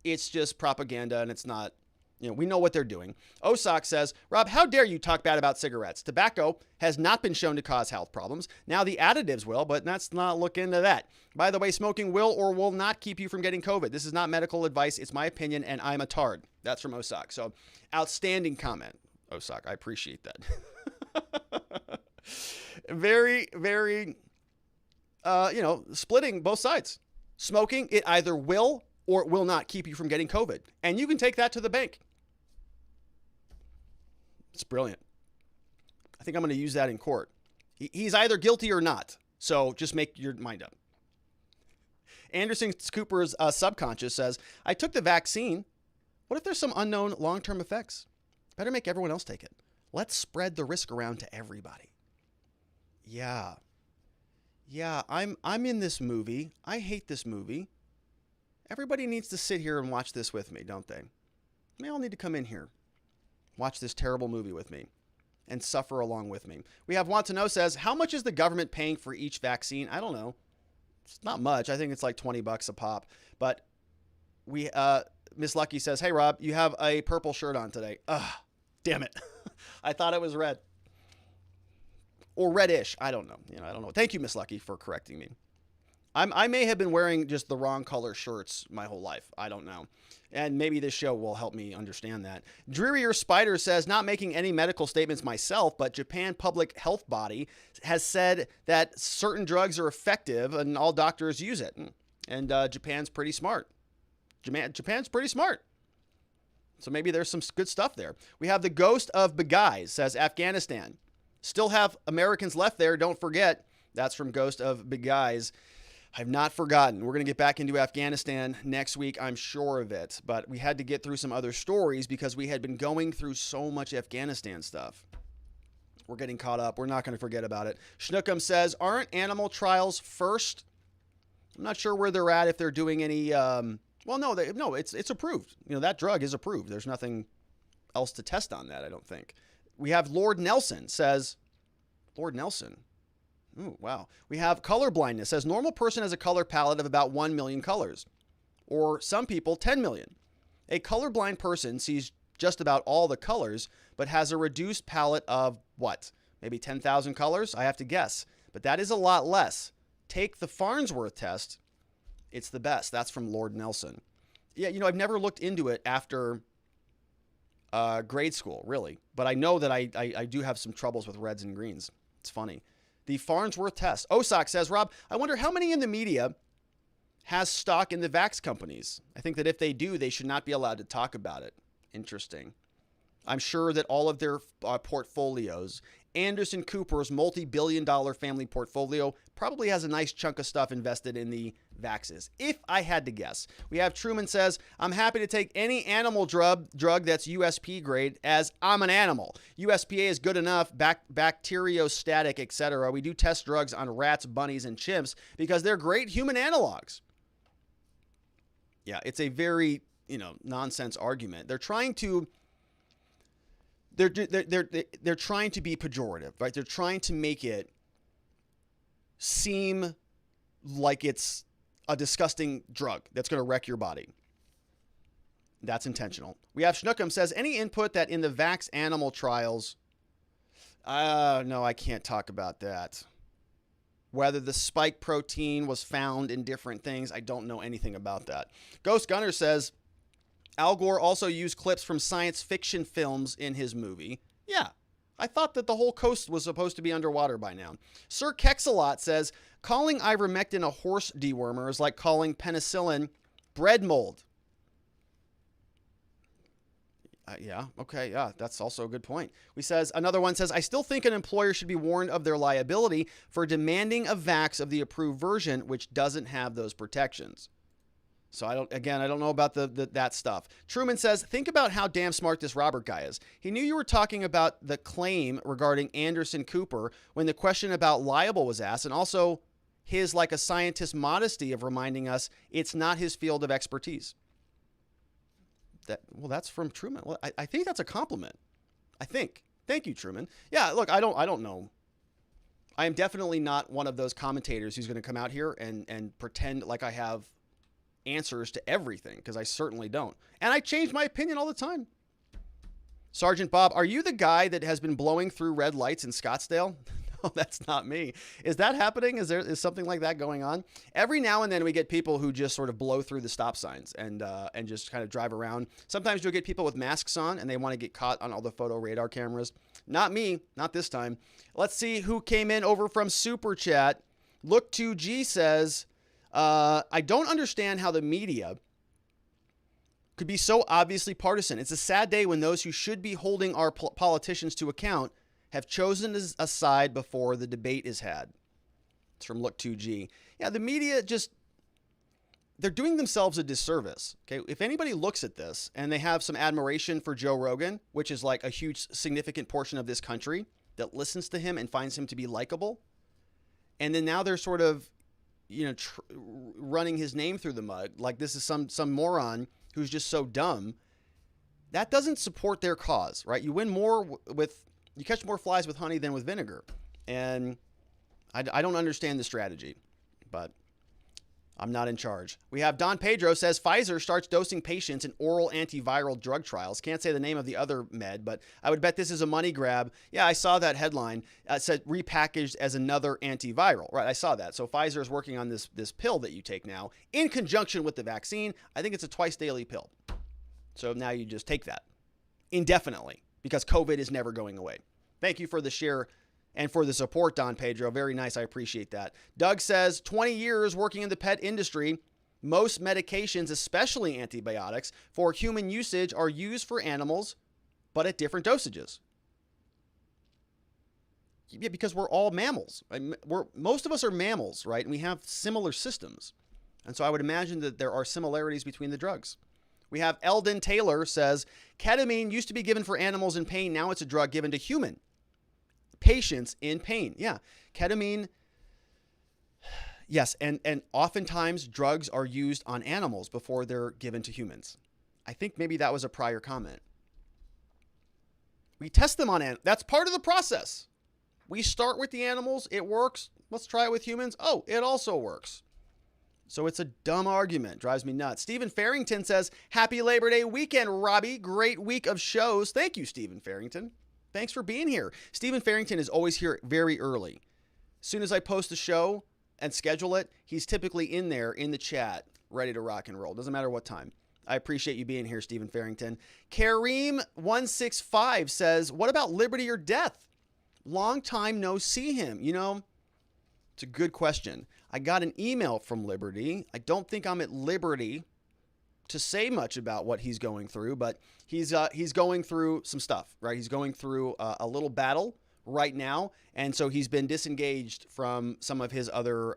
It's just propaganda, and it's not. We know what they're doing. Osak says, Rob, how dare you talk bad about cigarettes? Tobacco has not been shown to cause health problems. Now the additives will, but let's not look into that. By the way, smoking will or will not keep you from getting COVID. This is not medical advice. It's my opinion, and I'm a tard. That's from Osak. So outstanding comment, Osak. I appreciate that. Very, very, splitting both sides. Smoking, it either will or it will not keep you from getting COVID. And you can take that to the bank. It's brilliant. I think I'm going to use that in court. He's either guilty or not. So just make your mind up. Anderson Cooper's subconscious says, I took the vaccine. What if there's some unknown long-term effects? Better make everyone else take it. Let's spread the risk around to everybody. Yeah, I'm in this movie. I hate this movie. Everybody needs to sit here and watch this with me, don't they? They all need to come in here, watch this terrible movie with me, and suffer along with me. We have Want to Know says, how much is the government paying for each vaccine? I don't know. It's not much. I think it's like $20 a pop. But Miss Lucky says, hey, Rob, you have a purple shirt on today. Ugh, damn it. I thought it was red. Or reddish. I don't know. I don't know. Thank you, Miss Lucky, for correcting me. I may have been wearing just the wrong color shirts my whole life. I don't know. And maybe this show will help me understand that. Drearier Spider says, not making any medical statements myself, but Japan Public Health Body has said that certain drugs are effective and all doctors use it. And Japan's pretty smart. Japan's pretty smart. So maybe there's some good stuff there. We have the Ghost of Begais says, Afghanistan. Still have Americans left there, don't forget. That's from Ghost of Begais. I've not forgotten. We're going to get back into Afghanistan next week, I'm sure of it. But we had to get through some other stories because we had been going through so much Afghanistan stuff. We're getting caught up. We're not going to forget about it. Schnookum says, aren't animal trials first? I'm not sure where they're at, if they're doing any, it's approved. That drug is approved. There's nothing else to test on that, I don't think. We have Lord Nelson says, Lord Nelson. Ooh, wow. We have color blindness says, normal person has a color palette of about 1 million colors, or some people 10 million. A colorblind person sees just about all the colors, but has a reduced palette of what? Maybe 10,000 colors? I have to guess, but that is a lot less. Take the Farnsworth test. It's the best. That's from Lord Nelson. Yeah, I've never looked into it after grade school, really, but I know that I do have some troubles with reds and greens. It's funny. The Farnsworth test. Osak says, Rob, I wonder how many in the media has stock in the vax companies. I think that if they do, they should not be allowed to talk about it. Interesting. I'm sure that all of their portfolios, Anderson Cooper's multi-billion-dollar family portfolio, probably has a nice chunk of stuff invested in the vaxes, if I had to guess. We have Truman says, I'm happy to take any animal drug that's USP grade, as I'm an animal. USPA is good enough, bacteriostatic, etc. We do test drugs on rats, bunnies, and chimps because they're great human analogs. Yeah, it's a very, nonsense argument. They're trying to they're trying to be pejorative, right? They're trying to make it seem like it's a disgusting drug that's going to wreck your body. That's intentional. We have Schnookum says, any input that in the vax animal trials, no, I can't talk about that. Whether the spike protein was found in different things, I don't know anything about that. Ghost Gunner says, Al Gore also used clips from science fiction films in his movie. Yeah, I thought that the whole coast was supposed to be underwater by now. Sir Kexalot says, calling ivermectin a horse dewormer is like calling penicillin bread mold. That's also a good point. Another one says, I still think an employer should be warned of their liability for demanding a vax of the approved version, which doesn't have those protections. So I don't know about that stuff. Truman says, think about how damn smart this Robert guy is. He knew you were talking about the claim regarding Anderson Cooper when the question about liable was asked, and also his, like a scientist, modesty of reminding us it's not his field of expertise. That's from Truman. Well, I think that's a compliment. I think. Thank you, Truman. Yeah, look, I don't know. I am definitely not one of those commentators who's going to come out here and pretend like I have answers to everything, because I certainly don't. And I change my opinion all the time. Sergeant Bob, are you the guy that has been blowing through red lights in Scottsdale? No, that's not me. Is that happening? Is something like that going on? Every now and then we get people who just sort of blow through the stop signs and just kind of drive around. Sometimes you'll get people with masks on and they want to get caught on all the photo radar cameras. Not me, not this time. Let's see who came in over from Super Chat. Look2G says, I don't understand how the media could be so obviously partisan. It's a sad day when those who should be holding our politicians to account have chosen a side before the debate is had. It's from Look2G. Yeah, the media they're doing themselves a disservice. Okay, if anybody looks at this and they have some admiration for Joe Rogan, which is like a huge, significant portion of this country that listens to him and finds him to be likable, and then now they're sort of, running his name through the mud like this is some moron who's just so dumb. That doesn't support their cause, right? You win more you catch more flies with honey than with vinegar. And I don't understand the strategy, but I'm not in charge. We have Don Pedro says Pfizer starts dosing patients in oral antiviral drug trials. Can't say the name of the other med, but I would bet this is a money grab. Yeah, I saw that headline. It said repackaged as another antiviral. Right, I saw that. So Pfizer is working on this pill that you take now in conjunction with the vaccine. I think it's a twice daily pill. So now you just take that indefinitely because COVID is never going away. Thank you for the share and for the support, Don Pedro. Very nice. I appreciate that. Doug says, 20 years working in the pet industry. Most medications, especially antibiotics, for human usage are used for animals, but at different dosages. Yeah, because we're all mammals. Most of us are mammals, right? And we have similar systems. And so I would imagine that there are similarities between the drugs. We have Eldon Taylor says, ketamine used to be given for animals in pain. Now it's a drug given to human. patients in pain. Yeah, ketamine. Yes, and oftentimes drugs are used on animals before they're given to humans. I think maybe that was a prior comment. We test them on animals. That's part of the process. We start with the animals. It works. Let's try it with humans. Oh, it also works. So it's a dumb argument. Drives me nuts. Stephen Farrington says, happy Labor Day weekend, Robbie. Great week of shows. Thank you, Stephen Farrington. Thanks for being here. Stephen Farrington is always here very early. As soon as I post a show and schedule it, he's typically in there in the chat, ready to rock and roll. Doesn't matter what time. I appreciate you being here, Stephen Farrington. Kareem165 says, what about liberty or death? Long time no see him. You know, it's a good question. I got an email from Liberty. I don't think I'm at liberty to say much about what he's going through, but he's going through some stuff, right? He's going through a little battle right now, and so he's been disengaged from some of his other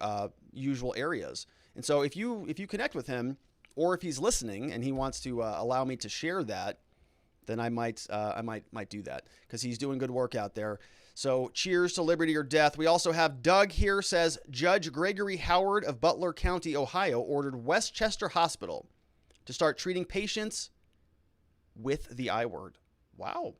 usual areas. And so if you connect with him, or if he's listening and he wants to allow me to share that, then I might do that, because he's doing good work out there. So cheers to liberty or death. We also have Doug here, says Judge Gregory Howard of Butler County, Ohio, ordered Westchester Hospital to start treating patients with the I word. Wow.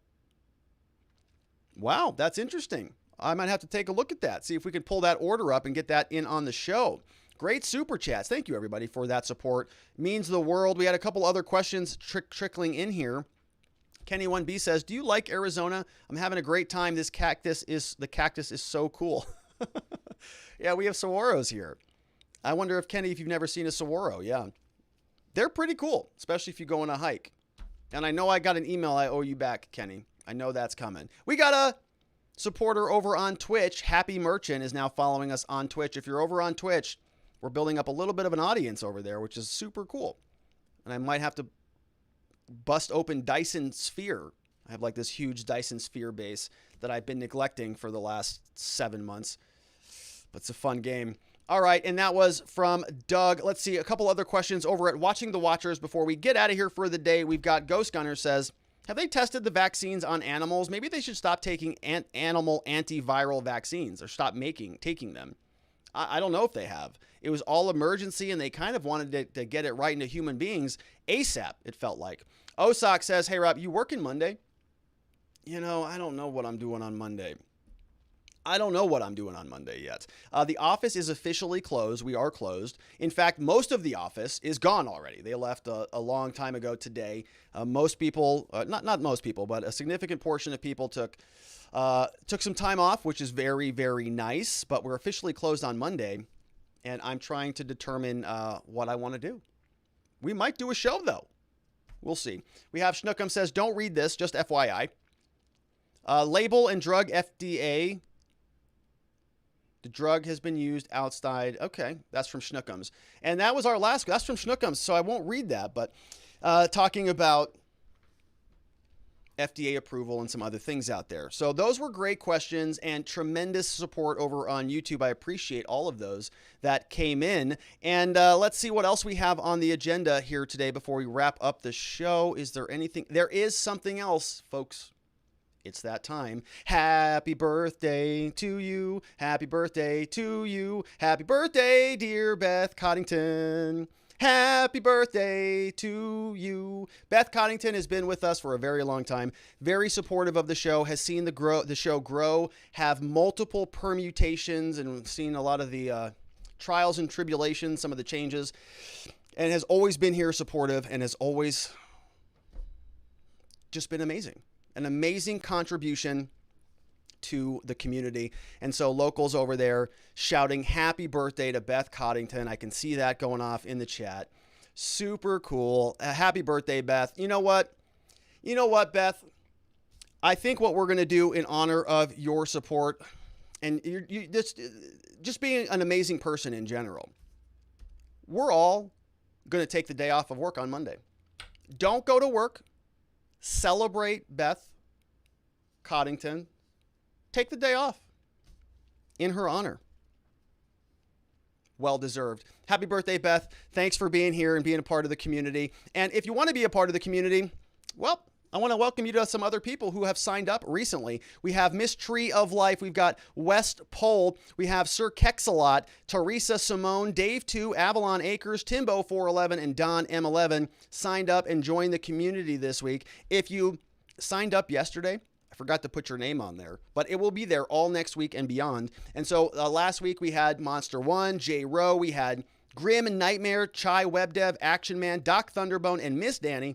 Wow, that's interesting. I might have to take a look at that, see if we can pull that order up and get that in on the show. Great super chats. Thank you, everybody, for that support. Means the world. We had a couple other questions trickling in here. Kenny1B says, do you like Arizona? I'm having a great time. The cactus is so cool. Yeah, we have saguaros here. I wonder if, Kenny, if you've never seen a saguaro. Yeah, they're pretty cool, especially if you go on a hike. And I know I got an email I owe you back, Kenny. I know that's coming. We got a supporter over on Twitch. Happy Merchant is now following us on Twitch. If you're over on Twitch, we're building up a little bit of an audience over there, which is super cool. And I might have to bust open Dyson Sphere. I have like this huge Dyson Sphere base that I've been neglecting for the last 7 months. But it's a fun game. All right, and that was from Doug. Let's see, a couple other questions over at Watching the Watchers before we get out of here for the day. We've got Ghost Gunner says, have they tested the vaccines on animals? Maybe they should stop taking animal antiviral vaccines or stop taking them. I don't know if they have. It was all emergency, and they kind of wanted to get it right into human beings ASAP, it felt like. Osak says, hey, Rob, you working Monday? You know, I don't know what I'm doing on Monday. I don't know what I'm doing on Monday yet. The office is officially closed. We are closed. In fact, most of the office is gone already. They left a long time ago today. Most people, not most people, but a significant portion of people took some time off, which is very, very nice. But we're officially closed on Monday, and I'm trying to determine what I want to do. We might do a show, though. We'll see. We have Schnookum says, don't read this, just FYI. Label and drug FDA. The drug has been used outside. Okay, that's from Schnookums. And that was our last, that's from Schnookums, so I won't read that, but talking about FDA approval and some other things out there. So those were great questions and tremendous support over on YouTube. I appreciate all of those that came in. And let's see what else we have on the agenda here today before we wrap up the show. Is there anything? There is something else, folks. It's that time. Happy birthday to you. Happy birthday to you. Happy birthday, dear Beth Coddington. Happy birthday to you. Beth Coddington has been with us for a very long time. Very supportive of the show. Has seen the show grow. Have multiple permutations and seen a lot of the trials and tribulations, some of the changes. And has always been here supportive and has always just been amazing. An amazing contribution to the community. And so locals over there shouting happy birthday to Beth Coddington. I can see that going off in the chat. Super cool. Happy birthday, Beth. You know what? You know what, Beth? I think what we're going to do in honor of your support and you just being an amazing person in general, we're all going to take the day off of work on Monday. Don't go to work. Celebrate Beth Coddington. Take the day off in her honor. Well deserved. Happy birthday, Beth. Thanks for being here and being a part of the community. And if you want to be a part of the community, well, I want to welcome you to some other people who have signed up recently. We have Miss Tree of Life. We've got West Pole. We have Sir Kexalot, Teresa Simone, Dave 2, Avalon Acres, Timbo 411, and Don M11 signed up and joined the community this week. If you signed up yesterday, I forgot to put your name on there, but it will be there all next week and beyond. And so last week we had Monster One, J Rowe, we had Grim and Nightmare, Chai WebDev, Action Man, Doc Thunderbone, and Miss Danny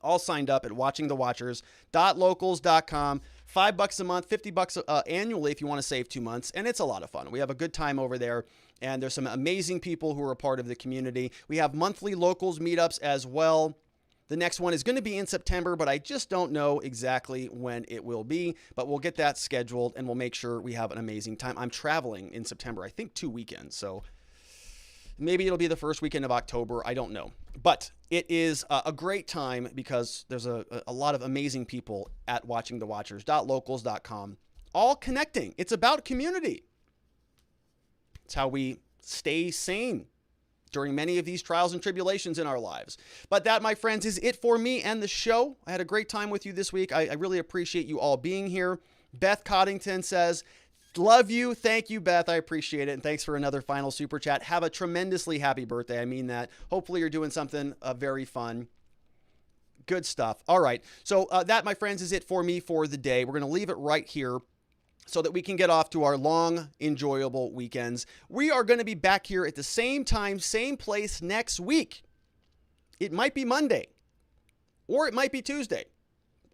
all signed up at watchingthewatchers.locals.com. $5 a month, $50 annually if you want to save 2 months, and it's a lot of fun. We have a good time over there, and there's some amazing people who are a part of the community. We have monthly locals meetups as well. The next one is going to be in September, but I just don't know exactly when it will be, but we'll get that scheduled, and we'll make sure we have an amazing time. I'm traveling in September, I think 2 weekends, so maybe it'll be the first weekend of October. I don't know. But it is a great time because there's a lot of amazing people at watchingthewatchers.locals.com, all connecting. It's about community. It's how we stay sane during many of these trials and tribulations in our lives. But that, my friends, is it for me and the show. I had a great time with you this week. I really appreciate you all being here. Beth Coddington says, love you. Thank you, Beth. I appreciate it. And thanks for another final super chat. Have a tremendously happy birthday. I mean that. Hopefully you're doing something very fun. Good stuff. All right. So that, my friends, is it for me for the day. We're going to leave it right here so that we can get off to our long, enjoyable weekends. We are going to be back here at the same time, same place next week. It might be Monday or it might be Tuesday.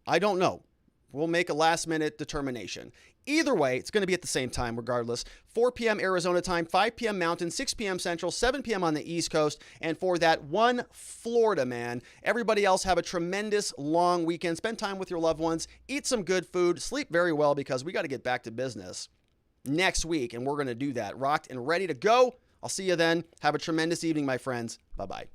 I don't know. We'll make a last-minute determination. Either way, it's going to be at the same time regardless. 4 p.m. Arizona time, 5 p.m. Mountain, 6 p.m. Central, 7 p.m. on the East Coast. And for that one Florida man, everybody else have a tremendous long weekend. Spend time with your loved ones. Eat some good food. Sleep very well because we got to get back to business next week. And we're going to do that. Rocked and ready to go. I'll see you then. Have a tremendous evening, my friends. Bye-bye.